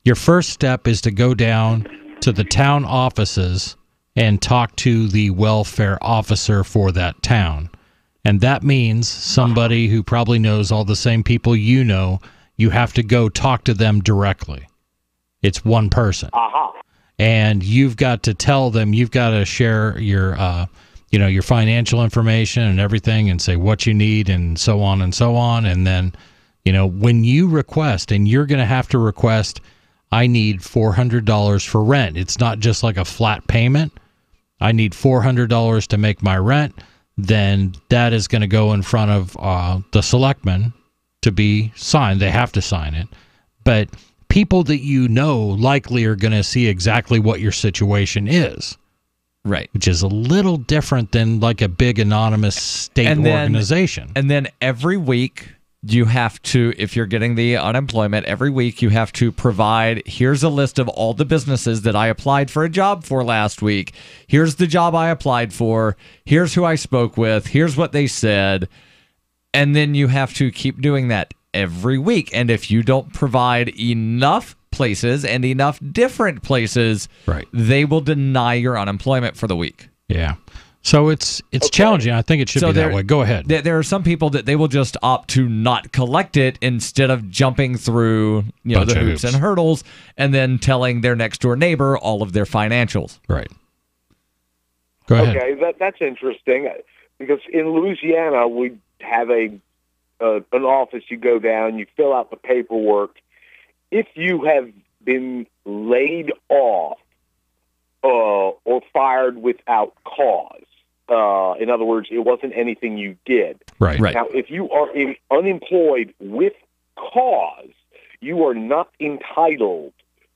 Your first step is to go down to the town offices and talk to the welfare officer for that town. And that means somebody who probably knows all the same people you know. You have to go talk to them directly. It's one person. And you've got to tell them, you've got to share your your financial information and everything and say what you need and so on and so on. And then, when you request, and you're going to have to request, I need $400 for rent. It's not just like a flat payment. I need $400 to make my rent. Then that is going to go in front of the selectmen to be signed. They have to sign it. But people that likely are going to see exactly what your situation is. Right. Which is a little different than like a big anonymous state organization. And then every week you have to, if you're getting the unemployment, every week you have to provide, here's a list of all the businesses that I applied for a job for last week. Here's the job I applied for. Here's who I spoke with. Here's what they said. And then you have to keep doing that every week. And if you don't provide enough places and enough different places, they will deny your unemployment for the week. Yeah. So it's challenging. I think it should be that way. Go ahead. There are some people that they will just opt to not collect it instead of jumping through the hoops and hurdles and then telling their next door neighbor all of their financials. Right. Go ahead. Okay, that's interesting because in Louisiana we have an office. You go down, you fill out the paperwork. If you have been laid off or fired without cause, in other words, it wasn't anything you did, Right. Now, if you are unemployed with cause, you are not entitled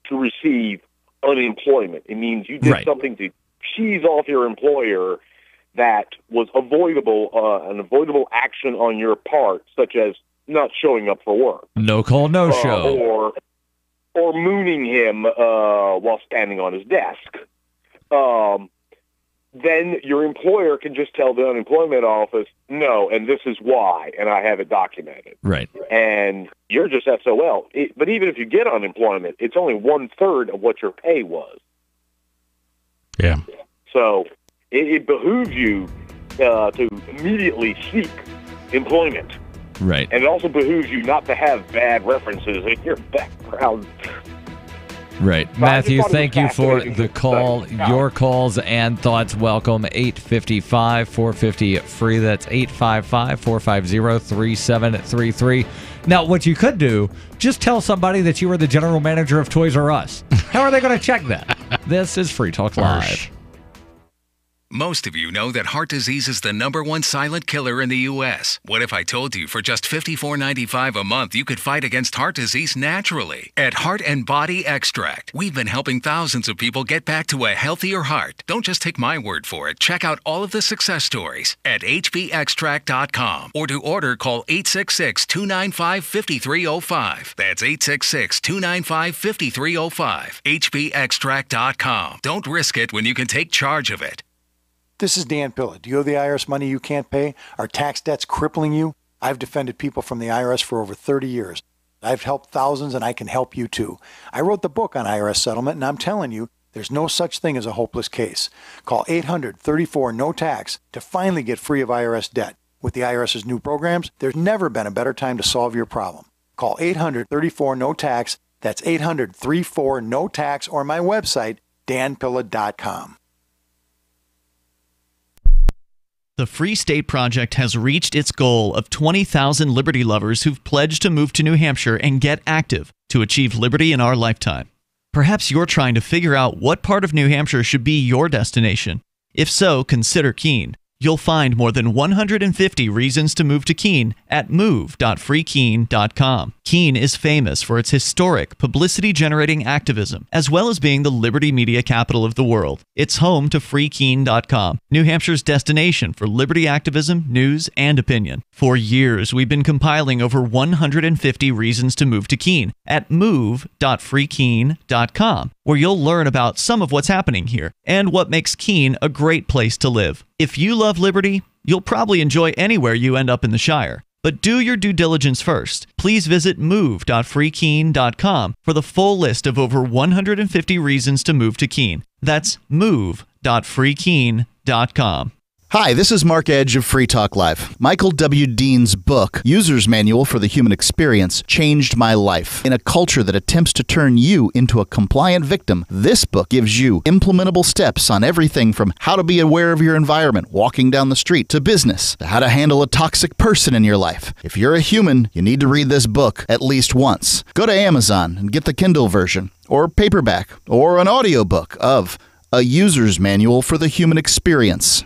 to receive unemployment. It means you did something to cheese off your employer that was avoidable, an avoidable action on your part, such as not showing up for work. No call, no show. Or mooning him while standing on his desk. Then your employer can just tell the unemployment office, no, and this is why, and I have it documented. Right. And you're just SOL. But even if you get unemployment, it's only 1/3 of what your pay was. Yeah. So it behooves you to immediately seek employment. Right. And it also behooves you not to have bad references in your background. Right. Matthew, thank you for the call. Your calls and thoughts welcome. 855-450-FREE. That's 855-450-3733. Now, what you could do, just tell somebody that you were the general manager of Toys R Us. How are they going to check that? This is Free Talk Live. Most of you know that heart disease is the #1 silent killer in the U.S. What if I told you for just $54.95 a month you could fight against heart disease naturally? At Heart and Body Extract, we've been helping thousands of people get back to a healthier heart. Don't just take my word for it. Check out all of the success stories at hbextract.com, or to order, call 866-295-5305. That's 866-295-5305. hbextract.com. Don't risk it when you can take charge of it. This is Dan Pilla. Do you owe the IRS money you can't pay? Are tax debts crippling you? I've defended people from the IRS for over 30 years. I've helped thousands, and I can help you too. I wrote the book on IRS settlement, and I'm telling you, there's no such thing as a hopeless case. Call 800-34-NO-TAX to finally get free of IRS debt. With the IRS's new programs, there's never been a better time to solve your problem. Call 800-34-NO-TAX. That's 800-34-NO-TAX, or my website, danpilla.com. The Free State Project has reached its goal of 20,000 liberty lovers who've pledged to move to New Hampshire and get active to achieve liberty in our lifetime. Perhaps you're trying to figure out what part of New Hampshire should be your destination. If so, consider Keene. You'll find more than 150 reasons to move to Keene at move.freekeene.com. Keene is famous for its historic, publicity-generating activism, as well as being the liberty media capital of the world. It's home to freekeene.com, New Hampshire's destination for liberty activism, news, and opinion. For years, we've been compiling over 150 reasons to move to Keene at move.freekeene.com, where you'll learn about some of what's happening here and what makes Keene a great place to live. If you love liberty, you'll probably enjoy anywhere you end up in the Shire. But do your due diligence first. Please visit move.freekeene.com for the full list of over 150 reasons to move to Keene. That's move.freekeene.com. Hi, this is Mark Edge of Free Talk Live. Michael W. Dean's book, User's Manual for the Human Experience, changed my life. In a culture that attempts to turn you into a compliant victim, this book gives you implementable steps on everything from how to be aware of your environment walking down the street to business, to how to handle a toxic person in your life. If you're a human, you need to read this book at least once. Go to Amazon and get the Kindle version, or paperback, or an audiobook of A User's Manual for the Human Experience.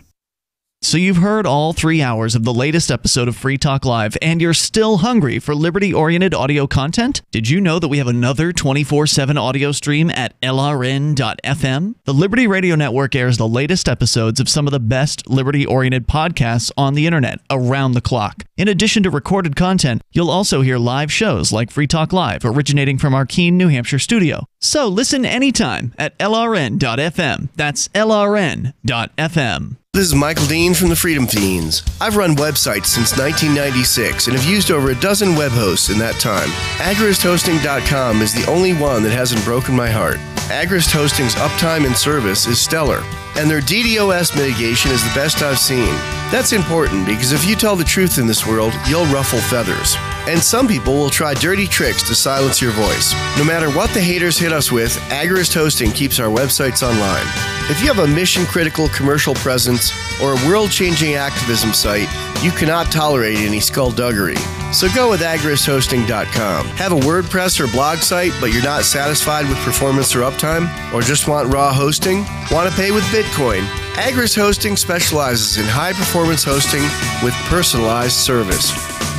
So you've heard all 3 hours of the latest episode of Free Talk Live, and you're still hungry for liberty-oriented audio content? Did you know that we have another 24/7 audio stream at LRN.FM? The Liberty Radio Network airs the latest episodes of some of the best liberty-oriented podcasts on the internet around the clock. In addition to recorded content, you'll also hear live shows like Free Talk Live, originating from our Keene, New Hampshire studio. So listen anytime at LRN.FM. That's LRN.FM. This is Michael Dean from the Freedom Fiends. I've run websites since 1996 and have used over a dozen web hosts in that time. AgristHosting.com is the only one that hasn't broken my heart. Agrist Hosting's uptime and service is stellar, and their DDoS mitigation is the best I've seen. That's important because if you tell the truth in this world, you'll ruffle feathers. And some people will try dirty tricks to silence your voice. No matter what the haters hit us with, Agrist Hosting keeps our websites online. If you have a mission-critical commercial presence or a world-changing activism site, you cannot tolerate any skullduggery. So go with AgristHosting.com. Have a WordPress or blog site, but you're not satisfied with performance or uptime? Or just want raw hosting? Want to pay with Bitcoin? Agris Hosting specializes in high-performance hosting with personalized service.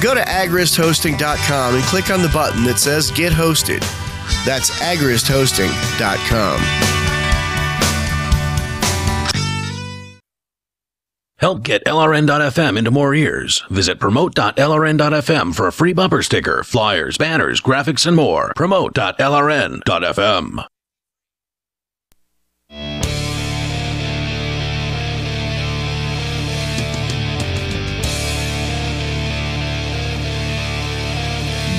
Go to agrishosting.com and click on the button that says Get Hosted. That's agrishosting.com. Help get LRN.FM into more ears. Visit promote.lrn.fm for a free bumper sticker, flyers, banners, graphics, and more. Promote.lrn.fm.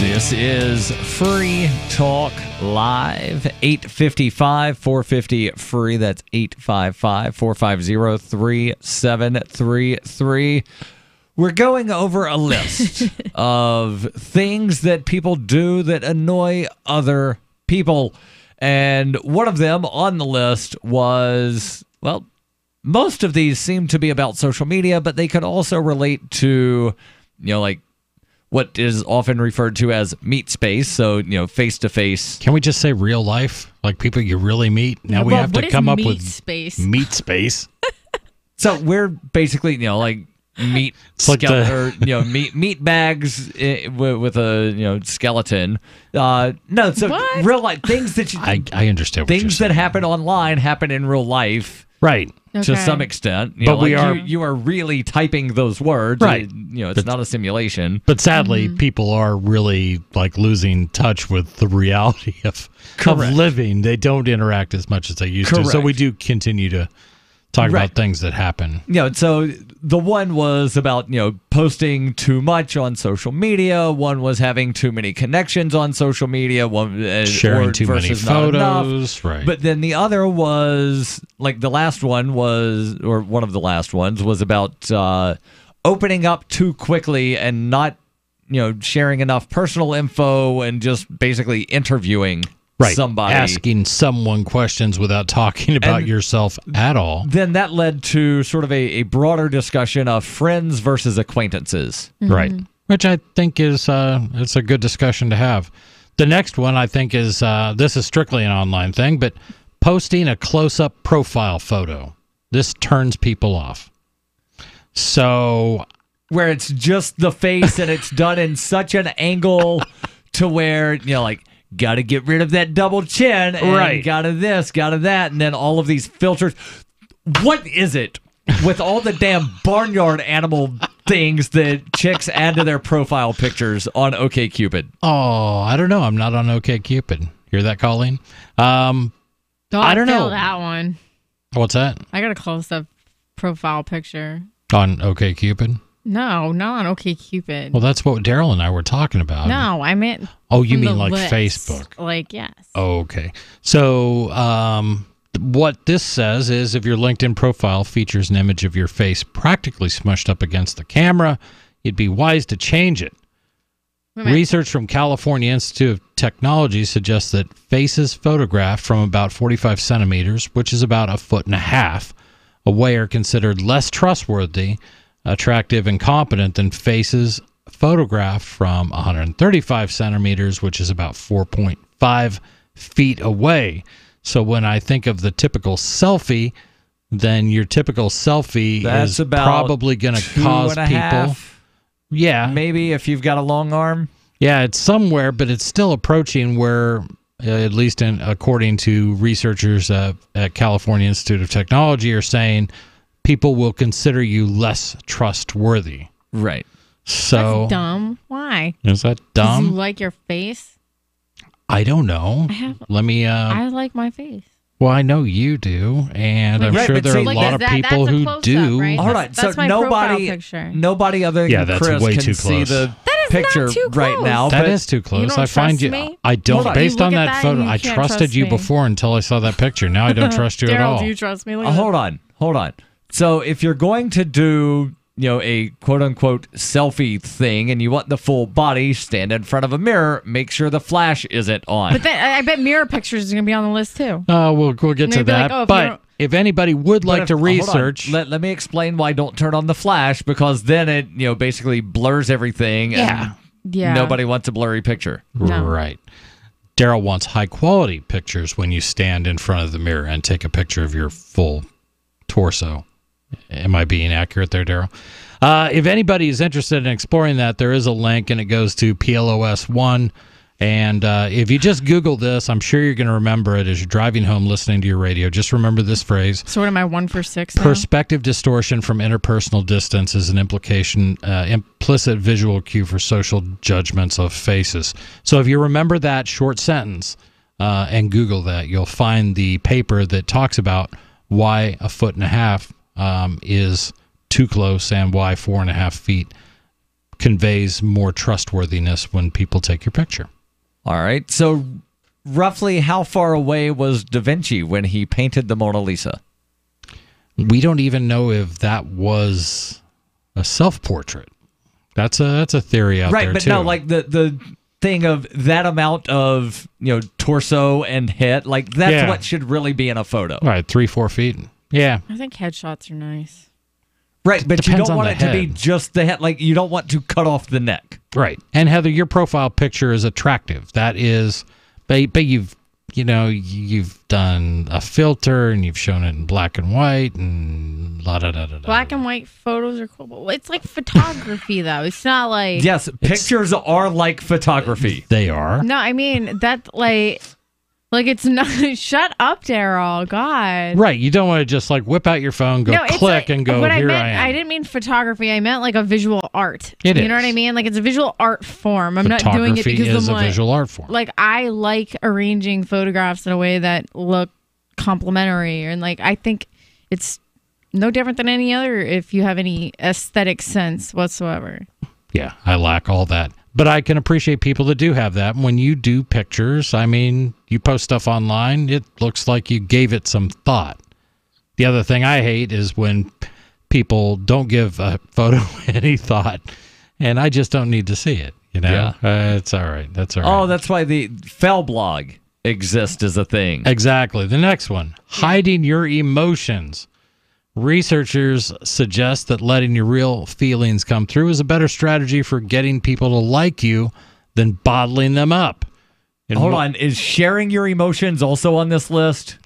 This is Free Talk Live, 855-450-FREE. That's 855-450-3733. We're going over a list of things that people do that annoy other people. And one of them on the list was, well, most of these seem to be about social media, but they could also relate to, like, what is often referred to as meet space, so, face-to-face. Can we just say real life? Like people you really meet? Now we have to come up with space? Meat space. So we're basically, meat meat bags with a skeleton. No, so real life things that you I understand. Things that happen online happen in real life, right? To some extent, but you are really typing those words, right? It's not a simulation. But sadly, people are really losing touch with the reality of living. They don't interact as much as they used to. So we do continue to talk about things that happen. So the one was about, posting too much on social media. One was having too many connections on social media. One sharing too many photos. Right. But then the other was, the last one was, or one of the last ones was about opening up too quickly and not, sharing enough personal info and just basically interviewing somebody. Asking someone questions without talking about yourself at all. Then that led to sort of a broader discussion of friends versus acquaintances. Mm-hmm. Right. Which I think is it's a good discussion to have. The next one I think is, this is strictly an online thing, but posting a close-up profile photo. This turns people off. So where it's just the face and it's done in such an angle to where, got to get rid of that double chin, and got to this, got to that, and then all of these filters. What is it with all the damn barnyard animal things that chicks add to their profile pictures on OkCupid? Oh, I don't know. I'm not on OkCupid. Hear that, Colleen? I don't know that one. What's that? I got a close-up profile picture On OkCupid? No, not on OkCupid. Well, that's what Daryl and I were talking about. No, I meant. Oh, you mean like Facebook? Yes. Okay. So, what this says is if your LinkedIn profile features an image of your face practically smushed up against the camera, you'd be wise to change it. Research from California Institute of Technology suggests that faces photographed from about 45 centimeters, which is about 1.5 feet away, are considered less trustworthy, attractive, and competent than faces photographed from 135 centimeters, which is about 4.5 feet away. So when I think of the typical selfie, then your typical selfie is probably going to cause people. Yeah. Maybe if you've got a long arm. Yeah, it's somewhere, but it's still approaching where, at least according to researchers at California Institute of Technology, are saying people will consider you less trustworthy. Right. So that's dumb. Why? Is that dumb? Do you like your face? I don't know. Let me. I like my face. Well, I know you do, and I'm sure there are a lot of people who do. Right? All right, that's so my nobody other than that's Chris way can too see close. the picture right now. That but is too close. You don't I find trust you. me? I don't. Based on that photo, I can't trusted trust you me. before until I saw that picture. Now I don't trust you at all. Daryl, do you trust me? Hold on. So if you're going to do, a quote-unquote selfie thing and you want the full body, stand in front of a mirror, make sure the flash isn't on. But then I bet mirror pictures are going to be on the list too. We'll get to that. But if anybody would like to research... Let me explain why don't turn on the flash, because then it, basically blurs everything. Yeah. And nobody wants a blurry picture. No. Right. Daryl wants high-quality pictures when you stand in front of the mirror and take a picture of your full torso. Am I being accurate there, Daryl? If anybody is interested in exploring that, there is a link, and it goes to PLOS1. And if you just Google this, I'm sure you're going to remember it as you're driving home listening to your radio. Just remember this phrase. So what am I, 1 for 6 now? Perspective distortion from interpersonal distance is an implicit visual cue for social judgments of faces. So if you remember that short sentence and Google that, you'll find the paper that talks about why 1.5 feet is too close and why 4.5 feet conveys more trustworthiness when people take your picture. All right. So roughly how far away was Da Vinci when he painted the Mona Lisa? We don't even know if that was a self-portrait. That's a theory out there, right, but too. no, like the thing of that amount of, torso and head, like that's what should really be in a photo. Right, 3-4 feet. Yeah. I think headshots are nice. Right, but you Depends don't on want the it to be head. just the head. Like, you don't want to cut off the neck. Right. And Heather, your profile picture is attractive. That is, but you've done a filter and you've shown it in black and white and Black and white photos are cool, but it's like photography, though. It's not like... Yes, pictures are like photography. They are. No, I mean, that, like it's not... Shut up, Daryl. God. Right. You don't want to just whip out your phone, go it's click, and go, what here I I am. I didn't mean photography. I meant like a visual art. It You is. know what I mean? Like it's a visual art form. I'm not doing it Photography because is I'm a visual art form. Like I like arranging photographs in a way that look complementary, and I think it's no different than any other if you have any aesthetic sense whatsoever. Yeah, I lack all that. But I can appreciate people that do have that. When you do pictures, I mean, you post stuff online, it looks like you gave it some thought. The other thing I hate is when people don't give a photo any thought, and I just don't need to see it. Yeah. It's all right. That's all right. Oh, that's why the Fel blog exists as a thing. Exactly. The next one, hiding your emotions. Researchers suggest that letting your real feelings come through is a better strategy for getting people to like you than bottling them up. And Hold on, is sharing your emotions also on this list?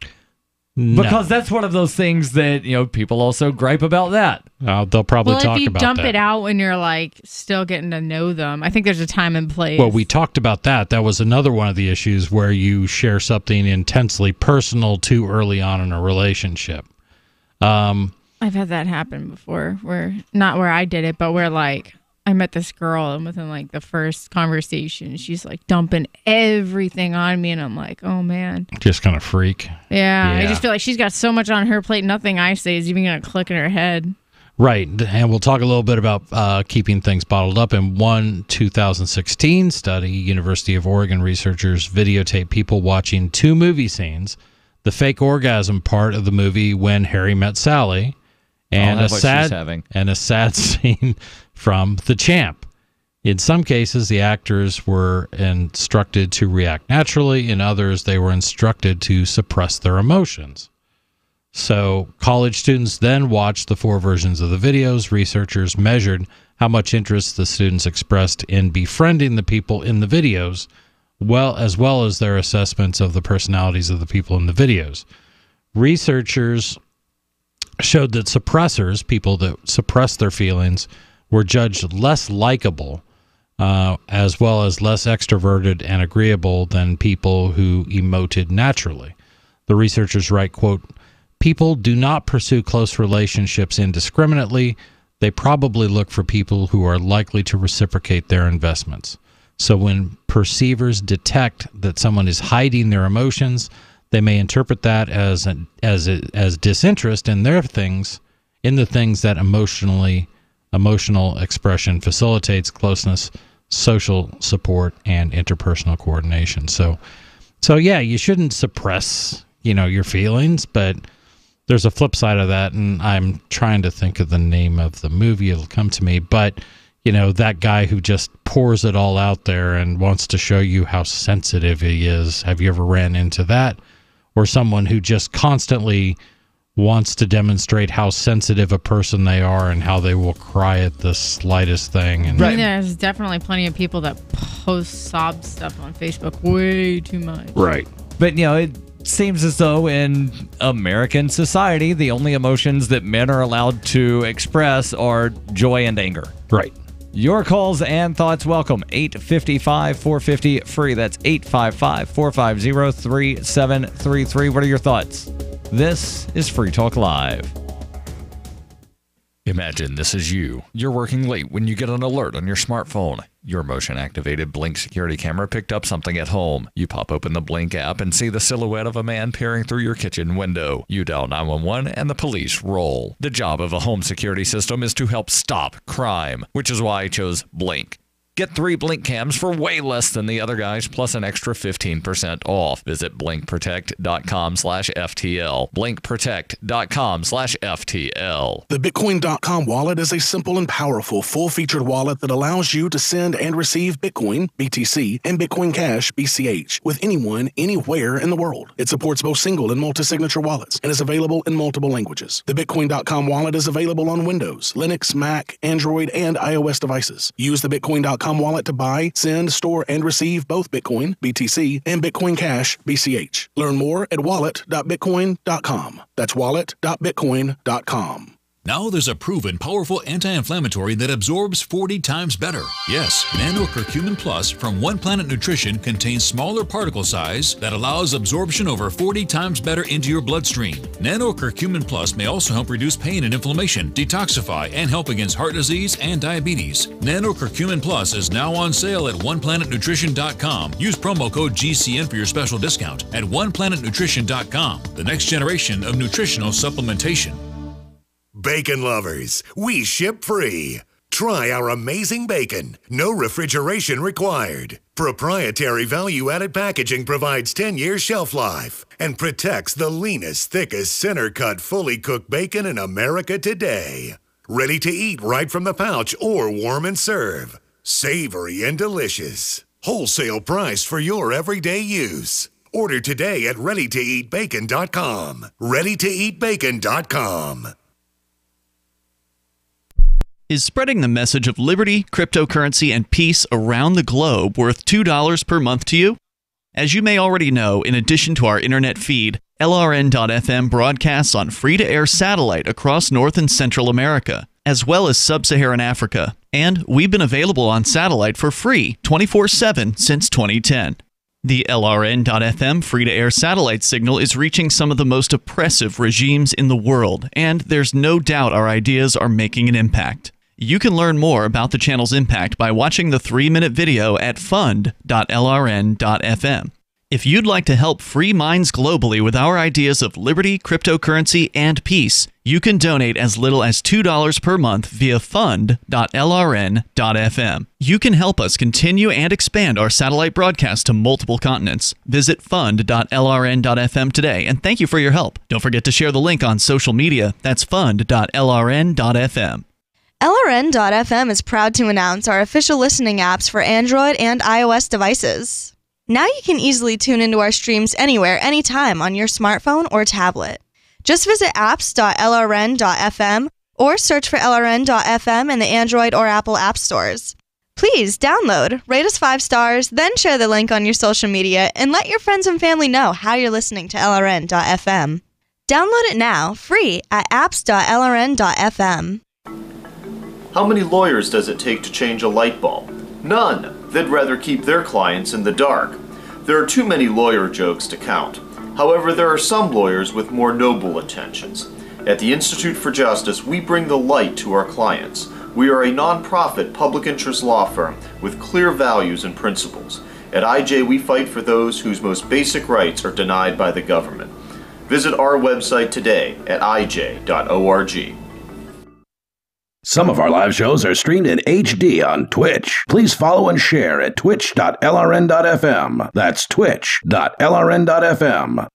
No. Because that's one of those things that, people also gripe about that. They'll probably talk if you about dump that. it out when you're still getting to know them, I think there's a time and place. Well, we talked about that. That was another one of the issues where you share something intensely personal too early on in a relationship. I've had that happen before, not where I did it, but where I met this girl, and within the first conversation, she's dumping everything on me, and I'm like, oh man. Just kind of freak. Yeah, I just feel like she's got so much on her plate, nothing I say is even going to click in her head. Right, and we'll talk a little bit about keeping things bottled up. In one 2016 study, University of Oregon researchers videotaped people watching 2 movie scenes, the fake orgasm part of the movie When Harry Met Sally, and a sad scene from The Champ. In some cases, the actors were instructed to react naturally. In others, they were instructed to suppress their emotions. So college students then watched the 4 versions of the videos. Researchers measured how much interest the students expressed in befriending the people in the videos, as well as their assessments of the personalities of the people in the videos. Researchers showed that suppressors, people that suppress their feelings, were judged less likable, as well as less extroverted and agreeable than people who emoted naturally. The researchers write, quote, "People do not pursue close relationships indiscriminately. They probably look for people who are likely to reciprocate their investments. So when perceivers detect that someone is hiding their emotions, they may interpret that as disinterest in the things that emotional expression facilitates closeness, social support, and interpersonal coordination." So yeah, you shouldn't suppress, your feelings, but there's a flip side of that, and I'm trying to think of the name of the movie. It'll come to me, but that guy who just pours it all out there and wants to show you how sensitive he is. Have you ever ran into that? Or someone who just constantly wants to demonstrate how sensitive a person they are and how they will cry at the slightest thing. And I mean, there's definitely plenty of people that post sob stuff on Facebook way too much. Right. But, seems as though in American society, the only emotions that men are allowed to express are joy and anger. Right. Your calls and thoughts welcome. 855-450-FREE. That's 855-450-3733. What are your thoughts? This is Free Talk Live. Imagine this is you. You're working late when you get an alert on your smartphone. Your motion-activated Blink security camera picked up something at home. You pop open the Blink app and see the silhouette of a man peering through your kitchen window. You dial 911 and the police roll. The job of a home security system is to help stop crime, which is why I chose Blink. Get 3 Blink cams for way less than the other guys, plus an extra 15% off. Visit blinkprotect.com/FTL. blinkprotect.com/FTL. The Bitcoin.com wallet is a simple and powerful full-featured wallet that allows you to send and receive Bitcoin, BTC, and Bitcoin Cash, BCH, with anyone, anywhere in the world. It supports both single and multi-signature wallets and is available in multiple languages. The Bitcoin.com wallet is available on Windows, Linux, Mac, Android, and iOS devices. Use the Bitcoin.com wallet to buy, send, store, and receive both Bitcoin, BTC, and Bitcoin Cash, BCH. Learn more at wallet.bitcoin.com. That's wallet.bitcoin.com. Now there's a proven powerful anti-inflammatory that absorbs 40 times better. Yes, Nano Curcumin Plus from One Planet Nutrition contains smaller particle size that allows absorption over 40 times better into your bloodstream. Nano Curcumin Plus may also help reduce pain and inflammation, detoxify, and help against heart disease and diabetes. Nano Curcumin Plus is now on sale at OnePlanetNutrition.com. Use promo code GCN for your special discount at OnePlanetNutrition.com, the next generation of nutritional supplementation. Bacon lovers, we ship free. Try our amazing bacon. No refrigeration required. Proprietary value-added packaging provides 10-year shelf life and protects the leanest, thickest, center-cut, fully cooked bacon in America today. Ready to eat right from the pouch or warm and serve. Savory and delicious. Wholesale price for your everyday use. Order today at readytoeatbacon.com. readytoeatbacon.com. Is spreading the message of liberty, cryptocurrency, and peace around the globe worth $2 per month to you? As you may already know, in addition to our internet feed, LRN.FM broadcasts on free-to-air satellite across North and Central America, as well as Sub-Saharan Africa. And we've been available on satellite for free 24/7 since 2010. The LRN.FM free-to-air satellite signal is reaching some of the most oppressive regimes in the world, and there's no doubt our ideas are making an impact. You can learn more about the channel's impact by watching the 3-minute video at fund.lrn.fm. If you'd like to help free minds globally with our ideas of liberty, cryptocurrency, and peace, you can donate as little as $2 per month via fund.lrn.fm. You can help us continue and expand our satellite broadcast to multiple continents. Visit fund.lrn.fm today, and thank you for your help. Don't forget to share the link on social media. That's fund.lrn.fm. LRN.FM is proud to announce our official listening apps for Android and iOS devices. Now you can easily tune into our streams anywhere, anytime on your smartphone or tablet. Just visit apps.lrn.fm or search for LRN.FM in the Android or Apple app stores. Please download, rate us 5 stars, then share the link on your social media and let your friends and family know how you're listening to LRN.FM. Download it now, free at apps.lrn.fm. How many lawyers does it take to change a light bulb? None. They'd rather keep their clients in the dark. There are too many lawyer jokes to count. However, there are some lawyers with more noble intentions. At the Institute for Justice, we bring the light to our clients. We are a non-profit public interest law firm with clear values and principles. At IJ, we fight for those whose most basic rights are denied by the government. Visit our website today at ij.org. Some of our live shows are streamed in HD on Twitch. Please follow and share at twitch.lrn.fm. That's twitch.lrn.fm.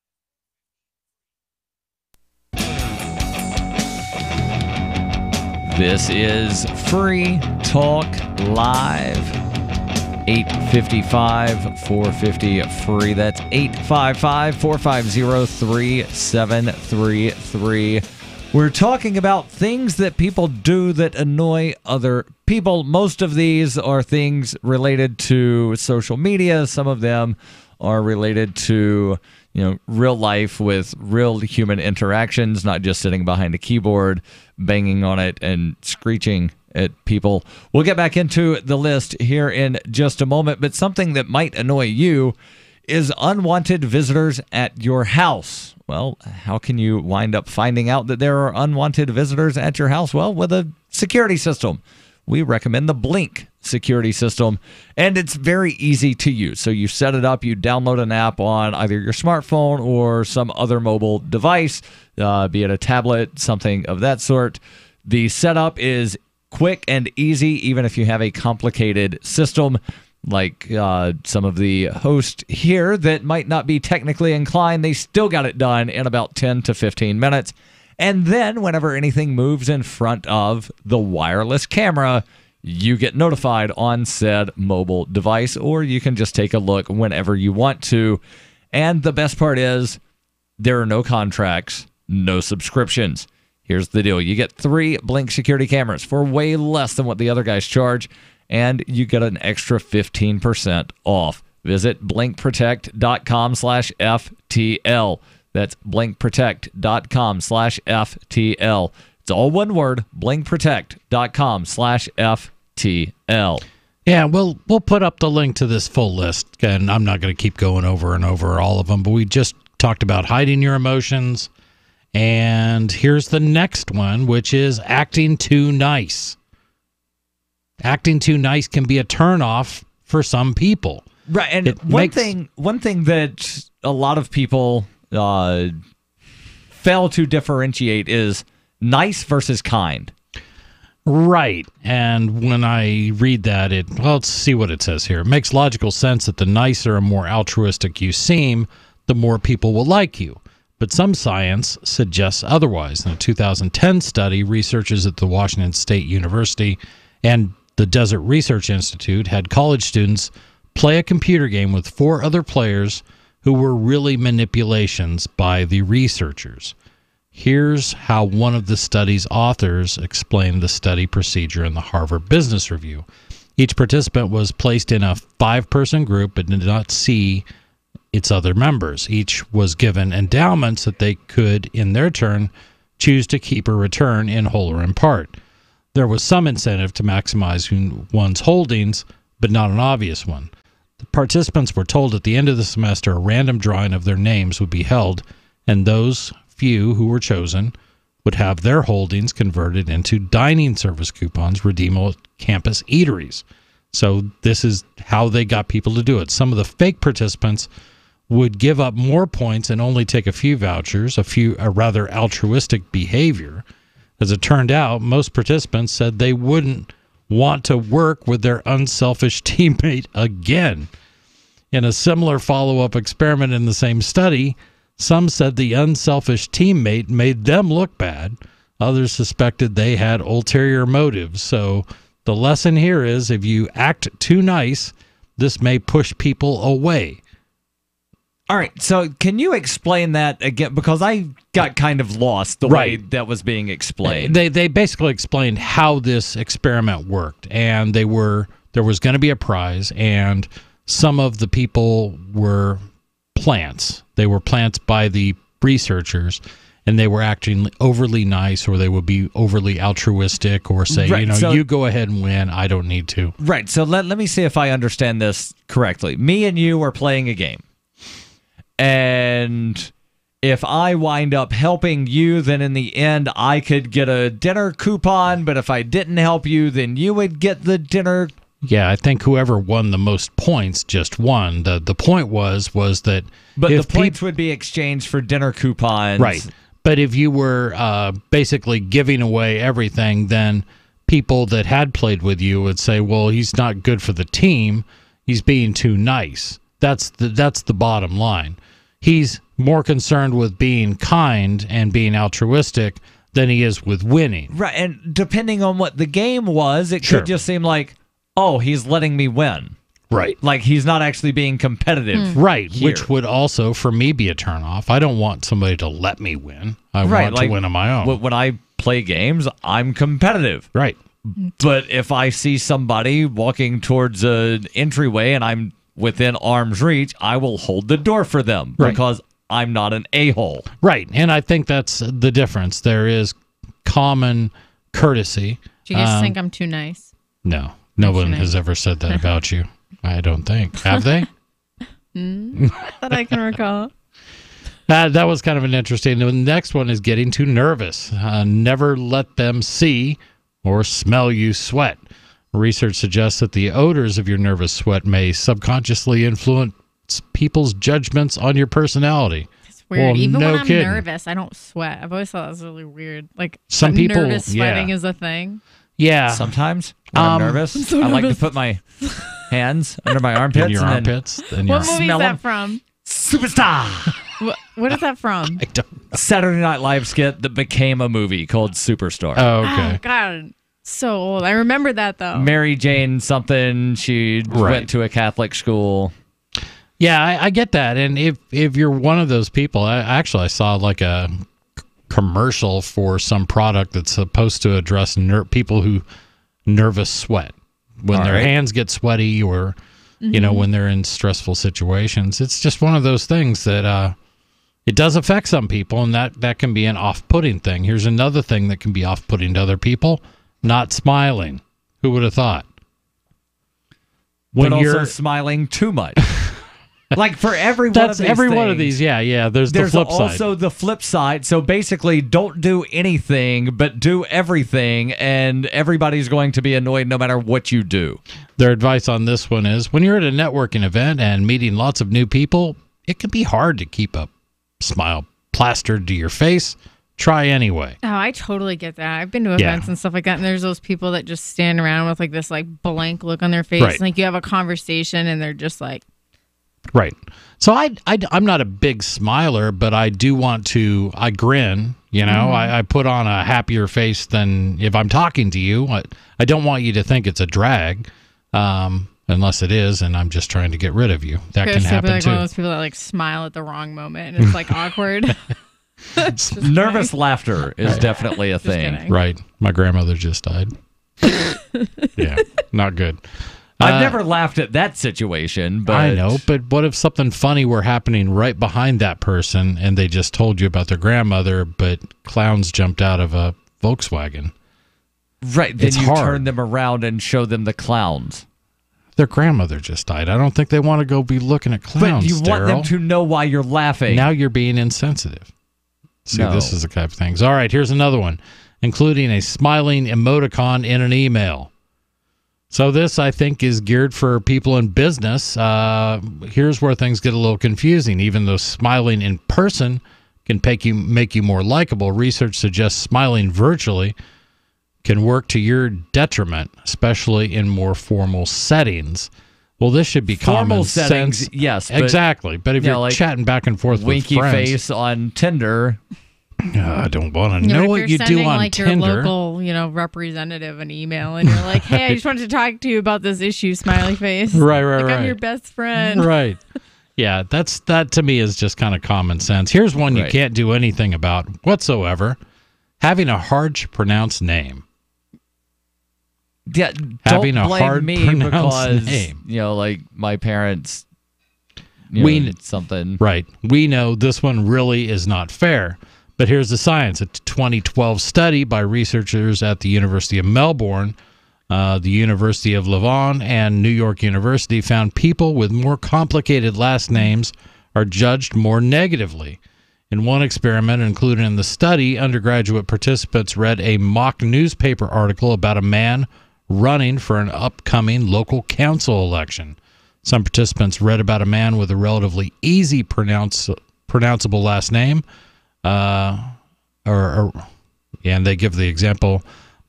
This is Free Talk Live. 855-450-FREE. That's 855-450-3733. We're talking about things that people do that annoy other people. Most of these are things related to social media. Some of them are related to, real life with real human interactions, not just sitting behind a keyboard, banging on it and screeching at people. We'll get back into the list here in just a moment, but something that might annoy you is unwanted visitors at your house. Well, how can you wind up finding out that there are unwanted visitors at your house? Well, with a security system. We recommend the Blink security system, and it's very easy to use. So you set it up, you download an app on either your smartphone or some other mobile device, be it a tablet, something of that sort. The setup is quick and easy, even if you have a complicated system like some of the hosts here that might not be technically inclined. They still got it done in about 10 to 15 minutes. And then whenever anything moves in front of the wireless camera, you get notified on said mobile device, or you can just take a look whenever you want to. And the best part is there are no contracts, no subscriptions. Here's the deal. You get 3 Blink security cameras for way less than what the other guys charge, and you get an extra 15% off. Visit blinkprotect.com/FTL. That's blinkprotect.com/FTL. It's all one word, blinkprotect.com/FTL. Yeah, we'll put up the link to this full list, and I'm not going to keep going over and over all of them, but we just talked about hiding your emotions, and here's the next one, which is acting too nice. Acting too nice can be a turnoff for some people. Right, and one thing that a lot of people fail to differentiate is nice versus kind. Right, and when I read that, let's see what it says here. It makes logical sense that the nicer and more altruistic you seem, the more people will like you. But some science suggests otherwise. In a 2010 study, researchers at the Washington State University and the Desert Research Institute had college students play a computer game with 4 other players who were really manipulations by the researchers. Here's how one of the study's authors explained the study procedure in the Harvard Business Review. Each participant was placed in a 5-person group but did not see its other members. Each was given endowments that they could, in their turn, choose to keep or return in whole or in part. There was some incentive to maximize one's holdings, but not an obvious one. The participants were told at the end of the semester a random drawing of their names would be held, and those few who were chosen would have their holdings converted into dining service coupons redeemable at campus eateries. So this is how they got people to do it. Some of the fake participants would give up more points and only take a few vouchers, a rather altruistic behavior. As it turned out, most participants said they wouldn't want to work with their unselfish teammate again. In a similar follow-up experiment in the same study, some said the unselfish teammate made them look bad. Others suspected they had ulterior motives. So the lesson here is if you act too nice, this may push people away. All right, so can you explain that again? Because I got kind of lost the way that was being explained. They basically explained how this experiment worked, and there was going to be a prize, and some of the people were plants. They were plants by the researchers, and they were acting overly nice, or they would be overly altruistic, or say, you go ahead and win, I don't need to. Right, so let me see if I understand this correctly. Me and you are playing a game. And if I wind up helping you, then in the end, I could get a dinner coupon. But if I didn't help you, then you would get the dinner. Yeah, I think whoever won the most points just won. The point was that... But the points would be exchanged for dinner coupons. Right. But if you were basically giving away everything, then people that had played with you would say, well, he's not good for the team. He's being too nice. That's the bottom line. He's more concerned with being kind and being altruistic than he is with winning. Right, and depending on what the game was, it could just seem like, oh, he's letting me win. Right. Like he's not actually being competitive. Right, here. Which would also, for me, be a turnoff. I don't want somebody to let me win. I want to win on my own. When I play games, I'm competitive. Right. But if I see somebody walking towards an entryway and I'm within arm's reach, I will hold the door for them because I'm not an a-hole. Right, and I think that's the difference. There is common courtesy. Do you guys think I'm too nice? No one has ever said that about you. I don't think. Have they? That I can recall. That was kind of an interesting. The next one is getting too nervous. Never let them see or smell you sweat. Research suggests that the odors of your nervous sweat may subconsciously influence people's judgments on your personality. It's weird. Well, Even no when I'm kidding. nervous, I don't sweat. I've always thought that was really weird. Like Some people, nervous sweating yeah. is a thing. Yeah. Sometimes when I'm nervous, I'm so I like to nervous. put my hands under my armpits. In your and armpits? Then In What your movie is smell that 'em. from? Superstar. What is that from? I don't know. Saturday Night Live skit that became a movie called Superstar. Oh, Oh, God. So old. I remember that, though. Mary Jane something. She went to a Catholic school. Yeah, I get that. And if you're one of those people, I saw like a commercial for some product that's supposed to address people who nervous sweat when All their right. hands get sweaty or when they're in stressful situations. It's just one of those things that it does affect some people, and that can be an off-putting thing. Here's another thing that can be off-putting to other people: not smiling. Who would have thought? But also smiling too much. Like for every one of That's these every things, one of these. Yeah. There's the flip side. also the flip side. So basically, don't do anything, but do everything, and everybody's going to be annoyed no matter what you do. Their advice on this one is, when you're at a networking event and meeting lots of new people, it can be hard to keep a smile plastered to your face. Try anyway. Oh, I totally get that. I've been to Yeah. events and stuff like that, and there's those people that just stand around with like this like blank look on their face. Right. Like you have a conversation, and they're just like, Right. So I'm not a big smiler, but I do want to, I grin, I put on a happier face than if I'm talking to you. I don't want you to think it's a drag, unless it is, and I'm just trying to get rid of you. That can Chris would be happen like too. one of those people that like smile at the wrong moment, and it's like awkward. Nervous laughter is definitely a thing. kidding. Right. My grandmother just died. Yeah. Not good. I've never laughed at that situation, but I know, but what if something funny were happening right behind that person and they just told you about their grandmother, but clowns jumped out of a Volkswagen? Right, then It's you hard. turn them around and show them the clowns. Their grandmother just died. I don't think they want to go be looking at clowns, But you want them Daryl. to know why you're laughing. Now you're being insensitive. See, No. this is the type of things. All right, here's another one, including a smiling emoticon in an email. So this, I think, is geared for people in business. Here's where things get a little confusing. Even though smiling in person can make you more likable, research suggests smiling virtually can work to your detriment, especially in more formal settings. Well, this should be Formal common settings, sense. yes, but, exactly. But if you you're know, like chatting back and forth winky with friends, face on Tinder. I don't want to You know if what you're you do sending, on like Tinder. your local, representative an email, and you're like, "Hey, I just wanted to talk to you about this issue." Smiley face. Right, Like right. I'm your best friend. Right. Yeah, that to me is just kind of common sense. Here's one you Right. can't do anything about whatsoever: having a hard to pronounce name. Yeah, Having don't a blame hard me pronounced because name. like my parents. We- something Right. We know this one really is not fair. But here's the science. A 2012 study by researchers at the University of Melbourne, the University of Louvain, and New York University found people with more complicated last names are judged more negatively. In one experiment included in the study, undergraduate participants read a mock newspaper article about a man running for an upcoming local council election. Some participants read about a man with a relatively easy pronounceable last name, and they give the example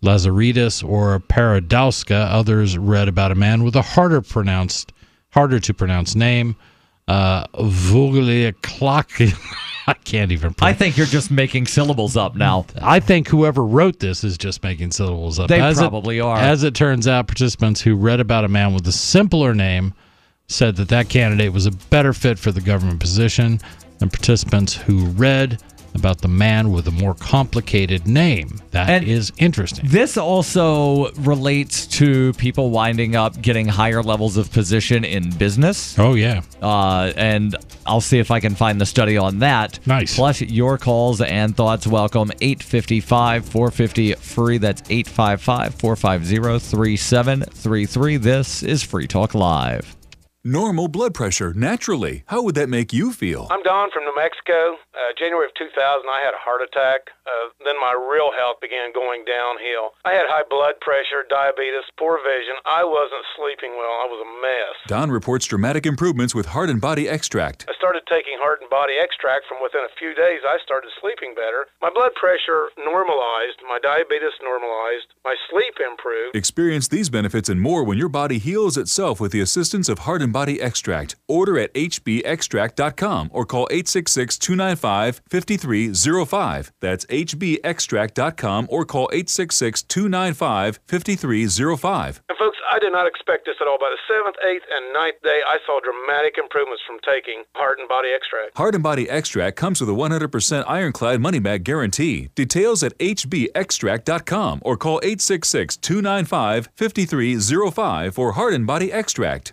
Lazaridis or Paradowska. Others read about a man with a harder to pronounce name, Vogeliklak. I can't even pronounce. I think you're just making syllables up now. I think whoever wrote this is just making syllables up. They As probably are. As it turns out, participants who read about a man with a simpler name said that candidate was a better fit for the government position than participants who read about the man with a more complicated name. That is interesting. This also relates to people winding up getting higher levels of position in business. Oh, yeah. And I'll see if I can find the study on that. Nice. Plus, your calls and thoughts welcome. 855-450 free. That's 855-450-3733. This is Free Talk Live. Normal blood pressure, naturally. How would that make you feel? I'm Don from New Mexico. January of 2000, I had a heart attack. Then my real health began going downhill. I had high blood pressure, diabetes, poor vision. I wasn't sleeping well. I was a mess. Don reports dramatic improvements with Heart and Body Extract. I started taking Heart and Body Extract. From within a few days, I started sleeping better. My blood pressure normalized. My diabetes normalized. My sleep improved. Experience these benefits and more when your body heals itself with the assistance of Heart and Body Extract. Order at hbextract.com or call 866-295-5305. That's hbextract.com or call 866-295-5305. And folks, I did not expect this at all. By the 7th, 8th, and 9th day, I saw dramatic improvements from taking Heart and Body Extract. Heart and Body Extract comes with a 100% ironclad money-back guarantee. Details at hbextract.com or call 866-295-5305 for Heart and Body Extract.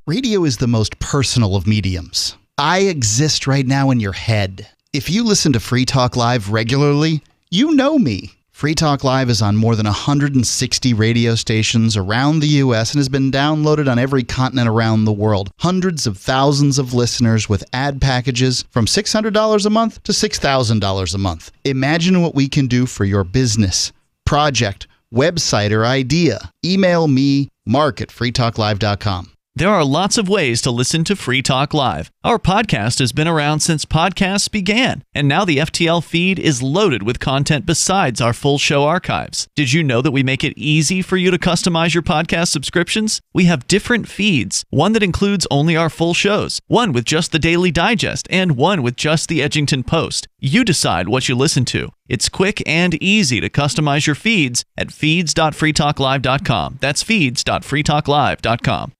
Radio is the most personal of mediums. I exist right now in your head. If you listen to Free Talk Live regularly, you know me. Free Talk Live is on more than 160 radio stations around the U.S. and has been downloaded on every continent around the world. Hundreds of thousands of listeners with ad packages from $600 a month to $6,000 a month. Imagine what we can do for your business, project, website, or idea. Email me, mark@freetalklive.com. There are lots of ways to listen to Free Talk Live. Our podcast has been around since podcasts began, and now the FTL feed is loaded with content besides our full show archives. Did you know that we make it easy for you to customize your podcast subscriptions? We have different feeds, one that includes only our full shows, one with just the Daily Digest, and one with just the Edgington Post. You decide what you listen to. It's quick and easy to customize your feeds at feeds.freetalklive.com. That's feeds.freetalklive.com.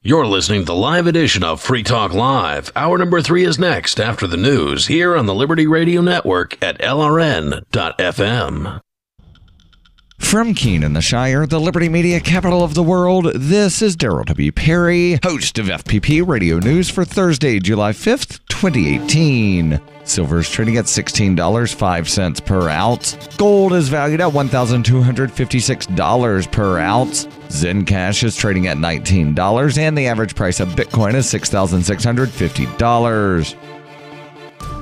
You're listening to the live edition of Free Talk Live. Hour number 3 is next after the news here on the Liberty Radio Network at LRN.FM. From Keene in the Shire, the Liberty Media capital of the world, this is Daryl W. Perry, host of FPP Radio News for Thursday, July 5th, 2018. Silver is trading at $16.05 per ounce. Gold is valued at $1,256 per ounce. Zencash is trading at $19, and the average price of Bitcoin is $6,650.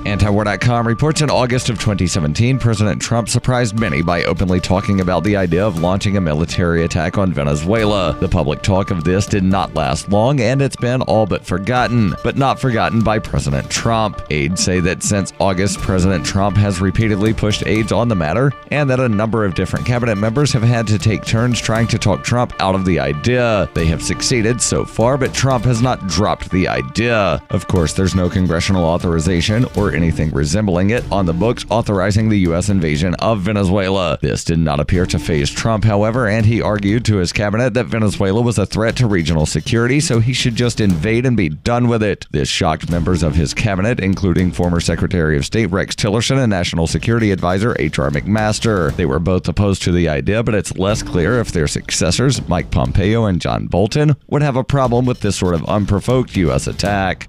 Antiwar.com reports in August of 2017, President Trump surprised many by openly talking about the idea of launching a military attack on Venezuela. The public talk of this did not last long, and it's been all but forgotten, but not forgotten by President Trump. Aides say that since August, President Trump has repeatedly pushed aides on the matter, and that a number of different cabinet members have had to take turns trying to talk Trump out of the idea. They have succeeded so far, but Trump has not dropped the idea. Of course, there's no congressional authorization or anything resembling it on the books authorizing the U.S. invasion of Venezuela. This did not appear to faze Trump, however, and he argued to his cabinet that Venezuela was a threat to regional security, so he should just invade and be done with it. This shocked members of his cabinet, including former Secretary of State Rex Tillerson and National Security Advisor H.R. McMaster. They were both opposed to the idea, but it's less clear if their successors, Mike Pompeo and John Bolton, would have a problem with this sort of unprovoked U.S. attack.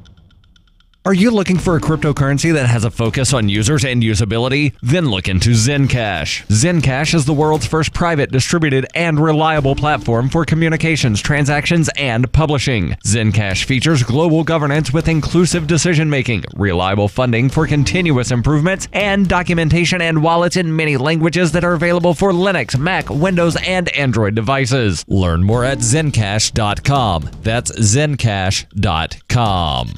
Are you looking for a cryptocurrency that has a focus on users and usability? Then look into Zencash. Zencash is the world's first private, distributed, and reliable platform for communications, transactions, and publishing. Zencash features global governance with inclusive decision-making, reliable funding for continuous improvements, and documentation and wallets in many languages that are available for Linux, Mac, Windows, and Android devices. Learn more at Zencash.com. That's Zencash.com.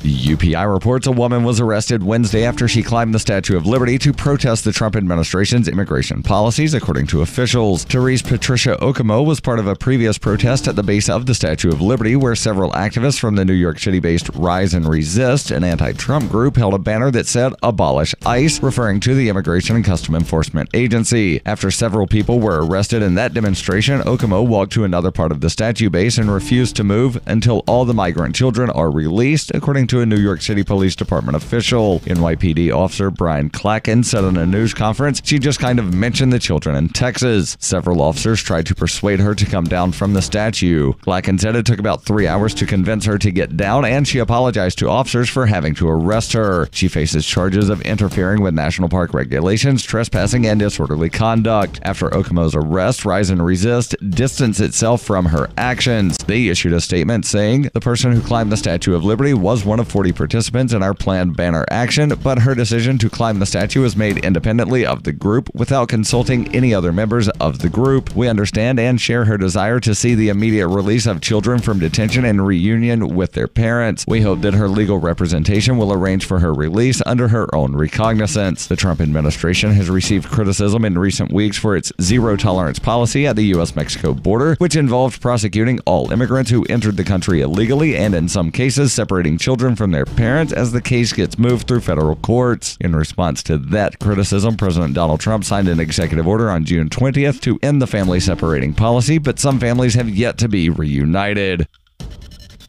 UPI reports a woman was arrested Wednesday after she climbed the Statue of Liberty to protest the Trump administration's immigration policies, according to officials. Therese Patricia Okomo was part of a previous protest at the base of the Statue of Liberty, where several activists from the New York City-based Rise and Resist, an anti-Trump group, held a banner that said, "Abolish ICE," referring to the Immigration and Custom Enforcement Agency. After several people were arrested in that demonstration, Okomo walked to another part of the statue base and refused to move until all the migrant children are released, according to to a New York City Police Department official. NYPD officer Brian Clacken said in a news conference she just kind of mentioned the children in Texas. Several officers tried to persuade her to come down from the statue. Clacken said it took about 3 hours to convince her to get down, and she apologized to officers for having to arrest her. She faces charges of interfering with national park regulations, trespassing, and disorderly conduct. After Okomo's arrest, Rise and Resist distanced itself from her actions. They issued a statement saying, "The person who climbed the Statue of Liberty was one of 40 participants in our planned banner action, but her decision to climb the statue was made independently of the group without consulting any other members of the group. We understand and share her desire to see the immediate release of children from detention and reunion with their parents. We hope that her legal representation will arrange for her release under her own recognizance." The Trump administration has received criticism in recent weeks for its zero-tolerance policy at the U.S.-Mexico border, which involved prosecuting all immigrants who entered the country illegally and, in some cases, separating children from their parents as the case gets moved through federal courts. In response to that criticism, President Donald Trump signed an executive order on June 20th to end the family separating policy, but some families have yet to be reunited.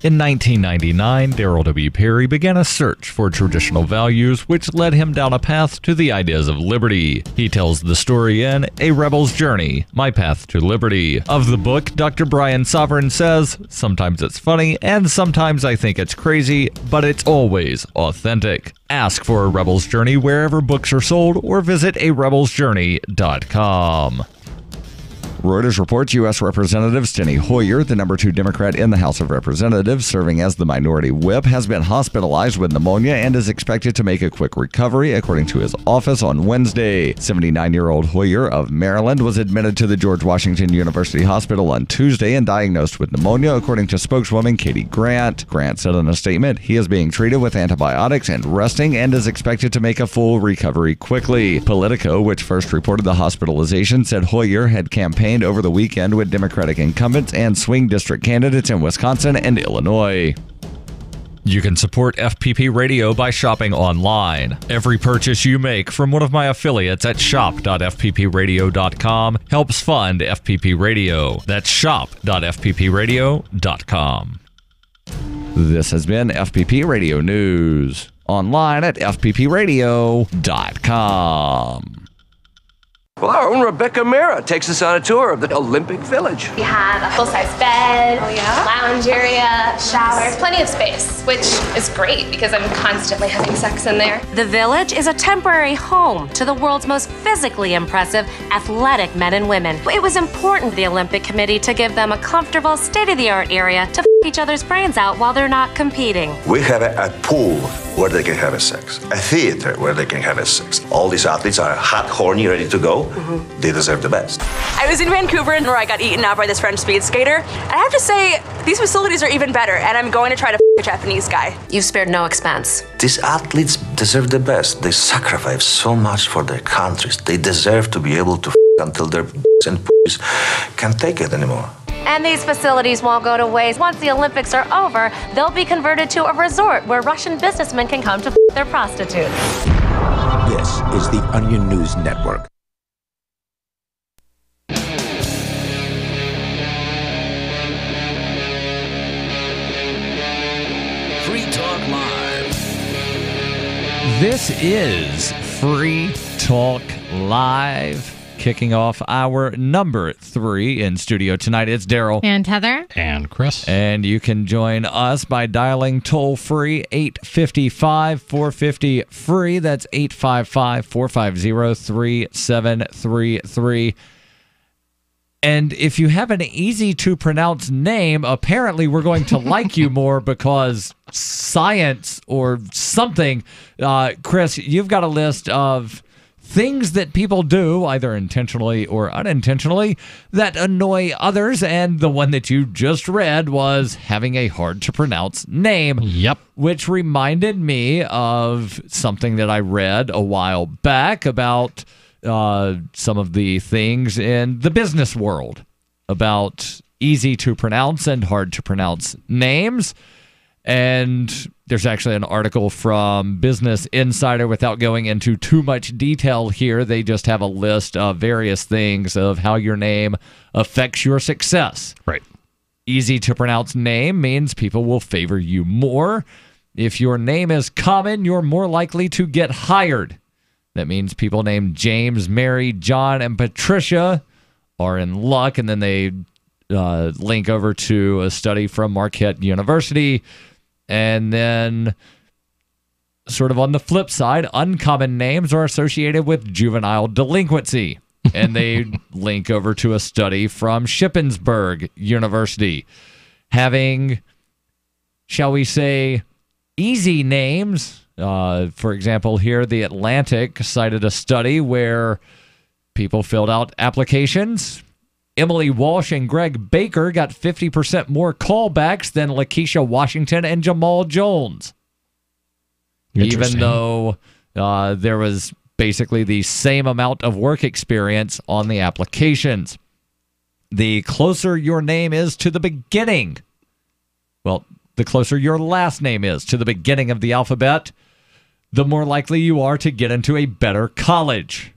In 1999, Darryl W. Perry began a search for traditional values, which led him down a path to the ideas of liberty. He tells the story in A Rebel's Journey, My Path to Liberty. Of the book, Dr. Brian Sovereign says, "Sometimes it's funny, and sometimes I think it's crazy, but it's always authentic." Ask for A Rebel's Journey wherever books are sold, or visit arebelsjourney.com. Reuters reports U.S. Representative Steny Hoyer, the number 2 Democrat in the House of Representatives, serving as the minority whip, has been hospitalized with pneumonia and is expected to make a quick recovery, according to his office on Wednesday. 79-year-old Hoyer of Maryland was admitted to the George Washington University Hospital on Tuesday and diagnosed with pneumonia, according to spokeswoman Katie Grant. Grant said in a statement, "He is being treated with antibiotics and resting and is expected to make a full recovery quickly." Politico, which first reported the hospitalization, said Hoyer had campaigned over the weekend with Democratic incumbents and swing district candidates in Wisconsin and Illinois. You can support FPP Radio by shopping online. Every purchase you make from one of my affiliates at shop.fppradio.com helps fund FPP Radio. That's shop.fppradio.com. This has been FPP Radio News. Online at fppradio.com. Well, our own Rebecca Mera takes us on a tour of the Olympic Village. We have a full-size bed, lounge area, showers, plenty of space, which is great because I'm constantly having sex in there. The Village is a temporary home to the world's most physically impressive athletic men and women. It was important to the Olympic Committee to give them a comfortable, state-of-the-art area to each other's brains out while they're not competing. We have a pool where they can have a sex, a theater where they can have a sex. All these athletes are hot, horny, ready to go. They deserve the best. I was in Vancouver where I got eaten up by this French speed skater. I have to say, these facilities are even better, and I'm going to try to a Japanese guy. You've spared no expense. These athletes deserve the best. They sacrifice so much for their countries. They deserve to be able to until their and can't take it anymore. And these facilities won't go to waste. Once the Olympics are over, they'll be converted to a resort where Russian businessmen can come to their prostitutes. This is the Onion News Network. Free Talk Live. This is Free Talk Live. Kicking off our number 3 in studio tonight. It's Daryl. And Heather. And Chris. And you can join us by dialing toll-free 855-450-FREE. That's 855-450-3733. And if you have an easy-to-pronounce name, apparently we're going to like you more because science or something. Chris, you've got a list of things that people do, either intentionally or unintentionally, that annoy others, and the one that you just read was having a hard-to-pronounce name. Yep. Which reminded me of something that I read a while back about some of the things in the business world about easy-to-pronounce and hard-to-pronounce names. And there's actually an article from Business Insider. Without going into too much detail here, they just have a list of various things of how your name affects your success. Right. Easy to pronounce name means people will favor you more. If your name is common, you're more likely to get hired. That means people named James, Mary, John, and Patricia are in luck. And then they link over to a study from Marquette University. And then sort of on the flip side, uncommon names are associated with juvenile delinquency. And they link over to a study from Shippensburg University. Having, shall we say, easy names. For example, here, The Atlantic cited a study where people filled out applications. Emily Walsh and Greg Baker got 50% more callbacks than Lakeisha Washington and Jamal Jones. Even though there was basically the same amount of work experience on the applications. The closer your name is to the beginning, well, the closer your last name is to the beginning of the alphabet, the more likely you are to get into a better college.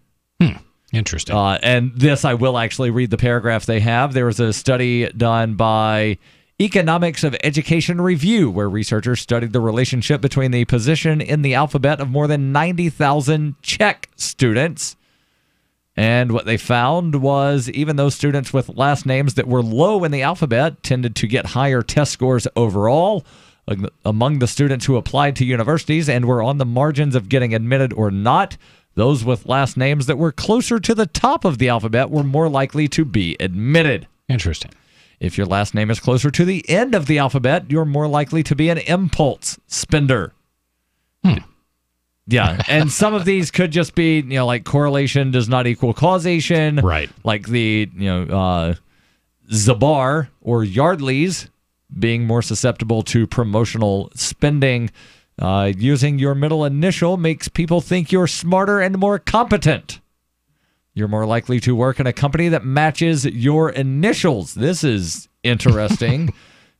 Interesting. And this, I will actually read the paragraph they have. There was a study done by Economics of Education Review, where researchers studied the relationship between the position in the alphabet of more than 90,000 Czech students. And what they found was even those students with last names that were low in the alphabet tended to get higher test scores overall. Among the students who applied to universities and were on the margins of getting admitted or not, those with last names that were closer to the top of the alphabet were more likely to be admitted. Interesting. If your last name is closer to the end of the alphabet, you're more likely to be an impulse spender. Yeah, and some of these could just be, like correlation does not equal causation. Right. Like the, Zabar or Yardleys being more susceptible to promotional spending. Using your middle initial makes people think you're smarter and more competent. You're more likely to work in a company that matches your initials. This is interesting.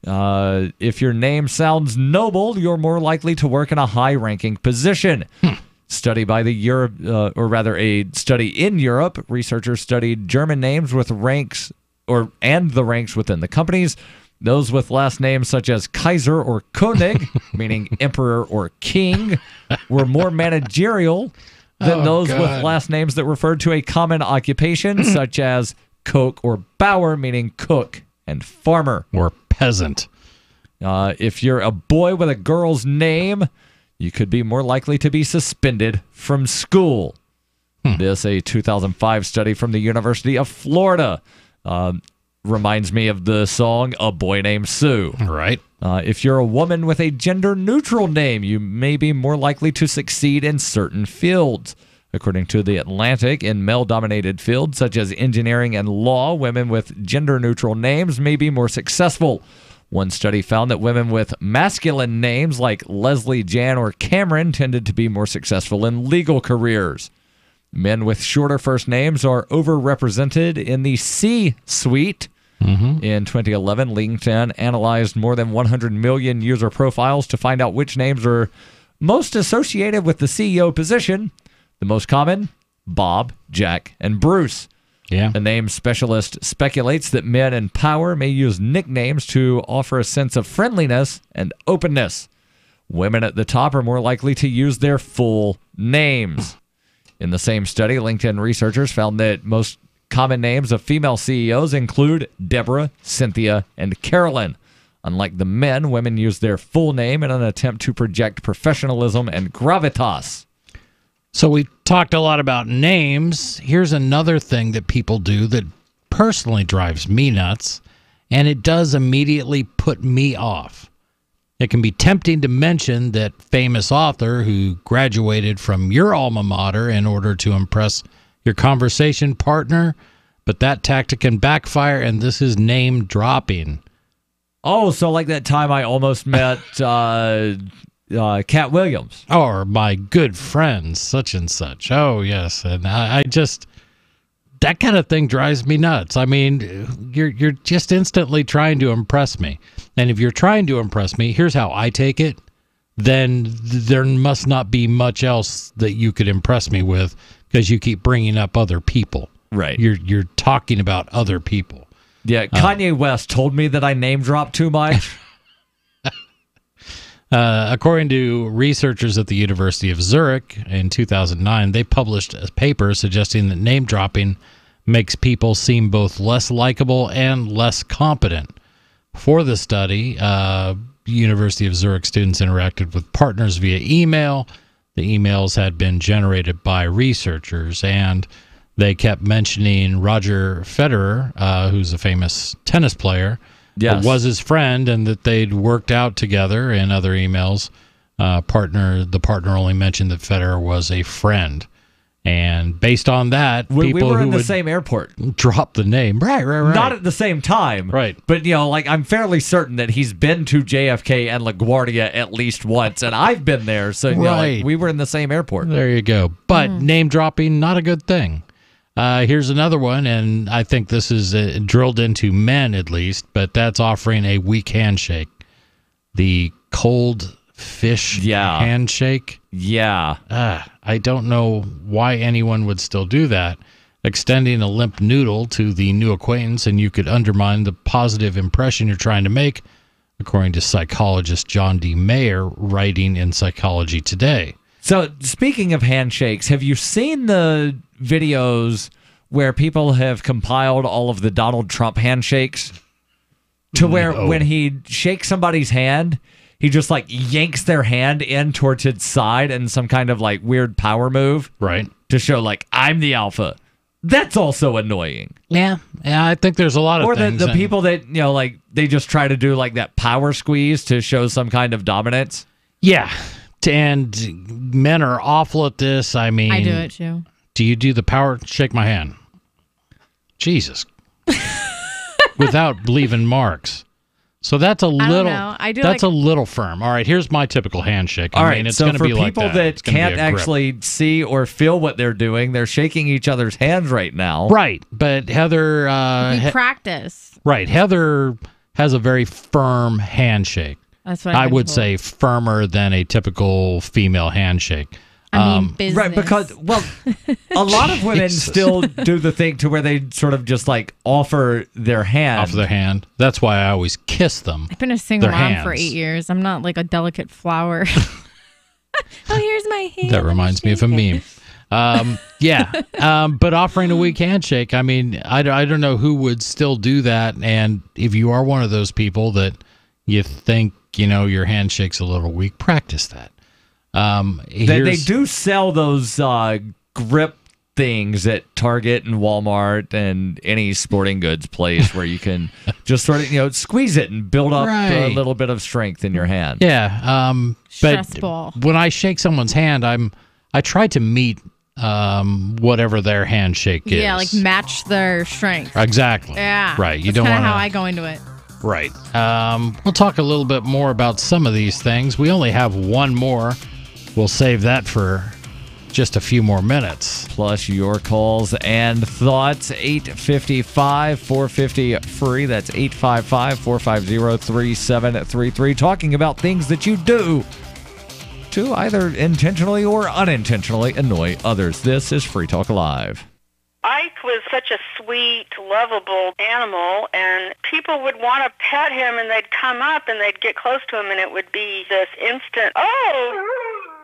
If your name sounds noble, you're more likely to work in a high-ranking position. Study by a study in Europe. Researchers studied German names with ranks and the ranks within the companies. Those with last names such as Kaiser or König, meaning emperor or king, were more managerial than those with last names that referred to a common occupation, such as Koch or Bauer, meaning cook and farmer. Or peasant. If you're a boy with a girl's name, you could be more likely to be suspended from school. This, a 2005 study from the University of Florida, reminds me of the song A Boy Named Sue. Right. If you're a woman with a gender-neutral name, you may be more likely to succeed in certain fields. According to The Atlantic, in male-dominated fields such as engineering and law, women with gender-neutral names may be more successful. One study found that women with masculine names like Leslie, Jan, or Cameron tended to be more successful in legal careers. Men with shorter first names are overrepresented in the C-suite. In 2011, LinkedIn analyzed more than 100 million user profiles to find out which names are most associated with the CEO position. The most common, Bob, Jack, and Bruce. Yeah. The name specialist speculates that men in power may use nicknames to offer a sense of friendliness and openness. Women at the top are more likely to use their full names. In the same study, LinkedIn researchers found that most common names of female CEOs include Deborah, Cynthia, and Carolyn. Unlike the men, women use their full name in an attempt to project professionalism and gravitas. So we talked a lot about names. Here's another thing that people do that personally drives me nuts, and it does immediately put me off. It can be tempting to mention that famous author who graduated from your alma mater in order to impress your conversation partner, but that tactic can backfire, and this is name dropping. Oh, so like that time I almost met Cat Williams. Or my good friend, such and such. Oh, yes. And I just, that kind of thing drives me nuts. I mean, you're just instantly trying to impress me. And if you're trying to impress me, here's how I take it. Then there must not be much else that you could impress me with because you keep bringing up other people. Right. You're talking about other people. Yeah, Kanye West told me that I name dropped too much. According to researchers at the University of Zurich in 2009, they published a paper suggesting that name dropping makes people seem both less likable and less competent. For the study, University of Zurich students interacted with partners via email. The emails had been generated by researchers, and they kept mentioning Roger Federer, who's a famous tennis player, was his friend, and that they'd worked out together. In other emails, the partner only mentioned that Federer was a friend. And based on that, we people were who in the would same airport. drop the name. Right. Not at the same time. Right. But, I'm fairly certain that he's been to JFK and LaGuardia at least once, and I've been there. So, we were in the same airport. There you go. But name dropping, not a good thing. Here's another one, and I think this is drilled into men at least, but that's offering a weak handshake. The cold fish handshake. Yeah. I don't know why anyone would still do that. Extending a limp noodle to the new acquaintance, and you could undermine the positive impression you're trying to make, according to psychologist John D. Mayer, writing in Psychology Today. So, speaking of handshakes, have you seen the videos where people have compiled all of the Donald Trump handshakes? To where when he shakes somebody's hand, he just yanks their hand in towards its side in some kind of weird power move. Right. To show I'm the alpha. That's also annoying. Yeah, I think there's a lot of things. Or the people that, they just try to do that power squeeze to show some kind of dominance. Yeah. And men are awful at this. I mean, I do it too. Do you do the power? Shake my hand. Jesus. Without leaving marks. So that's a little. That's a little firm. All right, here's my typical handshake. All right, it's so going to for be like people that can't actually see or feel what they're doing, they're shaking each other's hands right now. Right, but Heather. We practice. Right, Heather has a very firm handshake. That's what I would say firmer than a typical female handshake. I mean, business. Right, because, a lot of women still do the thing to where they sort of just offer their hand. Offer their hand. That's why I always kiss them. I've been a single mom for 8 years. I'm not like a delicate flower. Here's my hand. That reminds me of a meme. But offering a weak handshake, I mean, I don't know who would still do that. And if you are one of those people that you think, your handshake's a little weak, practice that. They do sell those grip things at Target and Walmart and any sporting goods place where you can just sort of squeeze it and build up a little bit of strength in your hand. Yeah, Stress but ball. When I shake someone's hand, I try to meet whatever their handshake is. Yeah, match their strength. Exactly. Yeah, right. You That's don't kind want of how I go into it. Right. We'll talk a little bit more about some of these things. We only have one more. We'll save that for just a few more minutes. Plus your calls and thoughts. 855-450-FREE. That's 855-450-3733. Talking about things that you do to either intentionally or unintentionally annoy others. This is Free Talk Live. Ike was such a sweet, lovable animal, and people would want to pet him, and they'd come up, and they'd get close to him, and it would be this instant, oh!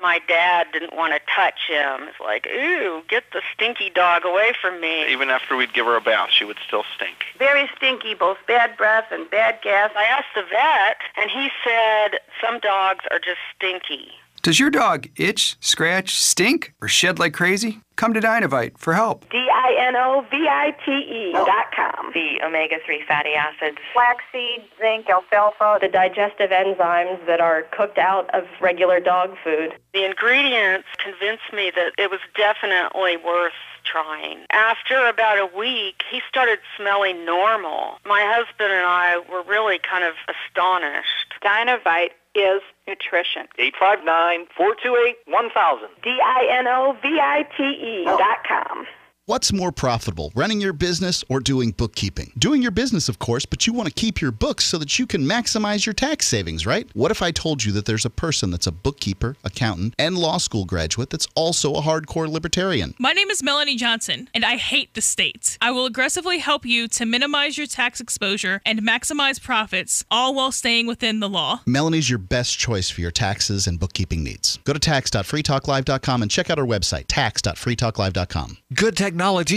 My dad didn't want to touch him. It's like, ooh, get the stinky dog away from me. Even after we'd give her a bath, she would still stink. Very stinky, both bad breath and bad gas. I asked the vet, and he said some dogs are just stinky. Does your dog itch, scratch, stink, or shed like crazy? Come to Dinovite for help. DINOVITE.com. The omega-3 fatty acids, flaxseed, zinc, alfalfa, the digestive enzymes that are cooked out of regular dog food. The ingredients convinced me that it was definitely worth trying. After about a week, he started smelling normal. My husband and I were really kind of astonished. Dinovite is nutrition. 859-428-1000. DINOVITE.com. What's more profitable, running your business or doing bookkeeping? Doing your business, of course, but you want to keep your books so that you can maximize your tax savings, right? What if I told you that there's a person that's a bookkeeper, accountant, and law school graduate that's also a hardcore libertarian? My name is Melanie Johnson, and I hate the state. I will aggressively help you to minimize your tax exposure and maximize profits, all while staying within the law. Melanie's your best choice for your taxes and bookkeeping needs. Go to tax.freetalklive.com and check out our website, tax.freetalklive.com. Good technology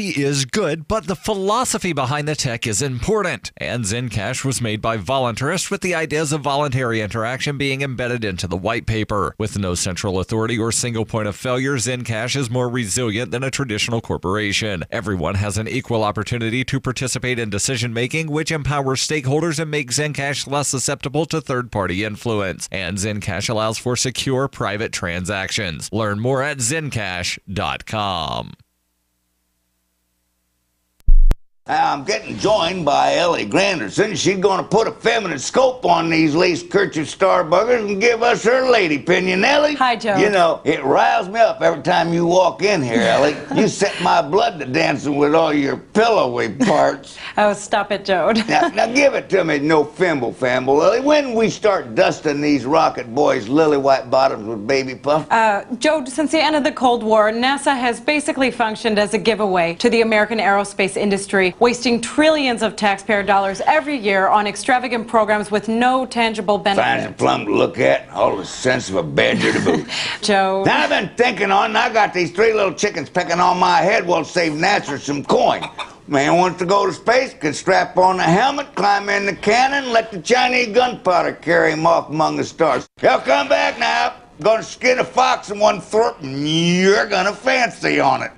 is good, but the philosophy behind the tech is important. And Zencash was made by voluntarists with the ideas of voluntary interaction being embedded into the white paper. With no central authority or single point of failure, Zencash is more resilient than a traditional corporation. Everyone has an equal opportunity to participate in decision-making, which empowers stakeholders and makes Zencash less susceptible to third-party influence. And Zencash allows for secure private transactions. Learn more at zencash.com. I'm getting joined by Ellie Granderson. She's going to put a feminine scope on these lace kerchief starbuggers and give us her lady opinion. Ellie? Hi, Joe. You know, it riles me up every time you walk in here, Ellie. You set my blood to dancing with all your pillowy parts. Oh, stop it, Joe. now give it to me, no famble, Ellie. When we start dusting these rocket boys' lily white bottoms with baby puff? Joe, since the end of the Cold War, NASA has basically functioned as a giveaway to the American aerospace industry, wasting trillions of taxpayer dollars every year on extravagant programs with no tangible benefit. Fine and plum to look at, all the sense of a badger to boot. Joe. Now I've been thinking on, I got these three little chickens pecking on my head while save NASA some coin. Man wants to go to space, can strap on the helmet, climb in the cannon, let the Chinese gunpowder carry him off among the stars. He'll come back now, gonna skin a fox in one throat, and you're gonna fancy on it.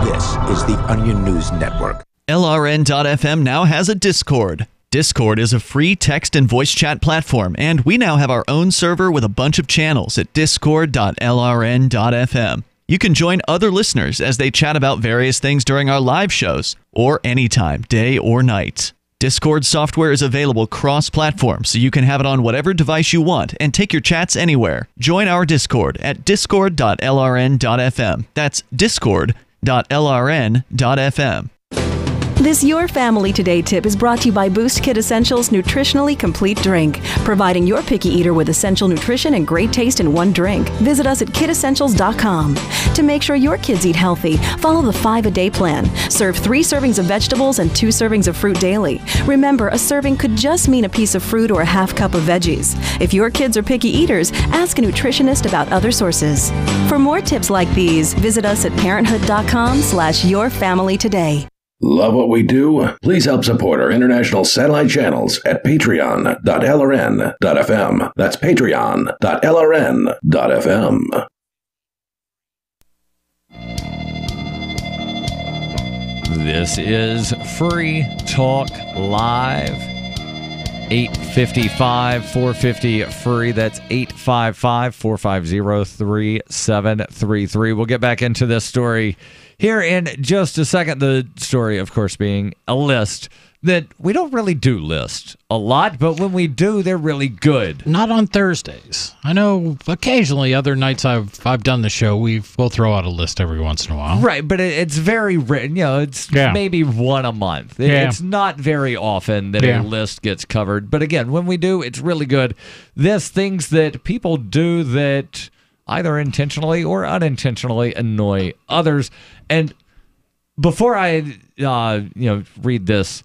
This is the Onion News Network. LRN.FM now has a Discord. Discord is a free text and voice chat platform, and we now have our own server with a bunch of channels at discord.lrn.fm. You can join other listeners as they chat about various things during our live shows, or anytime, day or night. Discord software is available cross-platform, so you can have it on whatever device you want and take your chats anywhere. Join our Discord at discord.lrn.fm. That's discord.lrn.fm. This Your Family Today tip is brought to you by Boost Kid Essentials Nutritionally Complete Drink, providing your picky eater with essential nutrition and great taste in one drink. Visit us at kidessentials.com. To make sure your kids eat healthy, follow the 5-a-day plan. Serve 3 servings of vegetables and 2 servings of fruit daily. Remember, a serving could just mean a piece of fruit or a half cup of veggies. If your kids are picky eaters, ask a nutritionist about other sources. For more tips like these, visit us at parenthood.com/yourfamilytoday. Love what we do? Please help support our international satellite channels at patreon.lrn.fm. That's patreon.lrn.fm. This is Free Talk Live. 855-450-FREE. That's 855-450-3733. We'll get back into this story here in just a second. The story, of course, being a list that we don't really do list a lot, but when we do, they're really good. Not on Thursdays. I know occasionally other nights I've done the show, we'll throw out a list every once in a while. Right, but it's very written. You know, it's maybe one a month. It's not very often that a list gets covered. But again, when we do, it's really good. This things that people do that either intentionally or unintentionally annoy others. And before I read this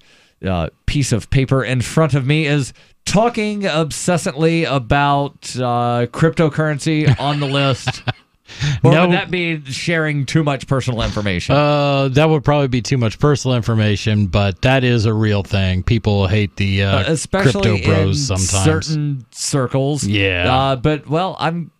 piece of paper in front of me, is talking obsessively about cryptocurrency on the list. Or would that be sharing too much personal information? That would probably be too much personal information, but that is a real thing. People hate the especially crypto bros in sometimes. Certain circles. Yeah. But, well, I'm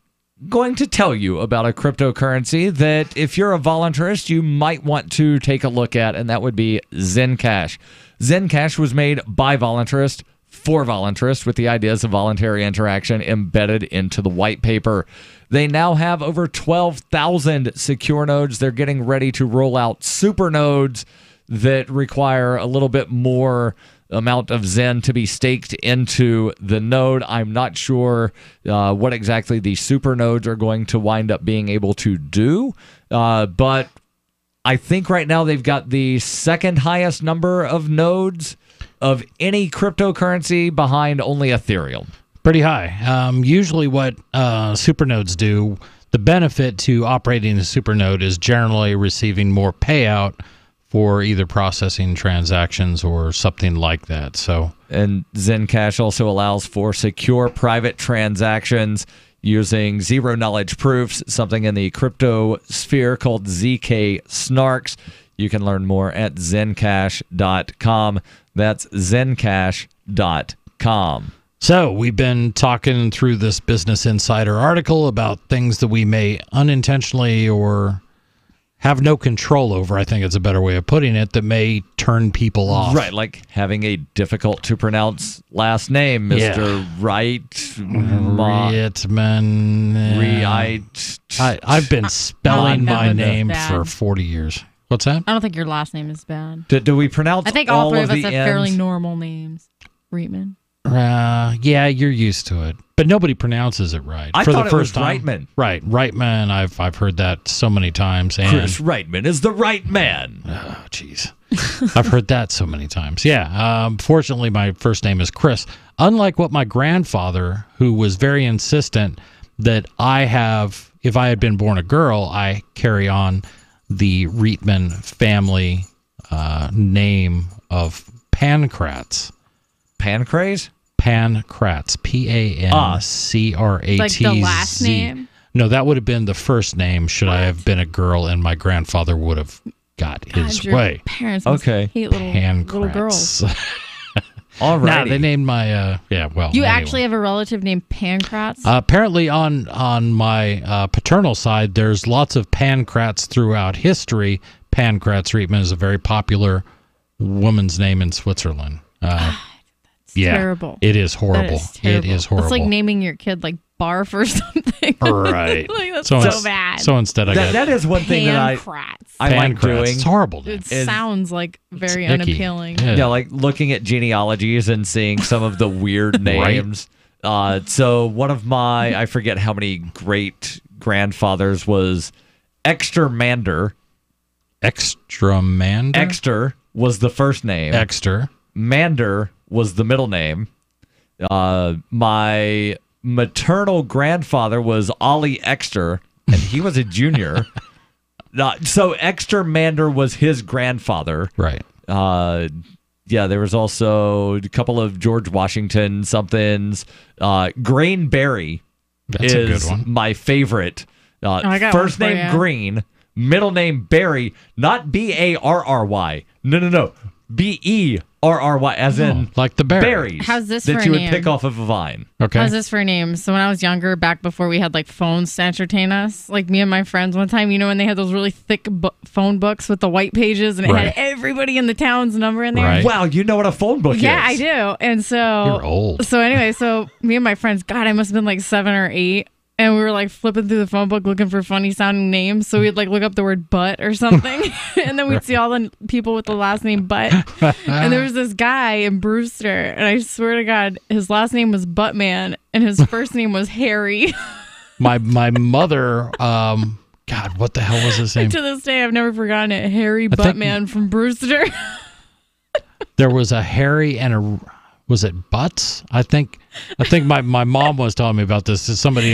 going to tell you about a cryptocurrency that if you're a voluntarist, you might want to take a look at, and that would be Zencash. Zencash was made by voluntarists for voluntarists with the ideas of voluntary interaction embedded into the white paper. They now have over 12,000 secure nodes. They're getting ready to roll out super nodes that require a little bit more amount of Zen to be staked into the node. I'm not sure what exactly these super nodes are going to wind up being able to do, but I think right now they've got the second highest number of nodes of any cryptocurrency behind only Ethereum. Pretty high. Usually what supernodes do, the benefit to operating a supernode is generally receiving more payout for either processing transactions or something like that. And Zencash also allows for secure private transactions using zero-knowledge proofs, something in the crypto sphere called ZK Snarks. You can learn more at zencash.com. That's zencash.com. So we've been talking through this Business Insider article about things that we may unintentionally or have no control over, I think it's a better way of putting it, that may turn people off. Right, like having a difficult-to-pronounce last name, Mr. I've been spelling my name for 40 years. What's that? I don't think your last name is bad. Do we pronounce I think all three of us the have fairly normal names. Reitman. Yeah, you're used to it, but nobody pronounces it right. I for thought the first it was time. Reitman. Right, Reitman. I've heard that so many times. And Chris Reitman is the right man. Oh, jeez. I've heard that so many times. Yeah. Fortunately, my first name is Chris. Unlike what my grandfather, who was very insistent that if I had been born a girl, I carry on the Reitman family name of Pancrats. Pancrase? Pancrats. Pancratz. Like the last name? No, that would have been the first name should I have been a girl, and my grandfather would have got his your way. Parents must hate little girls. All right. Nah, they named my You actually have a relative named Pancrats? Apparently on my paternal side, there's lots of Pancrats throughout history. Pancrats Reitman is a very popular woman's name in Switzerland. Terrible. It is horrible. Terrible. It is horrible. It's like naming your kid like Barf or something. Right. Like, that's so bad. So instead I that is one thing that I like doing. It's horrible. It sounds like very It's icky. unappealing. Yeah, like looking at genealogies and seeing some of the weird names. So one of my, I forget how many great grandfathers was Extermander. Extramander? Exter was the first name. Exter. Mander was the middle name. My maternal grandfather was Ollie Exter, and he was a junior. So Extermander was his grandfather. Right. Yeah, there was also a couple of George Washington somethings. Grainberry That's a good is one. my favorite. I got First one for name ya. Green, middle name Berry, not Barry. No. Berry, as in like the berries. How's this that for you a would name? pick off of a vine? Okay. How's this for a name? So when I was younger, back before we had like phones to entertain us, like me and my friends one time, when they had those really thick phone books with the white pages and it Right. had everybody in the town's number in there. Right. Wow, you know what a phone book is. Yeah, I do. And so You're old. So anyway, so me and my friends, God, I must have been like 7 or 8. And we were like flipping through the phone book looking for funny sounding names. So we'd like look up the word butt or something. And then we'd see all the people with the last name Butt. And there was this guy in Brewster. And I swear to God, his last name was Buttman. And his first name was Harry. My mother, God, what the hell was his name? To this day, I've never forgotten it. Harry I think- Buttman from Brewster. There was a Harry and was it Butts? I think my mom was telling me about this. Somebody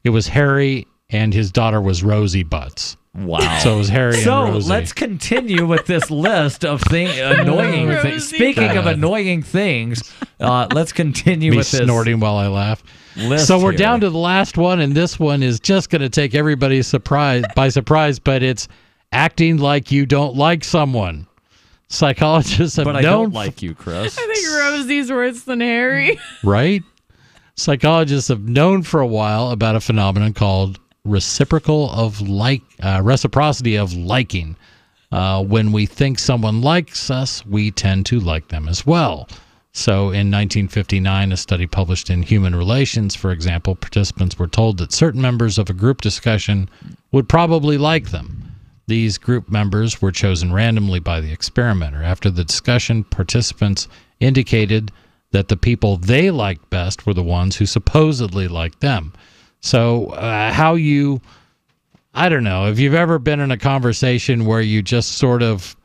it was Harry and his daughter was Rosie Butts. Wow. So it was Harry and Rosie. So let's continue with this list of annoying things. Speaking of annoying things, let's continue Me with this. snorting while I laugh. list So we're here. down to the last one, and this one is just going to take everybody by surprise, but it's acting like you don't like someone. Psychologists have But I known don't like you, Chris. I think Rosie's worse than Harry. right? Psychologists have known for a while about a phenomenon called reciprocity of liking. When we think someone likes us, we tend to like them as well. So in 1959, a study published in Human Relations, for example, participants were told that certain members of a group discussion would probably like them. These group members were chosen randomly by the experimenter. After the discussion, participants indicated that the people they liked best were the ones who supposedly liked them. So how you I don't know if you've ever been in a conversation where you just sort of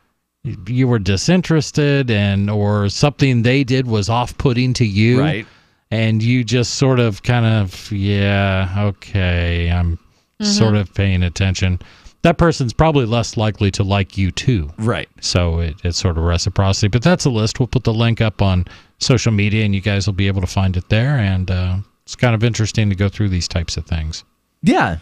you were disinterested or something they did was off-putting to you, right? And you just sort of kind of okay, I'm sort of paying attention. That person's probably less likely to like you too, right? So it's sort of reciprocity. But that's a list. We'll put the link up on social media, and you guys will be able to find it there. And it's kind of interesting to go through these types of things. Yeah.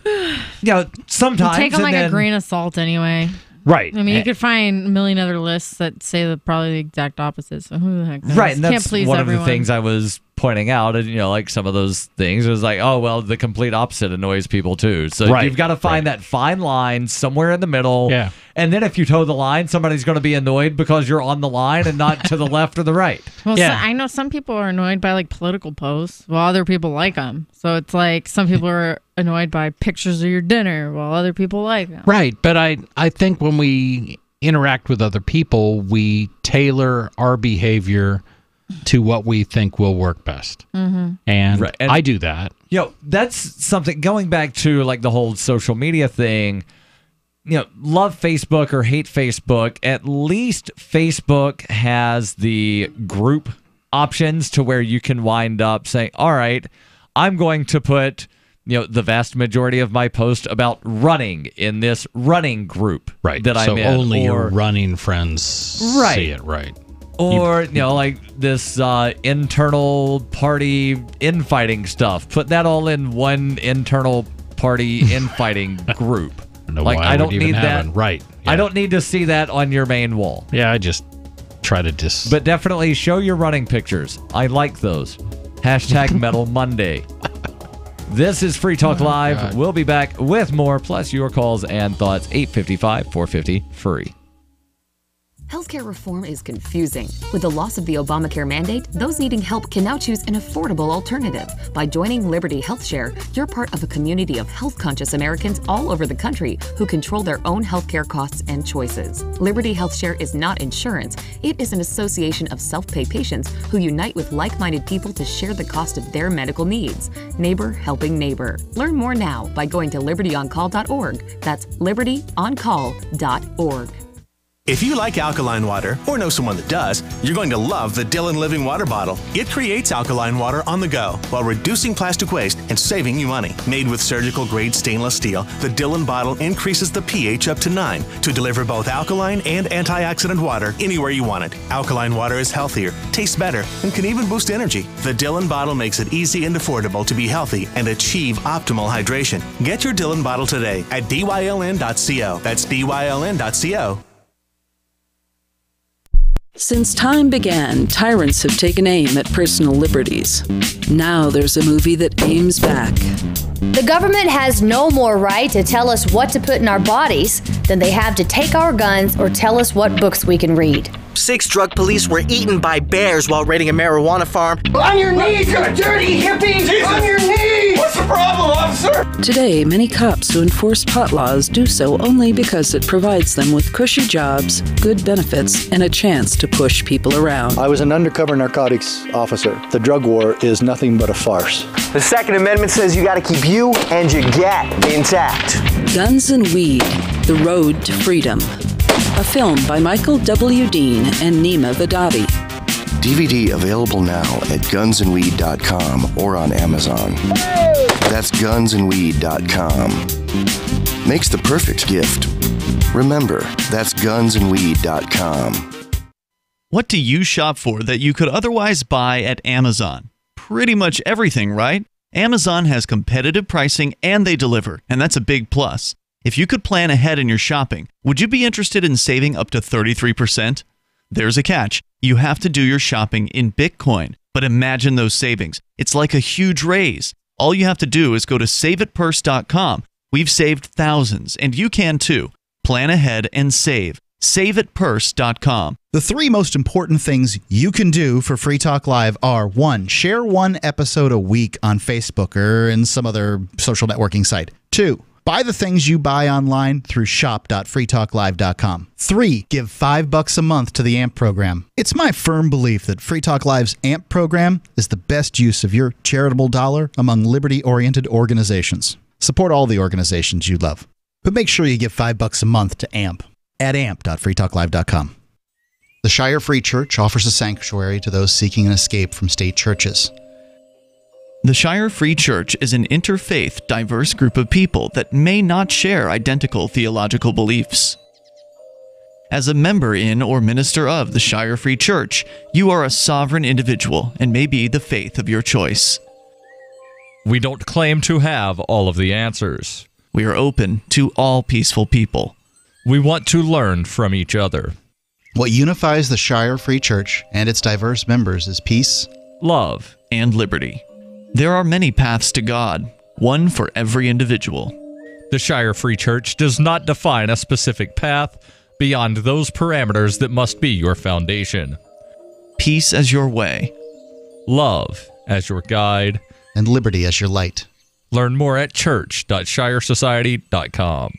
Sometimes take them like a grain of salt anyway. Right. I mean, you could find a million other lists that say probably the exact opposite. So who the heck knows? Right, and Can't that's please one everyone. of the things I was pointing out. And like some of those things was like, oh well, the complete opposite annoys people too. So you've got to find that fine line somewhere in the middle. Yeah. And then if you toe the line, somebody's going to be annoyed because you're on the line and not to the left or the right. Well, so I know some people are annoyed by like political posts while other people like them. So it's like some people are annoyed by pictures of your dinner while other people like them. Right. But I think when we interact with other people, we tailor our behavior to what we think will work best. Mm-hmm. And I do that. That's something, going back to like the whole social media thing, love Facebook or hate Facebook, at least Facebook has the group options to where you can wind up saying, all right, I'm going to put the vast majority of my post about running in this running group that I'm in. So only your running friends see it, right? Or, like this internal party infighting stuff. Put that all in one internal party infighting group. I don't need that. Right. I don't need to see that on your main wall. Yeah, I just try to But definitely show your running pictures. I like those. #Metal Monday. This is Free Talk Live. God. We'll be back with more, plus your calls and thoughts. 855-450-FREE. Healthcare reform is confusing. With the loss of the Obamacare mandate, those needing help can now choose an affordable alternative. By joining Liberty HealthShare, you're part of a community of health-conscious Americans all over the country who control their own healthcare costs and choices. Liberty HealthShare is not insurance. It is an association of self-pay patients who unite with like-minded people to share the cost of their medical needs. Neighbor helping neighbor. Learn more now by going to libertyoncall.org. That's libertyoncall.org. If you like alkaline water, or know someone that does, you're going to love the Dillon Living Water Bottle. It creates alkaline water on the go while reducing plastic waste and saving you money. Made with surgical-grade stainless steel, the Dillon bottle increases the pH up to 9 to deliver both alkaline and antioxidant water anywhere you want it. Alkaline water is healthier, tastes better, and can even boost energy. The Dillon bottle makes it easy and affordable to be healthy and achieve optimal hydration. Get your Dillon bottle today at dyln.co. That's dyln.co. Since time began, tyrants have taken aim at personal liberties. Now there's a movie that aims back. The government has no more right to tell us what to put in our bodies than they have to take our guns or tell us what books we can read. 6 drug police were eaten by bears while raiding a marijuana farm. On your knees, you dirty hippie! Jesus. On your knees! What's the problem, officer? Today, many cops who enforce pot laws do so only because it provides them with cushy jobs, good benefits, and a chance to push people around. I was an undercover narcotics officer. The drug war is nothing but a farce. The Second Amendment says you gotta keep you and your gat intact. Guns and Weed, The Road to Freedom. A film by Michael W. Dean and Nima Vadavi. DVD available now at gunsandweed.com or on Amazon. That's gunsandweed.com. Makes the perfect gift. Remember, that's gunsandweed.com. What do you shop for that you could otherwise buy at Amazon? Pretty much everything, right? Amazon has competitive pricing and they deliver, and that's a big plus. If you could plan ahead in your shopping, would you be interested in saving up to 33%? There's a catch. You have to do your shopping in Bitcoin. But imagine those savings. It's like a huge raise. All you have to do is go to saveitpurse.com. We've saved thousands, and you can too. Plan ahead and save. SaveItPurse.com. The 3 most important things you can do for Free Talk Live are: 1, share 1 episode a week on Facebook or in some other social networking site. 2, buy the things you buy online through shop.freetalklive.com. 3, give $5 a month to the AMP program. It's my firm belief that Free Talk Live's AMP program is the best use of your charitable dollar among liberty-oriented organizations. Support all the organizations you love. But make sure you give $5 a month to AMP at amp.freetalklive.com. The Shire Free Church offers a sanctuary to those seeking an escape from state churches. The Shire Free Church is an interfaith, diverse group of people that may not share identical theological beliefs. As a member in or minister of the Shire Free Church, you are a sovereign individual and may be the faith of your choice. We don't claim to have all of the answers. We are open to all peaceful people. We want to learn from each other. What unifies the Shire Free Church and its diverse members is peace, love, and liberty. There are many paths to God, one for every individual. The Shire Free Church does not define a specific path beyond those parameters that must be your foundation. Peace as your way, love as your guide, and liberty as your light. Learn more at church.shiresociety.com.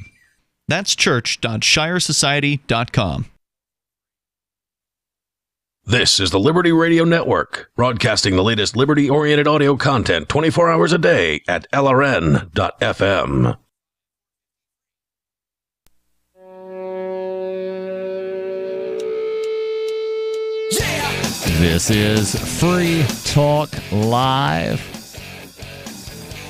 That's church.shiresociety.com. This is the Liberty Radio Network, broadcasting the latest liberty-oriented audio content 24 hours a day at LRN.FM. This is Free Talk Live.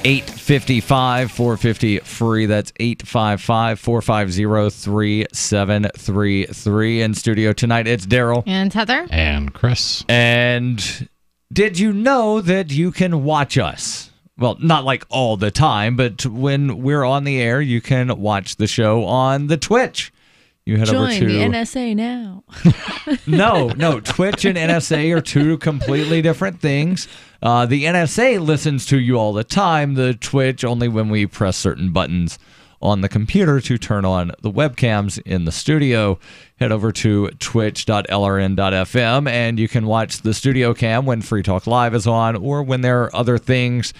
855-450-FREE. That's 855-450-3733. In studio tonight, it's Daryl. And Heather. And Chris. And did you know that you can watch us? Well, not like all the time, but when we're on the air, you can watch the show on the Twitch. You head over to Join the NSA now. No. Twitch and NSA are two completely different things. The NSA listens to you all the time. The Twitch only when we press certain buttons on the computer to turn on the webcams in the studio. Head over to twitch.lrn.fm and you can watch the studio cam when Free Talk Live is on or when there are other things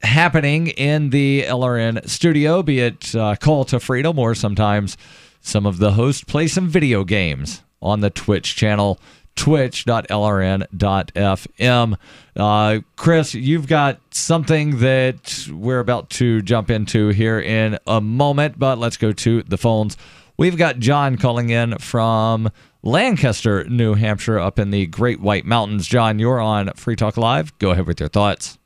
happening in the LRN studio, be it Call to Freedom or sometimes some of the hosts play some video games on the Twitch channel, twitch.lrn.fm. Chris, you've got something that we're about to jump into here in a moment, but let's go to the phones. We've got John calling in from Lancaster, New Hampshire, up in the Great White Mountains. John, you're on Free Talk Live. Go ahead with your thoughts.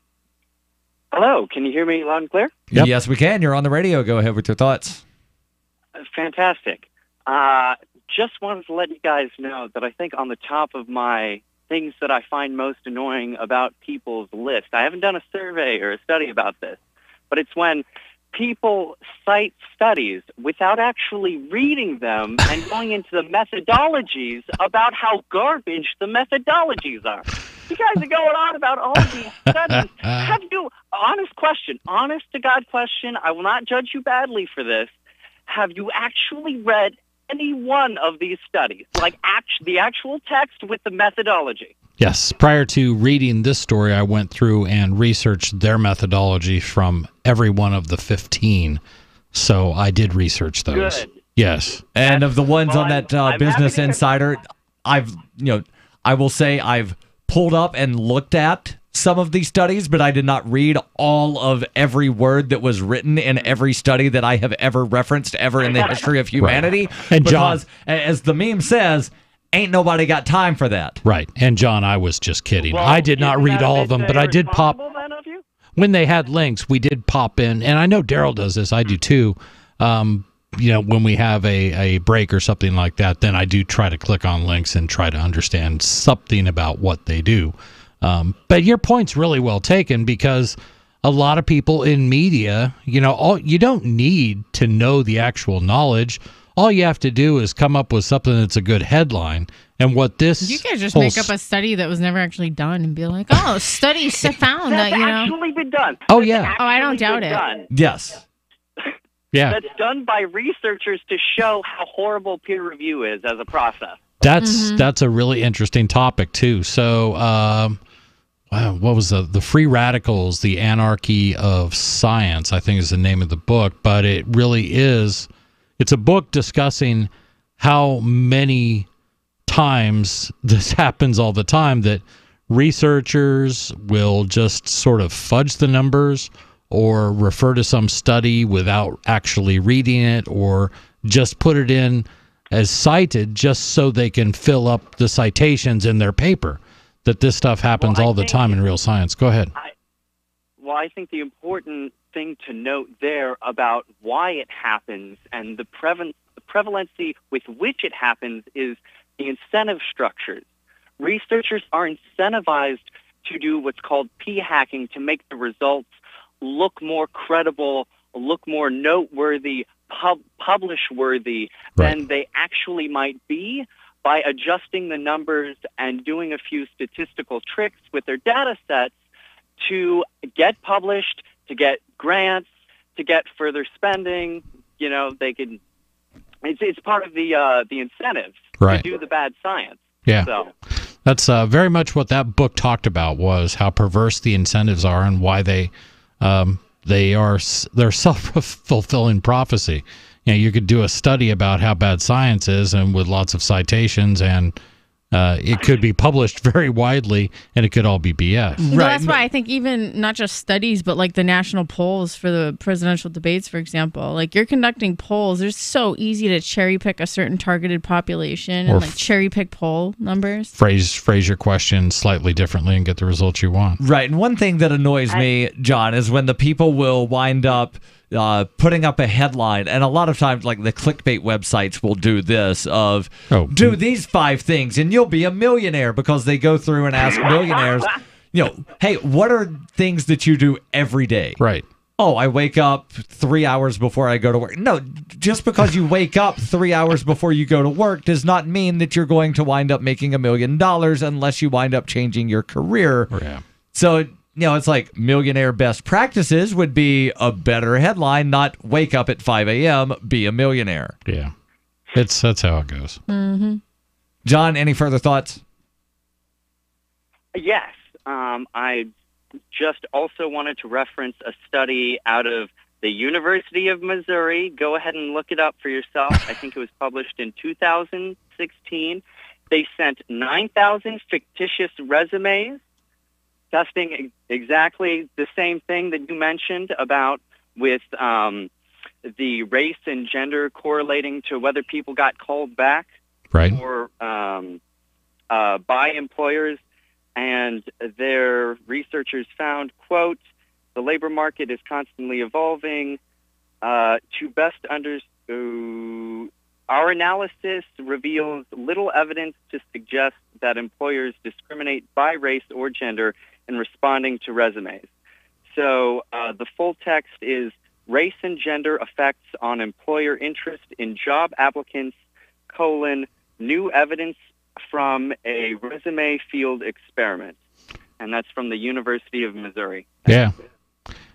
Hello, can you hear me loud and clear? Yep. Yes, we can. You're on the radio. Go ahead with your thoughts. Fantastic. Just wanted to let you guys know that I think on the top of my things that I find most annoying about people's list, I haven't done a survey or a study about this, but it's when people cite studies without actually reading them and going into the methodologies about how garbage the methodologies are. You guys are going on about all of these studies. Have you, honest to God question, I will not judge you badly for this, have you actually read any one of these studies, like the actual text with the methodology? Yes. Prior to reading this story, I went through and researched their methodology from every one of the 15. So I did research those. Good. Yes. And of the ones on that Business Insider, I will say I've pulled up and looked at some of these studies, but I did not read all of every word that was written in every study that I have ever referenced ever in the history of humanity. Right. And because, John, as the meme says, ain't nobody got time for that. Right. And John, I was just kidding. Well, I did not read all of them, but I did pop. Then of you? When they had links, we did pop in, and I know Daryl does this. I do too. When we have a break or something like that, then I do try to click on links and try to understand something about what they do. But your point's really well taken, because a lot of people in media, you don't need to know the actual knowledge. All you have to do is come up with something that's a good headline. And what this you could just make up a study that was never actually done and be like, "Oh, studies found that actually been done." Oh yeah. Oh, I don't doubt it. Done. Yes. Yeah. That's done by researchers to show how horrible peer review is as a process. That's a really interesting topic too. So. What was the Free Radicals, the Anarchy of Science, I think is the name of the book, but it really is, it's a book discussing how many times this happens all the time, that researchers will just sort of fudge the numbers or refer to some study without actually reading it, or just put it in as cited just so they can fill up the citations in their paper. That this stuff happens all the time in real science. Go ahead. I think the important thing to note there about why it happens and the prevalency with which it happens is the incentive structures. Researchers are incentivized to do what's called p-hacking to make the results look more credible, look more noteworthy, publish-worthy than they actually might be by adjusting the numbers and doing a few statistical tricks with their data sets to get published, to get grants, to get further spending. You know, they can. It's part of the incentives to do the bad science. Yeah. So. That's very much what that book talked about, was how perverse the incentives are and why they're self-fulfilling prophecy. You know, you could do a study about how bad science is, and with lots of citations, and it could be published very widely, and it could all be BS. Well, that's why I think even not just studies, but like the national polls for the presidential debates, for example, like you're conducting polls. It's so easy to cherry pick a certain targeted population and like cherry pick poll numbers. Phrase your question slightly differently and get the results you want. Right. And one thing that annoys me, John, is when the people will wind up putting up a headline, and a lot of times like the clickbait websites will do this of do these 5 things and you'll be a millionaire, because they go through and ask millionaires, you know, hey, what are things that you do every day? Right. Oh, I wake up 3 hours before I go to work. No, just because you wake up 3 hours before you go to work does not mean that you're going to wind up making $1 million unless you wind up changing your career. Yeah. So, you know, it's like millionaire best practices would be a better headline, not wake up at 5 a.m., be a millionaire. Yeah. That's how it goes. Mm-hmm. John, any further thoughts? Yes. I just also wanted to reference a study out of the University of Missouri. Go ahead and look it up for yourself. I think it was published in 2016. They sent 9,000 fictitious resumes, testing exactly the same thing that you mentioned about with the race and gender correlating to whether people got called back or by employers. And their researchers found, quote, the labor market is constantly evolving. To best understand, our analysis reveals little evidence to suggest that employers discriminate by race or gender in responding to resumes. So the full text is race and gender effects on employer interest in job applicants, new evidence from a resume field experiment. And that's from the University of Missouri. Yeah.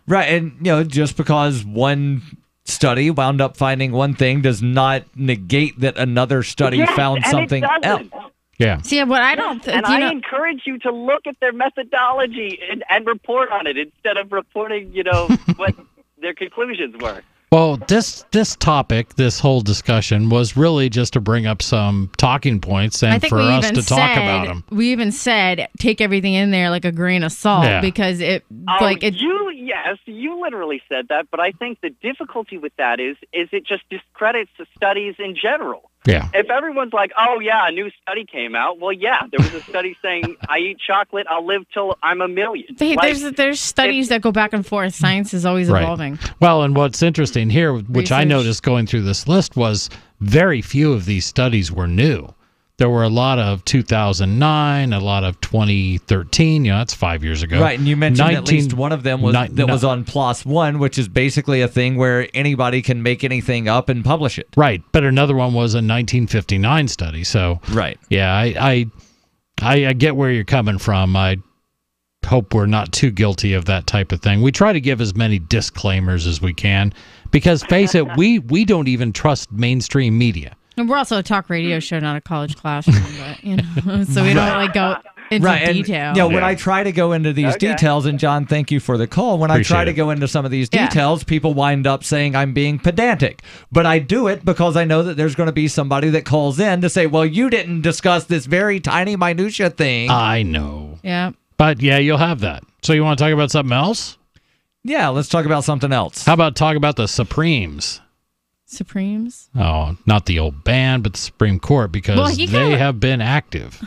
Right. And, you know, just because one study wound up finding one thing does not negate that another study found something else. Yeah. See, what I don't I encourage you to look at their methodology and report on it instead of reporting, what their conclusions were. Well, this topic, this whole discussion was really just to bring up some talking points and for us to talk about them. We even said take everything in there like a grain of salt because you literally said that, but I think the difficulty with that is it just discredits the studies in general. Yeah. If everyone's like, oh, yeah, a new study came out, well, yeah, there was a study saying I eat chocolate, I'll live till I'm a million. There's studies that go back and forth. Science is always evolving. Well, and what's interesting here, which I noticed going through this list, was very few of these studies were new. There were a lot of 2009, a lot of 2013. That's 5 years ago. Right, and you mentioned at least one of them was on PLOS One, which is basically a thing where anybody can make anything up and publish it. Right, but another one was a 1959 study. So, yeah, I get where you're coming from. I hope we're not too guilty of that type of thing. We try to give as many disclaimers as we can because, face it, we don't even trust mainstream media. And we're also a talk radio show, not a college classroom, but, so we don't go into detail. And, when I try to go into these details, and John, thank you for the call. When I try to go into some of these details, people wind up saying I'm being pedantic. But I do it because I know that there's going to be somebody that calls in to say, well, you didn't discuss this very tiny minutia thing. I know. Yeah. But, yeah, you'll have that. So you want to talk about something else? Yeah, let's talk about something else. How about talk about the Supremes? Supremes? Oh, not the old band, but the Supreme Court, because they have been active.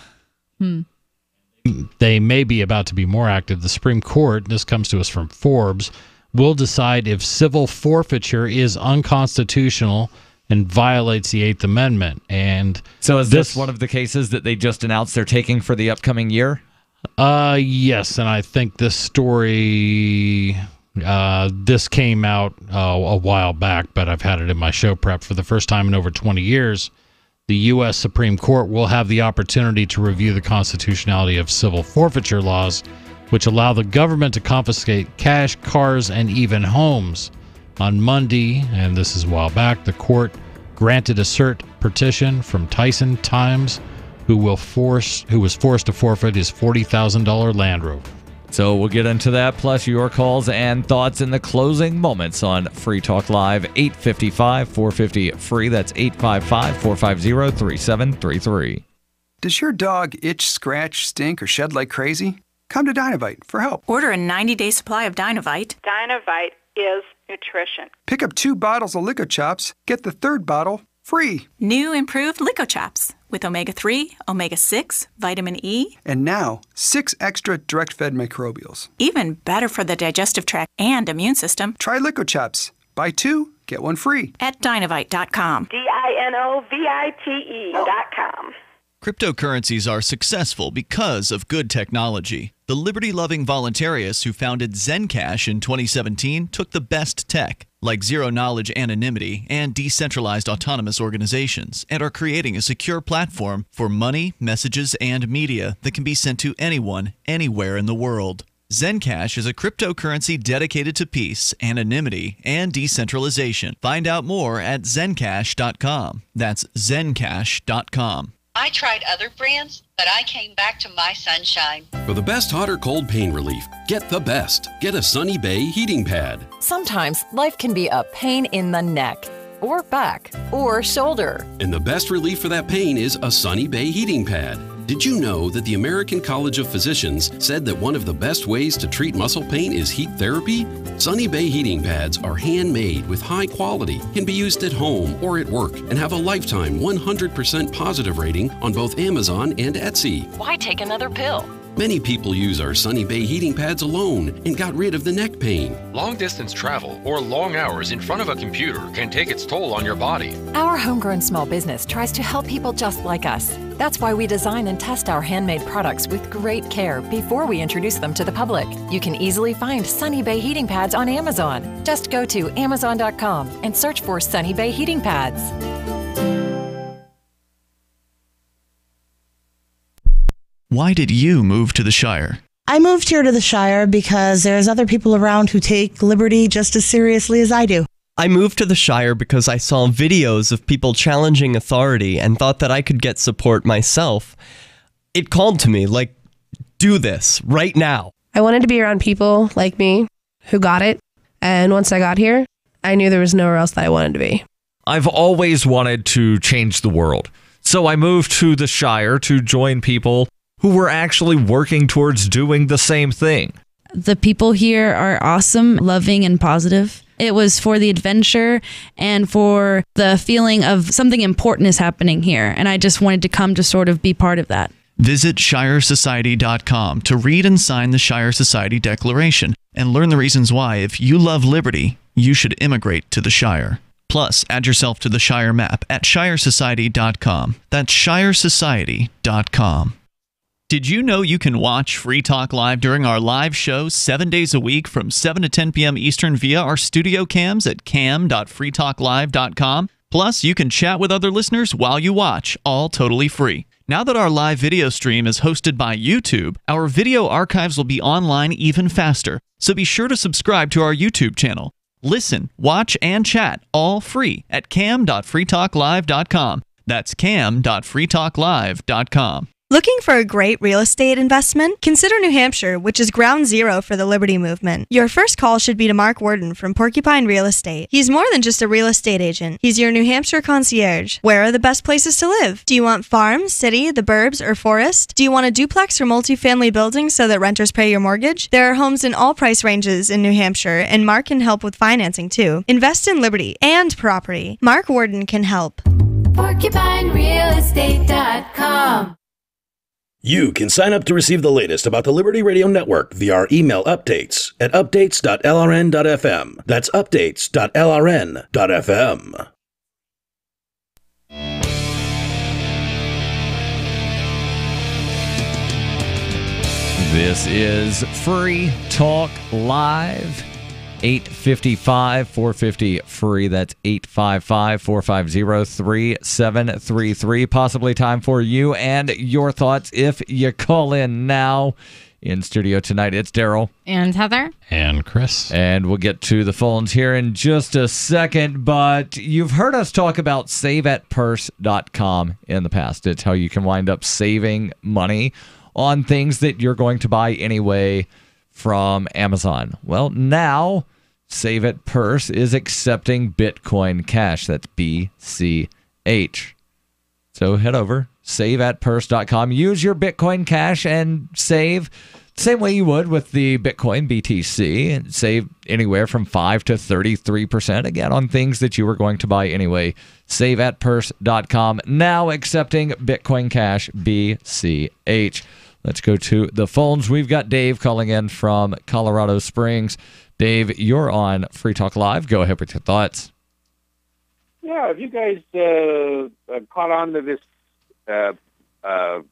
They may be about to be more active. The Supreme Court, this comes to us from Forbes, will decide if civil forfeiture is unconstitutional and violates the Eighth Amendment. And so is this one of the cases that they just announced they're taking for the upcoming year? Yes, and I think this story, this came out a while back, but I've had it in my show prep for the first time in over 20 years. The U.S. Supreme Court will have the opportunity to review the constitutionality of civil forfeiture laws, which allow the government to confiscate cash, cars, and even homes. On Monday, and this is a while back, the court granted a cert petition from Tyson Times, who was forced to forfeit his $40,000 Land Rover. So we'll get into that, plus your calls and thoughts in the closing moments on Free Talk Live, 855-450-FREE. That's 855-450-3733. Does your dog itch, scratch, stink, or shed like crazy? Come to Dynovite for help. Order a 90-day supply of Dynovite. Dynovite is nutrition. Pick up 2 bottles of Lico Chops, get the 3rd bottle free. New improved Lico Chops with omega-3, omega-6, vitamin E. And now, 6 extra direct-fed microbials. Even better for the digestive tract and immune system. Try Lico Chops. Buy 2, get 1 free. At Dynovite.com. DINOVITE.com. Cryptocurrencies are successful because of good technology. The liberty-loving voluntarists who founded Zencash in 2017 took the best tech, like zero-knowledge anonymity and decentralized autonomous organizations, and are creating a secure platform for money, messages, and media that can be sent to anyone, anywhere in the world. Zencash is a cryptocurrency dedicated to peace, anonymity, and decentralization. Find out more at Zencash.com. That's Zencash.com. I tried other brands, but I came back to my Sunshine. For the best hot or cold pain relief, get the best. Get a Sunny Bay heating pad. Sometimes life can be a pain in the neck, or back, or shoulder. And the best relief for that pain is a Sunny Bay heating pad. Did you know that the American College of Physicians said that one of the best ways to treat muscle pain is heat therapy? Sunny Bay heating pads are handmade with high quality, can be used at home or at work, and have a lifetime 100% positive rating on both Amazon and Etsy. Why take another pill? Many people use our Sunny Bay heating pads alone and got rid of the neck pain. Long distance travel or long hours in front of a computer can take its toll on your body. Our homegrown small business tries to help people just like us. That's why we design and test our handmade products with great care before we introduce them to the public. You can easily find Sunny Bay heating pads on Amazon. Just go to Amazon.com and search for Sunny Bay heating pads. Why did you move to the Shire? I moved here to the Shire because there's other people around who take liberty just as seriously as I do. I moved to the Shire because I saw videos of people challenging authority and thought that I could get support myself. It called to me, like, do this right now. I wanted to be around people like me who got it. And once I got here, I knew there was nowhere else that I wanted to be. I've always wanted to change the world. So I moved to the Shire to join people who were actually working towards doing the same thing. The people here are awesome, loving, and positive. It was for the adventure and for the feeling of something important is happening here. And I just wanted to come to sort of be part of that. Visit ShireSociety.com to read and sign the Shire Society Declaration and learn the reasons why, if you love liberty, you should immigrate to the Shire. Plus, add yourself to the Shire map at ShireSociety.com. That's ShireSociety.com. Did you know you can watch Free Talk Live during our live show 7 days a week from 7 to 10 p.m. Eastern via our studio cams at cam.freetalklive.com? Plus, you can chat with other listeners while you watch, all totally free. Now that our live video stream is hosted by YouTube, our video archives will be online even faster, so be sure to subscribe to our YouTube channel. Listen, watch, and chat all free at cam.freetalklive.com. That's cam.freetalklive.com. Looking for a great real estate investment? Consider New Hampshire, which is ground zero for the Liberty Movement. Your first call should be to Mark Worden from Porcupine Real Estate. He's more than just a real estate agent. He's your New Hampshire concierge. Where are the best places to live? Do you want farm, city, the burbs, or forest? Do you want a duplex or multifamily building so that renters pay your mortgage? There are homes in all price ranges in New Hampshire, and Mark can help with financing too. Invest in Liberty and property. Mark Worden can help. PorcupineRealEstate.com. You can sign up to receive the latest about the Liberty Radio Network via our email updates at updates.lrn.fm. That's updates.lrn.fm. This is Free Talk Live. 855-450-FREE. That's 855-450-3733. Possibly time for you and your thoughts if you call in now. In studio tonight, it's Daryl. And Heather. And Chris. And we'll get to the phones here in just a second, but you've heard us talk about saveatpurse.com in the past. It's how you can wind up saving money on things that you're going to buy anyway from Amazon. Well, now Save at Purse is accepting Bitcoin Cash. That's BCH. So head over, saveatpurse.com. Use your Bitcoin Cash and save same way you would with the Bitcoin BTC, and save anywhere from 5 to 33% again on things that you were going to buy anyway. Saveatpurse.com now accepting Bitcoin Cash BCH. Let's go to the phones. We've got Dave calling in from Colorado Springs. Dave, you're on Free Talk Live. Go ahead with your thoughts. Yeah, have you guys caught on to this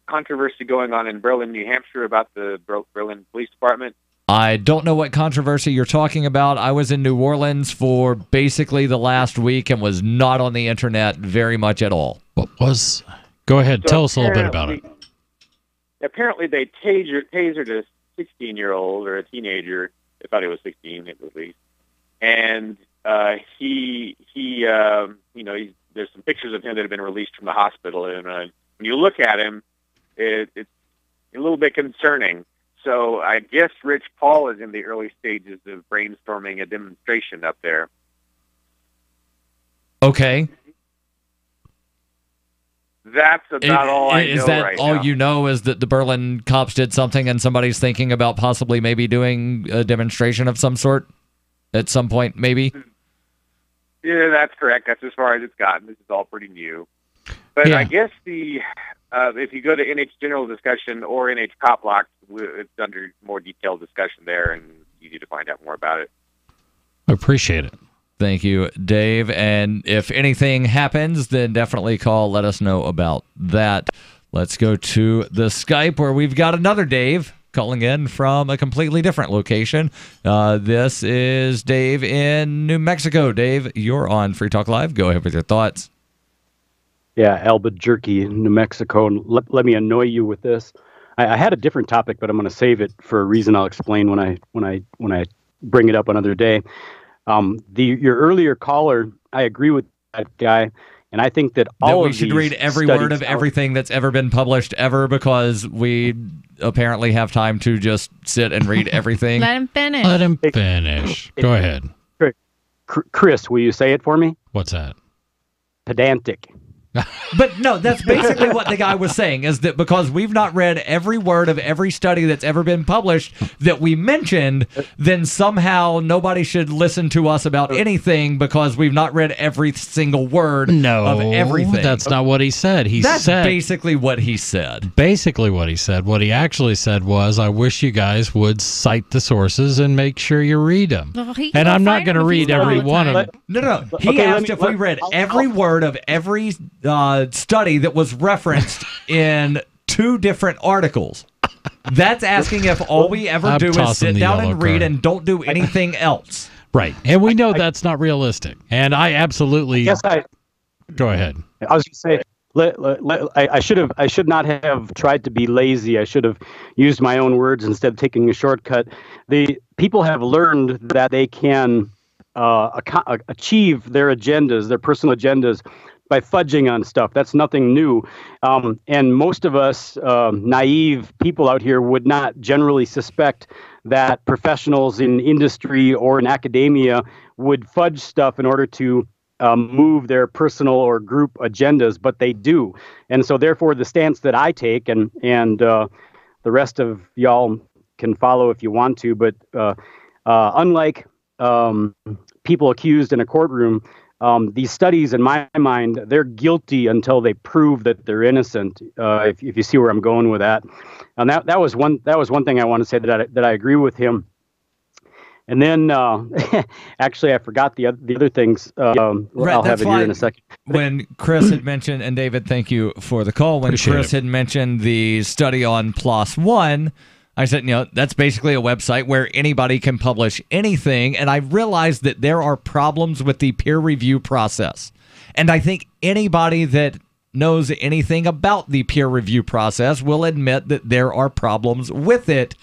controversy going on in Berlin, New Hampshire about the Berlin Police Department? I don't know what controversy you're talking about. I was in New Orleans for basically the last week and was not on the internet very much at all. What was? Go ahead, tell us a little bit about it. Apparently, they tasered a 16-year-old or a teenager. I thought he was 16 at least, and there's some pictures of him that have been released from the hospital, and when you look at him, it's a little bit concerning. So I guess Rich Paul is in the early stages of brainstorming a demonstration up there. Okay. That's about all I know right now. Is that all you know, is that the Berlin cops did something and somebody's thinking about possibly maybe doing a demonstration of some sort at some point, maybe? Yeah, that's correct. That's as far as it's gotten. This is all pretty new. But yeah. I guess if you go to NH General Discussion or NH Cop Lock, it's under more detailed discussion there, and you need to find out more about it. I appreciate it. Thank you, Dave. And if anything happens, then definitely call. Let us know about that. Let's go to the Skype where we've got another Dave calling in from a completely different location. This is Dave in New Mexico. Dave, you're on Free Talk Live. Go ahead with your thoughts. Yeah, Albuquerque, New Mexico. And let me annoy you with this. I had a different topic, but I'm going to save it for a reason I'll explain when I bring it up another day. Your earlier caller, I agree with that guy, and I think that we should read every word of everything that's ever been published ever, because we apparently have time to just sit and read everything. Let him finish. Let him finish. Go ahead. Chris, will you say it for me? What's that? Pedantic. But no, that's basically what the guy was saying, is that because we've not read every word of every study that's ever been published that we mentioned, then somehow nobody should listen to us about anything because we've not read every single word of everything. That's not what he said. That's basically what he said. Basically what he said. What he actually said was, I wish you guys would cite the sources and make sure you read them. And I'm not going to read every one of them. No. He asked if we read every word of every study that was referenced in 2 different articles. That's asking if all we ever do is sit down and read and don't do anything else. Right. And we know that's not realistic. And I absolutely... Go ahead. I was going to say, I should not have tried to be lazy. I should have used my own words instead of taking a shortcut. The people have learned that they can achieve their agendas, their personal agendas, fudging on stuff. That's nothing new. And most of us naive people out here would not generally suspect that professionals in industry or in academia would fudge stuff in order to move their personal or group agendas, but they do. And so therefore the stance that I take, and the rest of y'all can follow if you want to, but unlike people accused in a courtroom, these studies, in my mind, they're guilty until they prove that they're innocent. If you see where I'm going with that, and that was one thing I want to say that I agree with him. And then, actually, I forgot the other things. Right, I'll have it here in a second. When Chris had mentioned, and David, thank you for the call. When Appreciate Chris it. had mentioned the study on PLOS One, I said, that's basically a website where anybody can publish anything. And I realized that there are problems with the peer review process. And I think anybody that knows anything about the peer review process will admit that there are problems with it.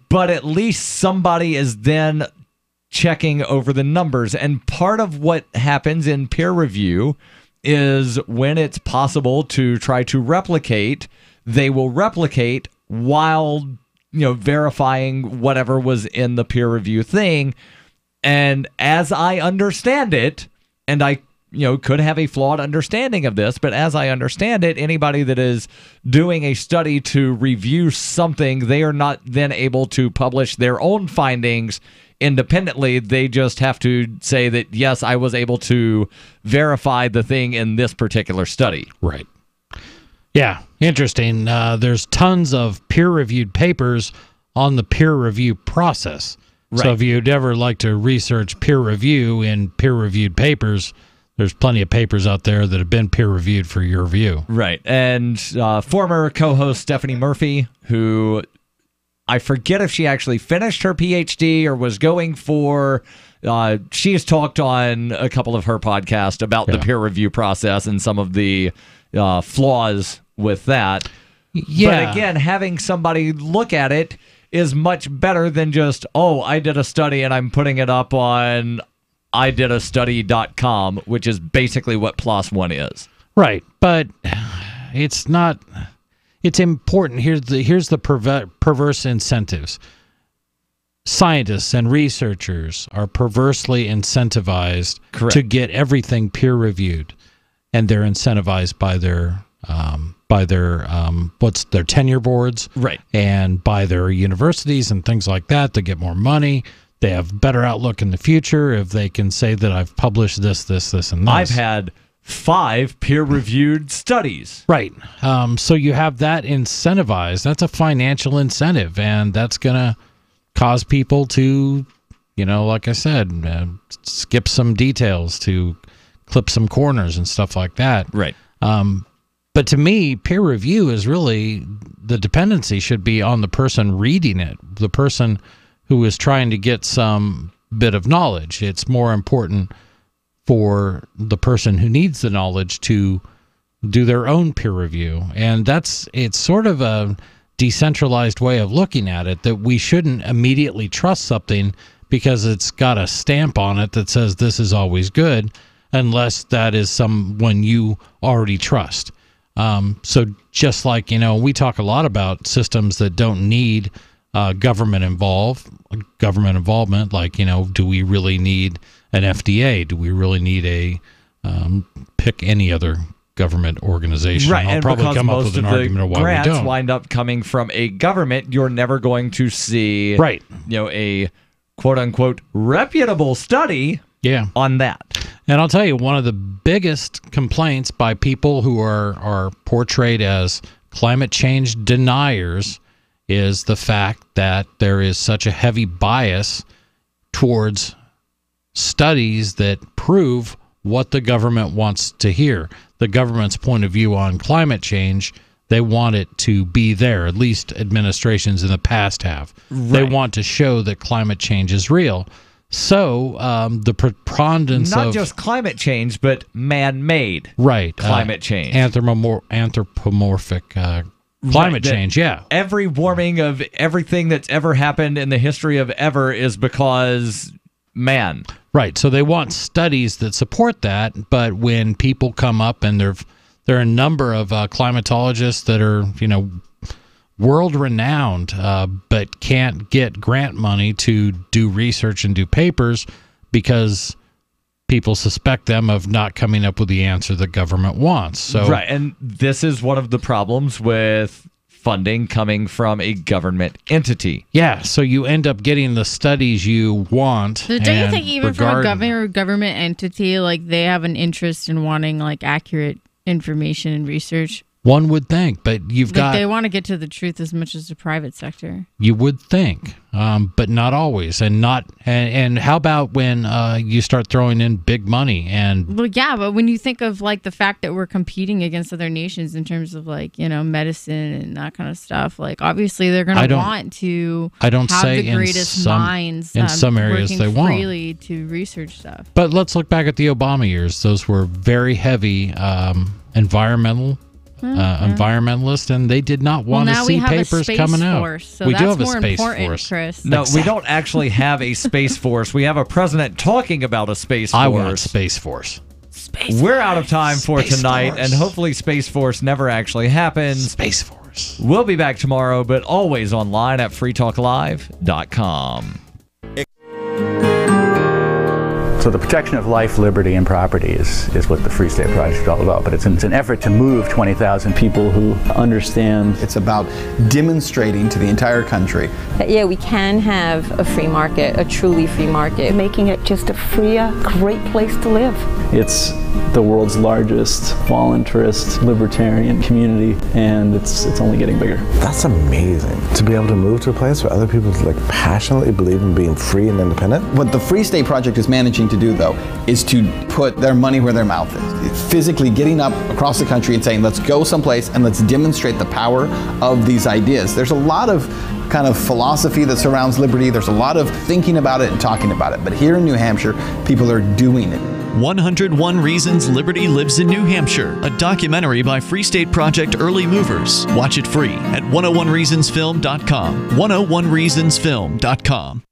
But at least somebody is then checking over the numbers. And part of what happens in peer review is when it's possible to try to replicate, they will replicate while verifying whatever was in the peer review thing. And as I understand it, and I could have a flawed understanding of this, but as I understand it, anybody that is doing a study to review something, they are not then able to publish their own findings independently. They just have to say that, yes, I was able to verify the thing in this particular study. Right. Yeah, interesting. There's tons of peer-reviewed papers on the peer review process. Right. So if you'd ever like to research peer review in peer-reviewed papers, there's plenty of papers out there that have been peer-reviewed for your review. Right. And former co-host Stephanie Murphy, who I forget if she actually finished her PhD or was going for, she has talked on a couple of her podcasts about the peer review process and some of the flaws with that. Yeah. But again, having somebody look at it is much better than just, I did a study and I'm putting it up on ididastudy.com, which is basically what PLOS One is. Right, but it's not. It's important. Here's the perverse incentives. Scientists and researchers are perversely incentivized to get everything peer reviewed, and they're incentivized by their what's their tenure boards, right, and by their universities and things like that to get more money. They have better outlook in the future if they can say that I've published this, and this. I've had 5 peer-reviewed studies. Right. So you have that incentivized. That's a financial incentive, and that's going to cause people to, like I said, skip some details, to clip some corners and stuff like that. Right. But to me, peer review is really, the dependency should be on the person reading it, the person who is trying to get some bit of knowledge. It's more important for the person who needs the knowledge to do their own peer review. And it's sort of a decentralized way of looking at it, that we shouldn't immediately trust something because it's got a stamp on it that says this is always good, unless that is someone you already trust. So just like, we talk a lot about systems that don't need government involvement, like, do we really need an FDA? Do we really need pick any other government organization? Right, I'll and probably because come up most with an of the argument of why we grants don't. wind up coming from a government, you're never going to see, right, a quote-unquote reputable study on that. And I'll tell you, one of the biggest complaints by people who are portrayed as climate change deniers is the fact that there is such a heavy bias towards studies that prove what the government wants to hear. The government's point of view on climate change, they want it to be there, at least administrations in the past have. Right. They want to show that climate change is real. So the preponderance not of just climate change, but man-made climate change. Anthropomorphic climate change, yeah. Every warming of everything that's ever happened in the history of ever is because man. Right. So they want studies that support that, but when people come up and there are a number of climatologists that are, world renowned, but can't get grant money to do research and do papers because people suspect them of not coming up with the answer the government wants. So right, and this is one of the problems with funding coming from a government entity. Yeah, so you end up getting the studies you want. So don't you think even from a government entity, like they have an interest in wanting like accurate information and research? One would think, but they want to get to the truth as much as the private sector. You would think, but not always, and how about when you start throwing in big money and? Well, yeah, but when you think of like the fact that we're competing against other nations in terms of like medicine and that kind of stuff, like obviously they're going to want to. I don't have say the greatest minds in some areas working they won't freely to research stuff. But let's look back at the Obama years; those were very heavy environmentalists, and they did not want to see papers coming out. So we do have a space force, Chris. No, we don't actually have a space force. We have a president talking about a space force. I want Space Force. We're out of time for tonight, and hopefully Space Force never actually happens. Space Force. We'll be back tomorrow, but always online at freetalklive.com. So the protection of life, liberty, and property is what the Free State Project is all about. But it's an effort to move 20,000 people who understand. It's about demonstrating to the entire country that, yeah, we can have a free market, a truly free market. Making it just a freer, great place to live. It's the world's largest voluntarist libertarian community, and it's only getting bigger. That's amazing, to be able to move to a place where other people like passionately believe in being free and independent. What the Free State Project is managing to do, though, is to put their money where their mouth is. It's physically getting up across the country and saying, let's go someplace and let's demonstrate the power of these ideas. There's a lot of kind of philosophy that surrounds liberty. There's a lot of thinking about it and talking about it. But here in New Hampshire, people are doing it. 101 Reasons Liberty Lives in New Hampshire, a documentary by Free State Project Early Movers. Watch it free at 101reasonsfilm.com. 101reasonsfilm.com.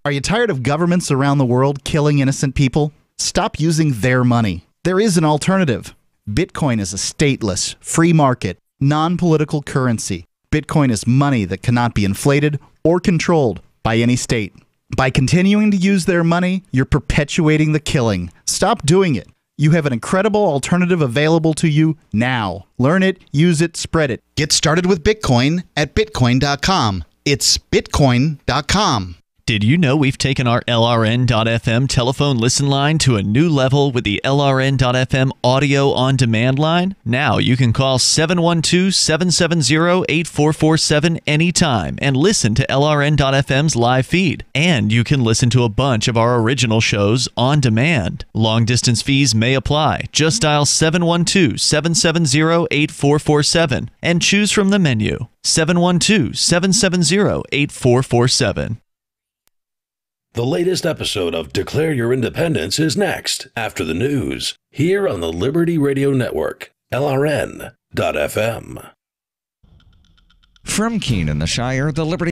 Are you tired of governments around the world killing innocent people? Stop using their money. There is an alternative. Bitcoin is a stateless, free market, non-political currency. Bitcoin is money that cannot be inflated or controlled by any state. By continuing to use their money, you're perpetuating the killing. Stop doing it. You have an incredible alternative available to you now. Learn it, use it, spread it. Get started with Bitcoin at Bitcoin.com. It's Bitcoin.com. Did you know we've taken our LRN.FM telephone listen line to a new level with the LRN.FM audio on demand line? Now you can call 712-770-8447 anytime and listen to LRN.FM's live feed. And you can listen to a bunch of our original shows on demand. Long distance fees may apply. Just dial 712-770-8447 and choose from the menu. 712-770-8447. The latest episode of Declare Your Independence is next, after the news, here on the Liberty Radio Network, LRN.FM. From Keene in the Shire, the Liberty